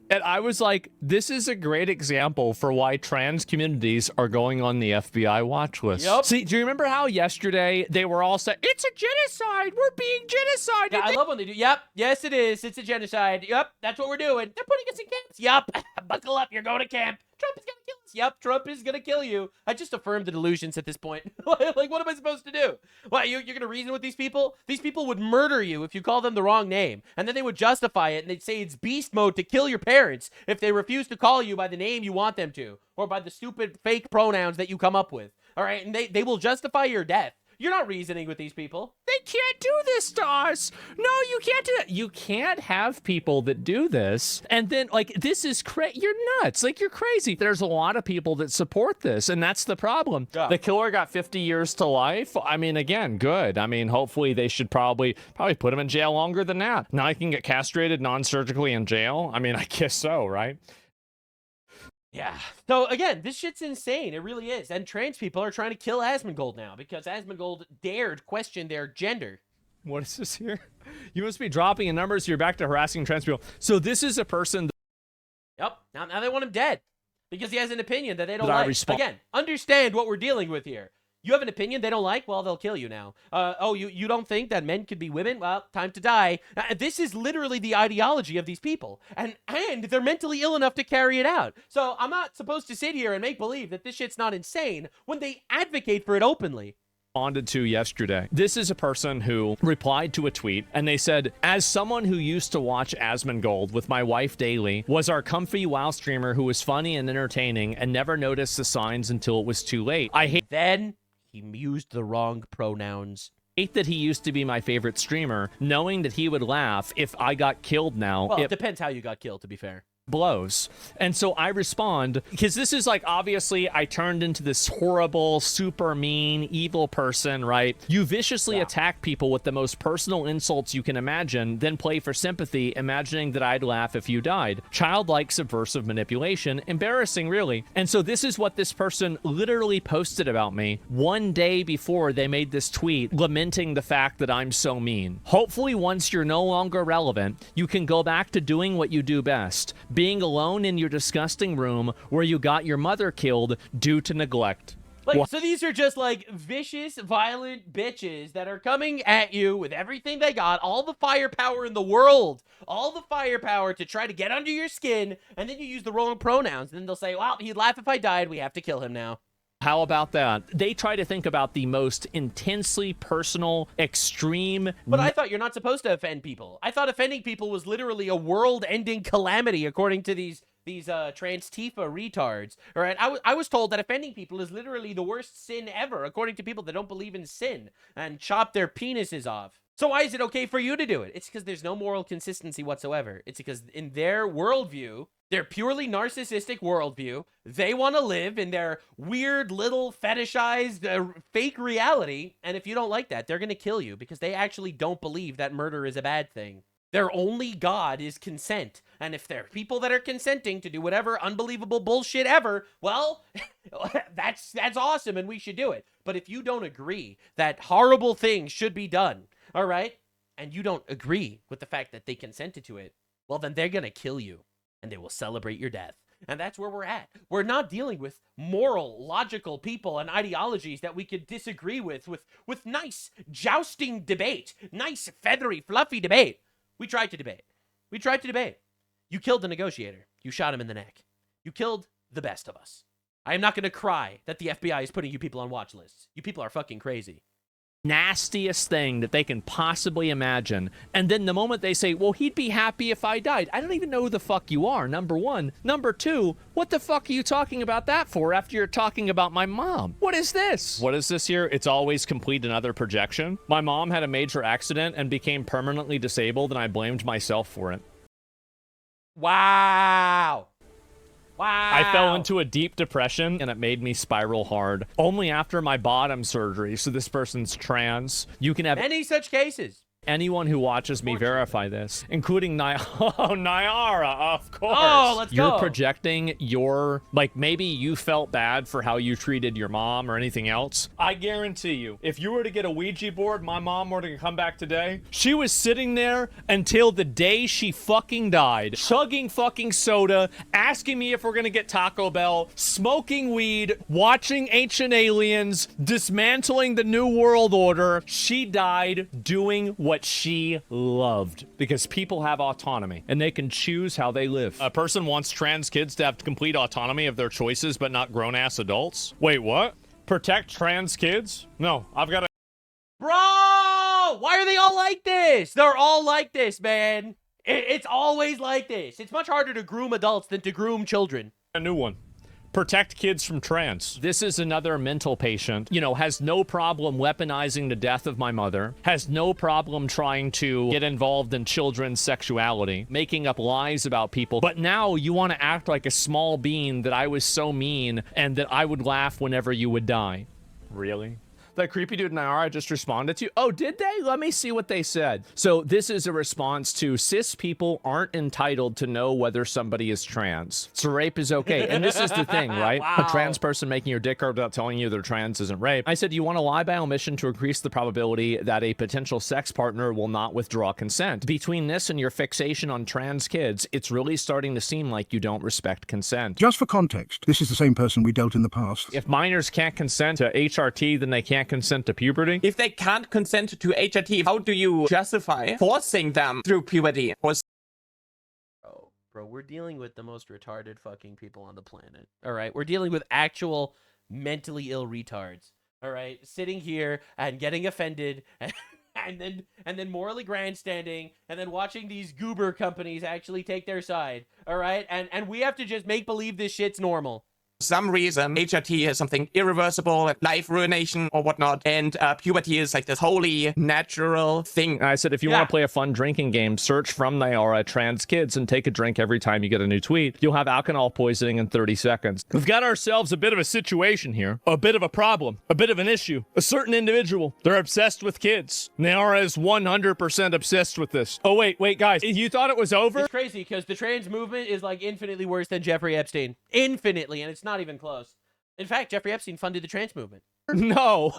And I was like, this is a great example for why trans communities are going on the FBI watch list.
Yep.
See, do you remember how yesterday they were all saying, it's a genocide, we're being genocide.
Yeah, I love when they do. Yep, yes it is. It's a genocide. Yep, that's what we're doing. They're putting us in camps. Yep, buckle up, you're going to camp. Trump is gonna kill us. Yep, Trump is gonna kill you. I just affirmed the delusions at this point. Like, what am I supposed to do? What, you're gonna reason with these people? These people would murder you if you call them the wrong name. And then they would justify it and they'd say it's beast mode to kill your parents if they refuse to call you by the name you want them to. Or by the stupid fake pronouns that you come up with. All right, and they will justify your death. You're not reasoning with these people.
They can't do this to us. No, you can't do that. You can't have people that do this. And then, like, this is crazy. You're nuts. Like, you're crazy. There's a lot of people that support this, and that's the problem. Yeah. The killer got 50 years to life. I mean, again, good. I mean, hopefully they should probably put him in jail longer than that. Now he can get castrated non-surgically in jail. I mean, I guess so, right?
Yeah. So again, this shit's insane. It really is. And trans people are trying to kill Asmongold now because Asmongold dared question their gender.
What is this here? You must be dropping in numbers. You're back to harassing trans people. So this is a person.
Yep. Now they want him dead because he has an opinion that they don't like. Again, understand what we're dealing with here. You have an opinion they don't like? Well, they'll kill you now. Oh, you don't think that men could be women? Well, time to die. This is literally the ideology of these people. And they're mentally ill enough to carry it out. So I'm not supposed to sit here and make believe that this shit's not insane when they advocate for it openly.
Responded to yesterday. This is a person who replied to a tweet and they said, as someone who used to watch Asmongold with my wife daily, was our comfy WoW streamer who was funny and entertaining and never noticed the signs until it was too late. I hate
then he used the wrong pronouns.
Hate that he used to be my favorite streamer, knowing that he would laugh if I got killed now.
Well, it depends how you got killed, to be fair.
Blows. And so I respond, because this is like, obviously I turned into this horrible, super mean, evil person, right? You viciously attack people with the most personal insults you can imagine, then play for sympathy, imagining that I'd laugh if you died. Childlike subversive manipulation. Embarrassing, really. And so this is what this person literally posted about me one day before they made this tweet lamenting the fact that I'm so mean. Hopefully once you're no longer relevant, you can go back to doing what you do best. Being alone in your disgusting room where you got your mother killed due to neglect.
Like, so these are just like vicious, violent bitches that are coming at you with everything they got, all the firepower in the world, all the firepower to try to get under your skin, and then you use the wrong pronouns. And then they'll say, well, he'd laugh if I died. We have to kill him now.
How about that? They try to think about the most intensely personal, extreme...
But I thought you're not supposed to offend people. I thought offending people was literally a world-ending calamity, according to these trans Tifa retards. All right, I was told that offending people is literally the worst sin ever, according to people that don't believe in sin and chop their penises off. So why is it okay for you to do it? It's because there's no moral consistency whatsoever. It's because in their worldview, their purely narcissistic worldview, they want to live in their weird little fetishized fake reality. And if you don't like that, they're going to kill you because they actually don't believe that murder is a bad thing. Their only God is consent. And if there are people that are consenting to do whatever unbelievable bullshit ever, well, that's awesome and we should do it. But if you don't agree that horrible things should be done, all right, and you don't agree with the fact that they consented to it, well, then they're going to kill you and they will celebrate your death. And that's where we're at. We're not dealing with moral, logical people and ideologies that we could disagree with nice jousting debate, nice feathery, fluffy debate. We tried to debate. You killed the negotiator. You shot him in the neck. You killed the best of us. I am not going to cry that the FBI is putting you people on watch lists. You people are fucking crazy.
Nastiest thing that they can possibly imagine. And then the moment they say, well, he'd be happy if I died. I don't even know who the fuck you are, number one. Number two, what the fuck are you talking about that for after you're talking about my mom? What is this? What is this here? It's always complete another projection. My mom had a major accident and became permanently disabled, and I blamed myself for it.
Wow.
I fell into a deep depression and it made me spiral hard. Only after my bottom surgery, so this person's trans. You can have
many such cases.
Anyone who watches me verify this, including Nyara, of course.
Oh, let's go.
You're projecting your, like, maybe you felt bad for how you treated your mom or anything else. I guarantee you, if you were to get a Ouija board, my mom were to come back today, she was sitting there until the day she fucking died, chugging fucking soda, asking me if we're gonna get Taco Bell, smoking weed, watching Ancient Aliens, dismantling the New World Order. She died doing what she loved, because people have autonomy and they can choose how they live. A person wants trans kids to have complete autonomy of their choices, but not grown-ass adults. Wait, what? Protect trans kids? No, I've got to...
Bro, why are they all like this? They're all like this, man. It's always like this. It's much harder to groom adults than to groom children.
A new one. Protect kids from trans. This is another mental patient, you know, has no problem weaponizing the death of my mother, has no problem trying to get involved in children's sexuality, making up lies about people. But now you want to act like a small being that I was so mean and that I would laugh whenever you would die. Really? That creepy dude Nyara just responded to you? Oh, did they? Let me see what they said. So this is a response to cis people aren't entitled to know whether somebody is trans. So rape is okay. And this is the thing, right?
Wow.
A trans person making your dick hard without telling you they're trans isn't rape. I said, you want to lie by omission to increase the probability that a potential sex partner will not withdraw consent. Between this and your fixation on trans kids, it's really starting to seem like you don't respect consent.
Just for context, this is the same person we dealt in the past.
If minors can't consent to HRT, then they can't consent to puberty.
If they can't consent to HRT, how do you justify forcing them through puberty?
Bro, we're dealing with the most retarded fucking people on the planet. All right, we're dealing with actual mentally ill retards. All right, sitting here and getting offended and then morally grandstanding and then watching these goober companies actually take their side. All right, and we have to just make believe this shit's normal.
Some reason HRT is something irreversible, life ruination or whatnot, and puberty is like this holy natural thing.
I said, if you want to play a fun drinking game, search from Nyara trans kids and take a drink every time you get a new tweet. You'll have alcohol poisoning in 30 seconds. We've got ourselves a bit of a situation here, a bit of a problem, a bit of an issue. A certain individual, they're obsessed with kids. Nyara is 100% obsessed with this. Oh, wait, guys, you thought it was over?
It's crazy because the trans movement is like infinitely worse than Jeffrey Epstein. Infinitely, and it's not even close. In fact, Jeffrey Epstein funded the trans movement.
No.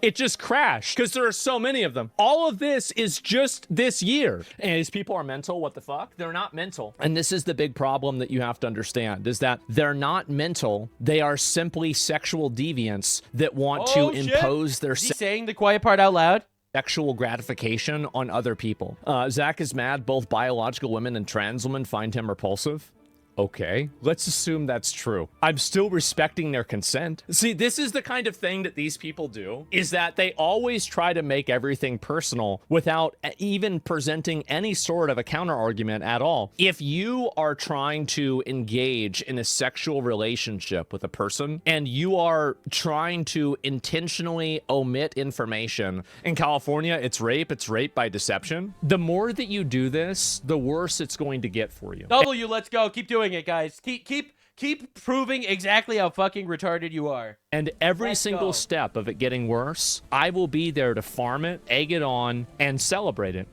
It just crashed because there are so many of them. All of this is just this year. And these people are mental. What the fuck? They're not mental. And this is the big problem that you have to understand is that they're not mental. They are simply sexual deviants that want to impose their...
Is he saying the quiet part out loud?
Sexual gratification on other people. Zach is mad both biological women and trans women find him repulsive. Okay, let's assume that's true. I'm still respecting their consent. See, this is the kind of thing that these people do, is that they always try to make everything personal without even presenting any sort of a counter argument at all. If you are trying to engage in a sexual relationship with a person and you are trying to intentionally omit information, in California, it's rape by deception. The more that you do this, the worse it's going to get for you.
W, let's go. Keep doing it, guys. Keep proving exactly how fucking retarded you are.
And every single step of it getting worse, I will be there to farm it, egg it on, and celebrate it.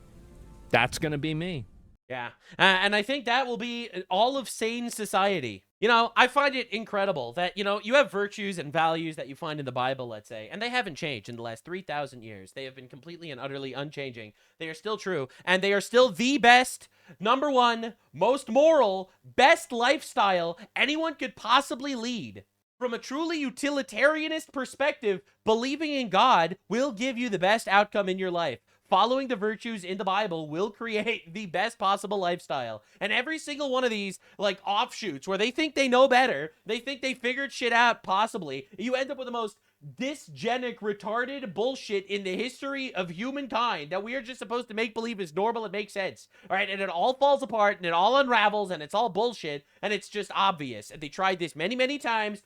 That's gonna be me.
Yeah, and I think that will be all of sane society. You know, I find it incredible that, you know, you have virtues and values that you find in the Bible, let's say, and they haven't changed in the last 3,000 years. They have been completely and utterly unchanging. They are still true, and they are still the best, number one, most moral, best lifestyle anyone could possibly lead. From a truly utilitarianist perspective, believing in God will give you the best outcome in your life. Following the virtues in the Bible will create the best possible lifestyle. And every single one of these, like, offshoots where they think they know better, they think they figured shit out, possibly, you end up with the most dysgenic, retarded bullshit in the history of humankind that we are just supposed to make believe is normal and makes sense. All right, and it all falls apart, and it all unravels, and it's all bullshit, and it's just obvious. And they tried this many, many times.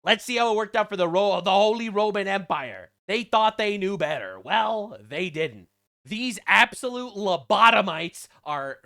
Let's see how it worked out for the Holy Roman Empire. They thought they knew better. Well, they didn't. These absolute lobotomites are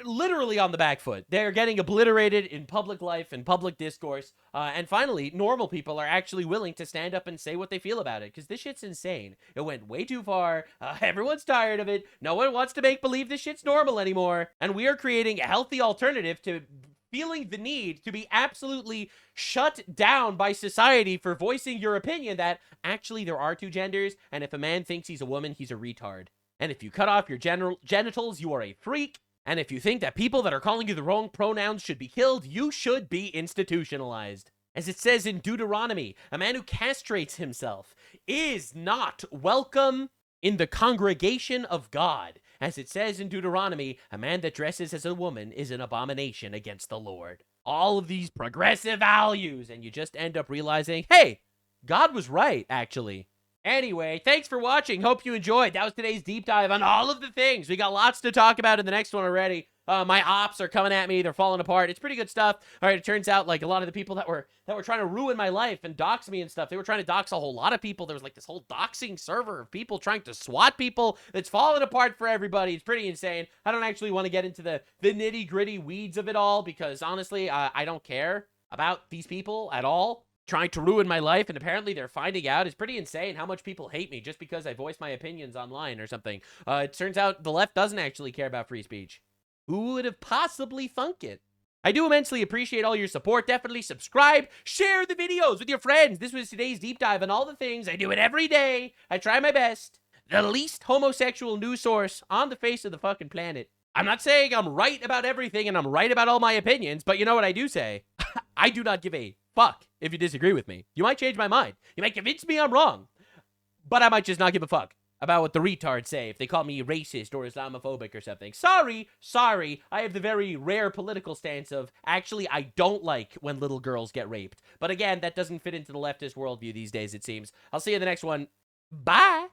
literally on the back foot. They're getting obliterated in public life and public discourse. And finally, normal people are actually willing to stand up and say what they feel about it, because this shit's insane. It went way too far. Everyone's tired of it. No one wants to make believe this shit's normal anymore. And we are creating a healthy alternative to feeling the need to be absolutely shut down by society for voicing your opinion that actually there are two genders, and if a man thinks he's a woman, he's a retard. And if you cut off your genitals, you are a freak. And if you think that people that are calling you the wrong pronouns should be killed, you should be institutionalized. As it says in Deuteronomy, a man who castrates himself is not welcome in the congregation of God. As it says in Deuteronomy, a man that dresses as a woman is an abomination against the Lord. All of these progressive values, and you just end up realizing, hey, God was right, actually. Anyway, thanks for watching. Hope you enjoyed. That was today's deep dive on all of the things. We got lots to talk about in the next one already. My ops are coming at me. They're falling apart. It's pretty good stuff. All right, it turns out like a lot of the people that were trying to ruin my life and dox me and stuff, they were trying to dox a whole lot of people. There was like this whole doxing server of people trying to swat people. That's falling apart for everybody. It's pretty insane. I don't actually want to get into the nitty-gritty weeds of it all because honestly, I don't care about these people at all trying to ruin my life, and apparently they're finding out. It's pretty insane how much people hate me just because I voice my opinions online or something. It turns out the left doesn't actually care about free speech. Who would have possibly thunk it? I do immensely appreciate all your support. Definitely subscribe, share the videos with your friends. This was today's deep dive on all the things. I do it every day. I try my best. The least homosexual news source on the face of the fucking planet. I'm not saying I'm right about everything and I'm right about all my opinions, but you know what I do say? I do not give a fuck if you disagree with me. You might change my mind. You might convince me I'm wrong, but I might just not give a fuck about what the retards say if they call me racist or Islamophobic or something. Sorry. I have the very rare political stance of, actually, I don't like when little girls get raped. But again, that doesn't fit into the leftist worldview these days, it seems. I'll see you in the next one. Bye.